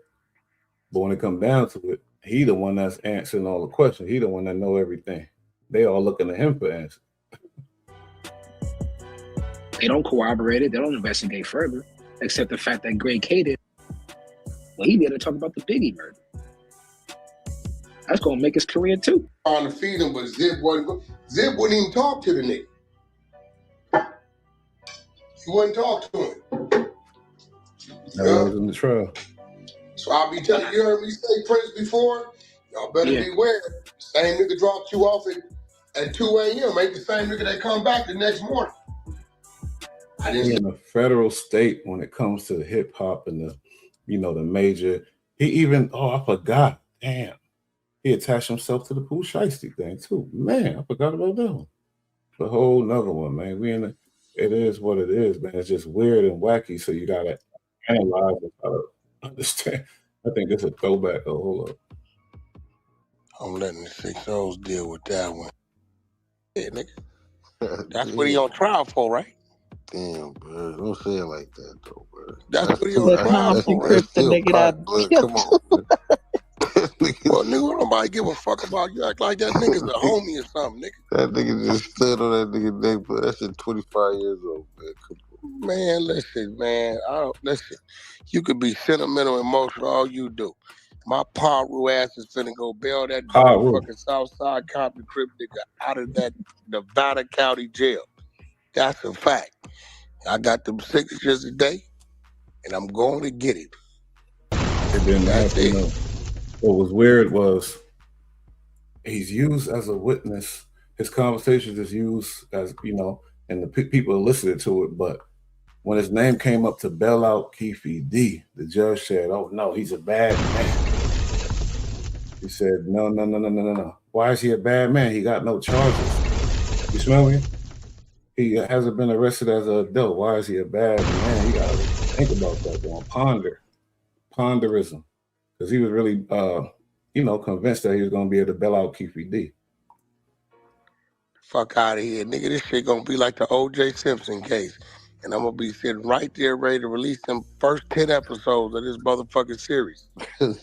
But when it comes down to it, he the one that's answering all the questions. He the one that know everything. They all looking at him for answers. They don't corroborate it. They don't investigate further, except the fact that Greg K did. Well, he did to talk about the Biggie murder. That's gonna make his career too. On to feed him, but Zip wouldn't even talk to the nigga. He wouldn't talk to him. That was in the trial. So I'll be telling you, heard me say Prince before. Y'all better beware. Same nigga dropped you off at 2 a.m. Ain't the same nigga that come back the next morning. In the federal state, when it comes to hip hop and the, the major, he even I forgot. Damn, he attached himself to the Pooh Shiesty thing too. Man, I forgot about that one. The whole nother one, man. It is what it is, man. It's just weird and wacky, so you gotta analyze it, understand. I think it's a throwback. Oh, hold up. I'm letting the 6-0s deal with that one. Yeah, nigga. That's what he on trial for, right? Damn, bro. Don't say it like that, though, bro. That's what he on trial for. That's still pot, come on, man. Well, nigga, nobody give a fuck about you. Act like that nigga's a homie or something, nigga. That nigga just stood on that nigga neck, but that shit 25 years old, man. Come on. Man, listen, man. Listen. You could be sentimental, emotional, all you do. My Paru ass is finna go bail that motherfucking Southside Compton Crip nigga out of that Nevada County jail. That's a fact. I got them signatures today, and I'm going to get it. It didn't happen. What was weird was he's used as a witness. His conversations is used as, and the people listened to it. But when his name came up to bail out Keefe D, the judge said, "Oh no, he's a bad man." He said, "No. Why is he a bad man? He got no charges. You smell me? He hasn't been arrested as an adult. Why is he a bad man?" You gotta think about that, though. Ponderism. Because he was really, convinced that he was going to be able to bail out Keefe D. Fuck out of here, nigga. This shit going to be like the O.J. Simpson case. And I'm going to be sitting right there ready to release them first 10 episodes of this motherfucking series. Fuck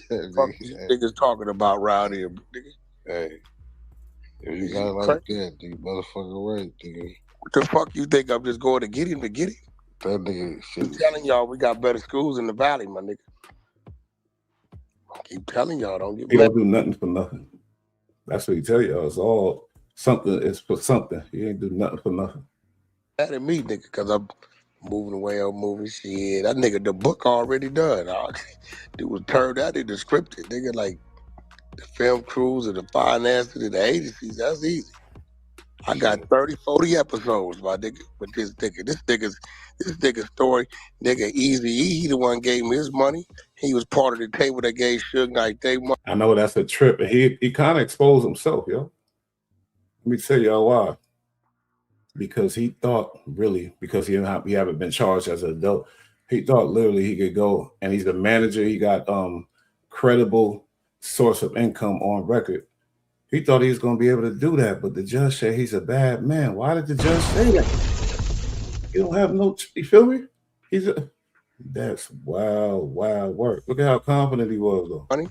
these niggas talking about around here, nigga. Hey, if you got it like that, you motherfucker right, nigga. What the fuck you think I'm just going to get him? That nigga shit. I'm telling y'all, we got better schools in the valley, my nigga. I keep telling y'all, don't get He don't do nothing for nothing. That's what he tell y'all. It's all something. It's for something. He ain't do nothing for nothing. Mad at me, nigga, because I'm moving away on moving shit. That nigga, the book already done. It was turned out into scripted. Nigga, like the film crews and the finances and the agencies, that's easy. I got 30, 40 episodes, my nigga, with this nigga. This nigga's story, nigga, Easy-E, he the one gave me his money. He was part of the table that gave Suge Knight their money. I know that's a trip, and he kind of exposed himself, yo. Let me tell y'all why. Because he thought, really, because he haven't been charged as an adult, he thought literally he could go, and he's the manager. He got credible source of income on record. He thought he was going to be able to do that, but the judge said he's a bad man. Why did the judge say that? He don't have no, you feel me? That's wild work. Look at how confident he was, though. Money,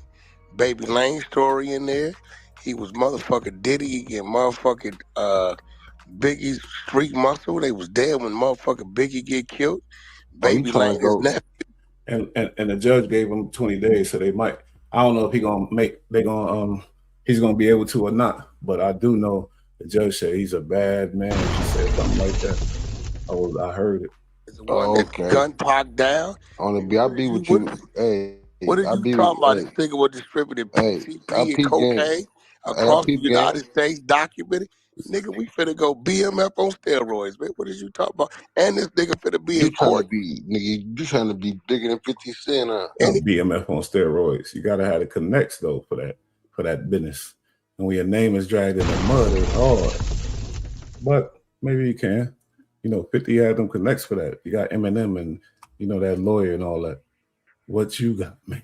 Baby Lane story in there. He was motherfucking Diddy and motherfucking Biggie's street muscle. They was there when motherfucking Biggie get killed. Baby Lane is nephew. And the judge gave him 20 days, so they might. I don't know if he's gonna be able to or not, but I do know the judge said he's a bad man. She said something like that. I heard it. Okay. Gun parked down. I'll be with you. Hey, what are you talking about? This nigga was distributing PCP and cocaine across the United States, documented. Nigga, we finna go BMF on steroids, man. What is you talking about? And this nigga finna be in court. You trying to be bigger than 50 Cent, huh? BMF on steroids. You gotta have the connects though for that business. And when your name is dragged in the mud, it's hard. But maybe you can. 50 had them connects for that. You got Eminem and, that lawyer and all that. What you got, man?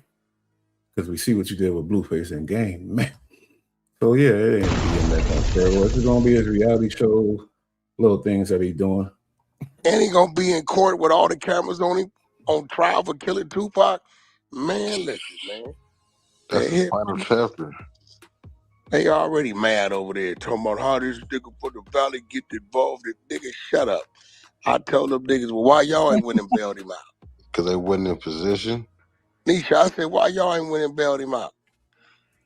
Because we see what you did with Blueface and Game, man. So, yeah, it ain't being that on steroids. It's going to be his reality show, little things that he doing. And he going to be in court with all the cameras on him on trial for killing Tupac. Man, listen, man. That's the final chapter. They already mad over there talking about how this nigga for the valley get involved. Nigga, shut up. I told them niggas, well, why y'all ain't went and bailed him out? Because they wasn't in position. Nisha, I said, why y'all ain't went and bailed him out?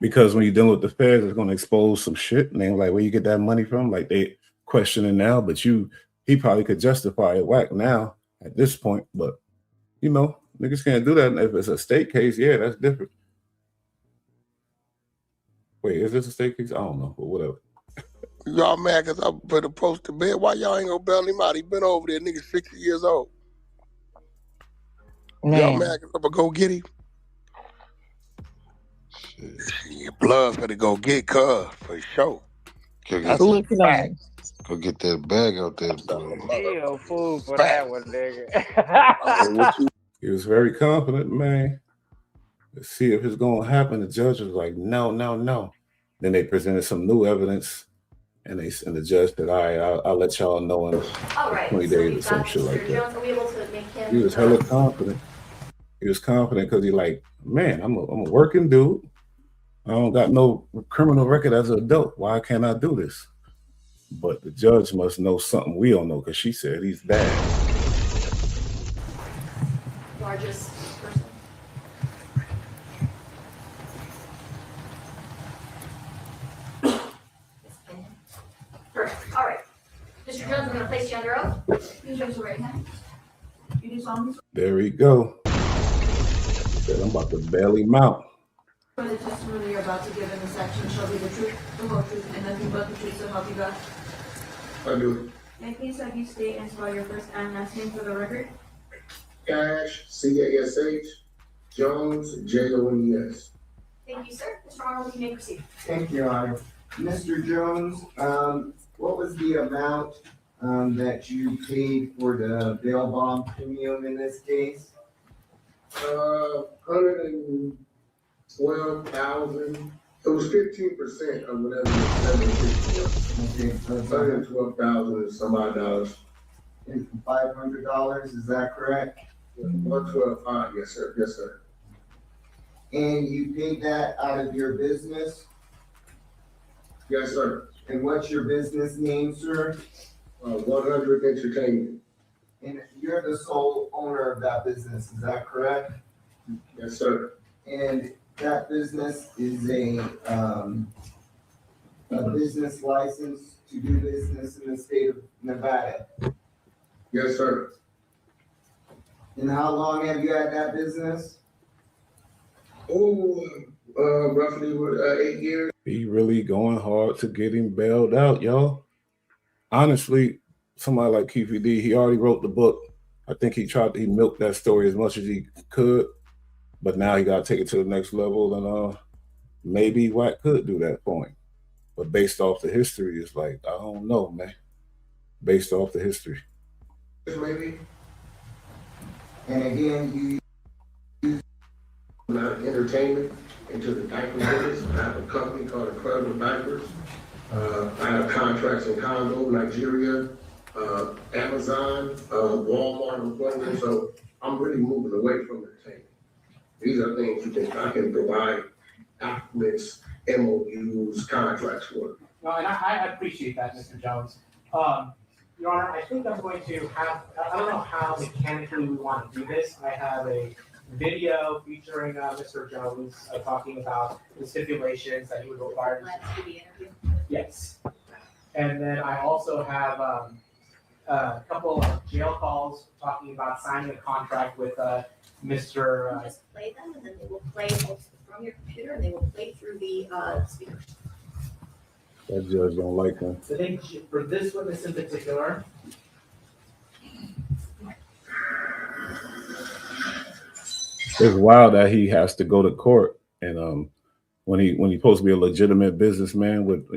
Because when you're dealing with the feds, it's going to expose some shit. And they're like, where you get that money from? Like, they questioning now, but he probably could justify it whack now at this point. But, niggas can't do that. And if it's a state case, yeah, that's different. Wait, is this a state case? I don't know, but whatever. Y'all mad because I put a post to bed. Why y'all ain't gonna bail him out? He been over there, nigga, 60 years old. Man. Y'all mad because I'm gonna go get him? Your blood for to go get cuz, for sure. Go get that bag out there, bro. Still food for that one, nigga. He was very confident, man. Let's see if it's going to happen. The judge was like, no. Then they presented some new evidence, and the judge said, all right, I'll let y'all know in 20 days or some shit like that. He was hella confident. He was confident because he like, man, I'm a working dude. I don't got no criminal record as an adult. Why can't I do this? But the judge must know something we don't know because she said he's bad. Largest person. Perfect. All right. Mr. Jones, I'm going to place you under oath. Please raise your right hand. You do solemnly swear. There we go. He said, I'm about to bail him out. For the testimony you're about to give in this action shall be the truth, the whole truth, and nothing but the truth, so help you God. I do. May I please have you state and spell your first and last name for the record? Cash, C-A-S-H, Jones, J-O-N-E-S. Thank you, sir. Mr. Arnold, you may proceed. Thank you, Your Honor. Mr. Jones, what was the amount that you paid for the bail bond premium in this case? $112,000. It was 15% of whatever the 750 was. Okay, so $112,000 and some odd dollars. And $500, is that correct? 112,500, yes, sir. Yes, sir. And you paid that out of your business? Yes, sir. And what's your business name, sir? 100 Entertainment. And you're the sole owner of that business, is that correct? Yes, sir. And that business is a business license to do business in the state of Nevada? Yes, sir. And how long have you had that business? Roughly 8 years. He really going hard to get him bailed out, y'all. Honestly, somebody like Keefe D, he already wrote the book. I think he milked that story as much as he could, but now he got to take it to the next level, and maybe Wack could do that for him. But based off the history, it's like, I don't know, man. Based off the history. Maybe. And again, you entertainment into the diaper business. I have a company called Incredible Diapers. I have contracts in Congo, Nigeria, Amazon, Walmart, and Kroger. So I'm really moving away from entertainment. These are things I can provide documents, MOUs, contracts for. No, and I appreciate that, Mr. Jones. Your Honor, I think I'm going to have, I don't know how mechanically we want to do this. I have a video featuring Mr. Jones talking about the stipulations that he would require. Yes. And then I also have a couple of jail calls talking about signing a contract with Mr. You just play them, and then they will play from your computer, and they will play through the speakers. That judge don't like him. I think for this witness in particular, it's wild that he has to go to court, and when he's supposed to be a legitimate businessman with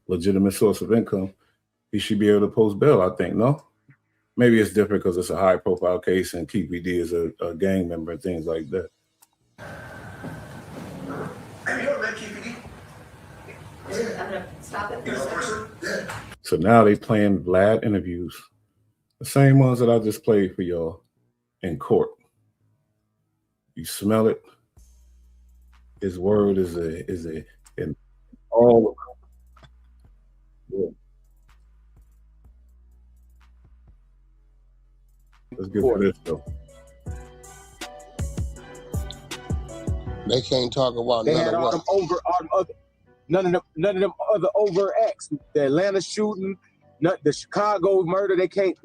legitimate source of income, he should be able to post bail. I think no. maybe it's different because it's a high profile case and KPD is a gang member and things like that. Have you ever met KPD? I'm gonna stop it for a second. So now they playing Vlad interviews, the same ones that I just played for y'all in court. You smell it. His word is in all of them. Yeah. Let's get to this though. They can't talk about They none had of all them other, none of them other over acts. The Atlanta shooting, the Chicago murder. They can't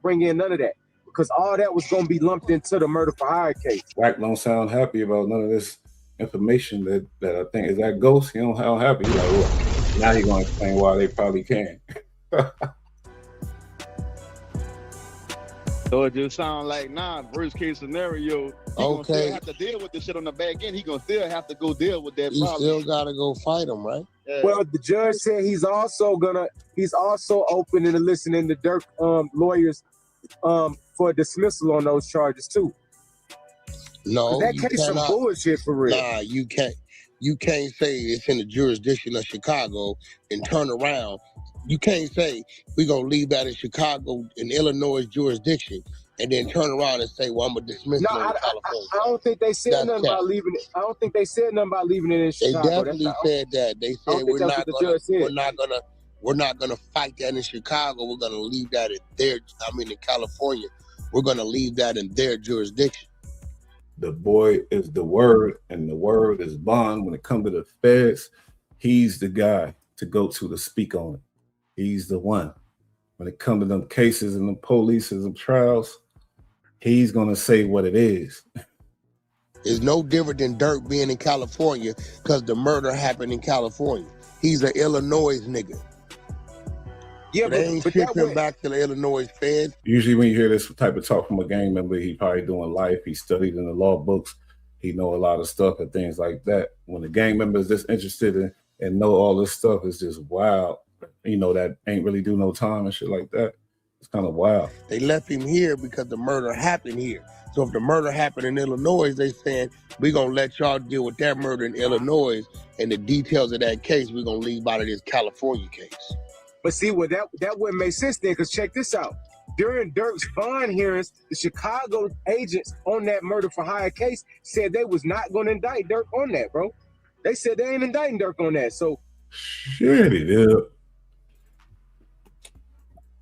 bring in none of that because all that was gonna be lumped into the murder for hire case. Wack don't sound happy about none of this information that I think is that Ghost. He don't sound happy. He's like, well, now he's gonna explain why they probably can. So it just sounds like worst case scenario, he gonna still have to deal with this shit on the back end. He gonna still have to go deal with that You problem. still gotta go fight him, right? Yeah. Well, the judge said he's also open and listening to Dirk lawyers for dismissal on those charges too. No, that you case some cannot. bullshit for real. Nah, you can't. You can't say it's in the jurisdiction of Chicago and turn around. You can't say we're gonna leave that in Chicago in Illinois jurisdiction and then turn around and say, well, I'm gonna dismiss it in California. I don't think they said nothing about leaving it. I don't think they said nothing about leaving it in Chicago. They definitely said that. They said we're not gonna fight that in Chicago. We're gonna leave that in California. We're gonna leave that in their jurisdiction. The boy is the word, and the word is bond. When it comes to the feds, he's the guy to go to speak on it. He's the one. When it comes to them cases and the police and them trials, he's gonna say what it is. It's no different than Dirk being in California because the murder happened in California. He's an Illinois nigga. Yeah, but they ain't shipping back to the Illinois feds. Usually when you hear this type of talk from a gang member, he probably doing life. He studied in the law books. He know a lot of stuff and things like that. When a gang member is just interested in and know all this stuff, it's just wild. You know, that ain't really do no time and shit like that. It's kind of wild. They left him here because the murder happened here. So if the murder happened in Illinois, they saying, we're going to let y'all deal with that murder in Illinois, and the details of that case, we're going to leave out of this California case. But see, well, that wouldn't make sense then, because check this out. During Dirk's bond hearings, the Chicago agents on that murder for hire case said they was not going to indict Dirk on that, bro. They said they ain't indicting Dirk on that. So, shit, it is.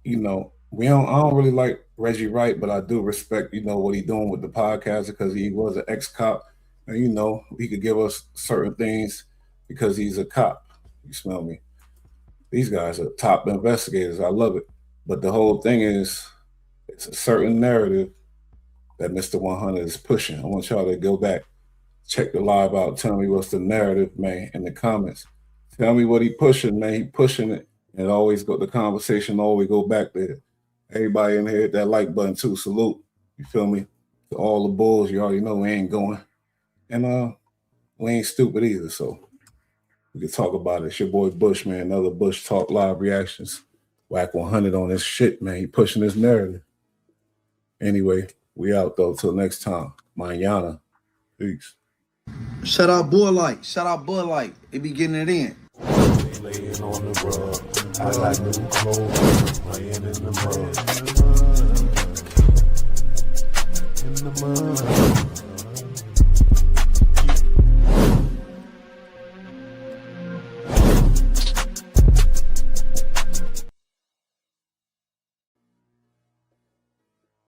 You know, I don't really like Reggie Wright, but I do respect, what he doing with the podcast because he was an ex-cop. And, he could give us certain things because he's a cop. You smell me? These guys are top investigators. I love it. But the whole thing is, it's a certain narrative that Mr. 100 is pushing. I want y'all to go back, check the live out, tell me what's the narrative, man, in the comments. Tell me what he pushing, man. He pushing it. And the conversation always go back there. Everybody in here hit that like button too. Salute. You feel me? To all the bulls, you already know we ain't going. And we ain't stupid either, so we can talk about it. It's your boy Bush, man. Another Bush Talk live reactions. Wack 100 on this shit, man. He pushing his narrative. Anyway, we out though. Till next time. Mañana. Peace. Shout out Bud Light. Shout out Bud Light. They be getting it in. Laying on the rug. I got new clothes. Laying in the mud. In the mud.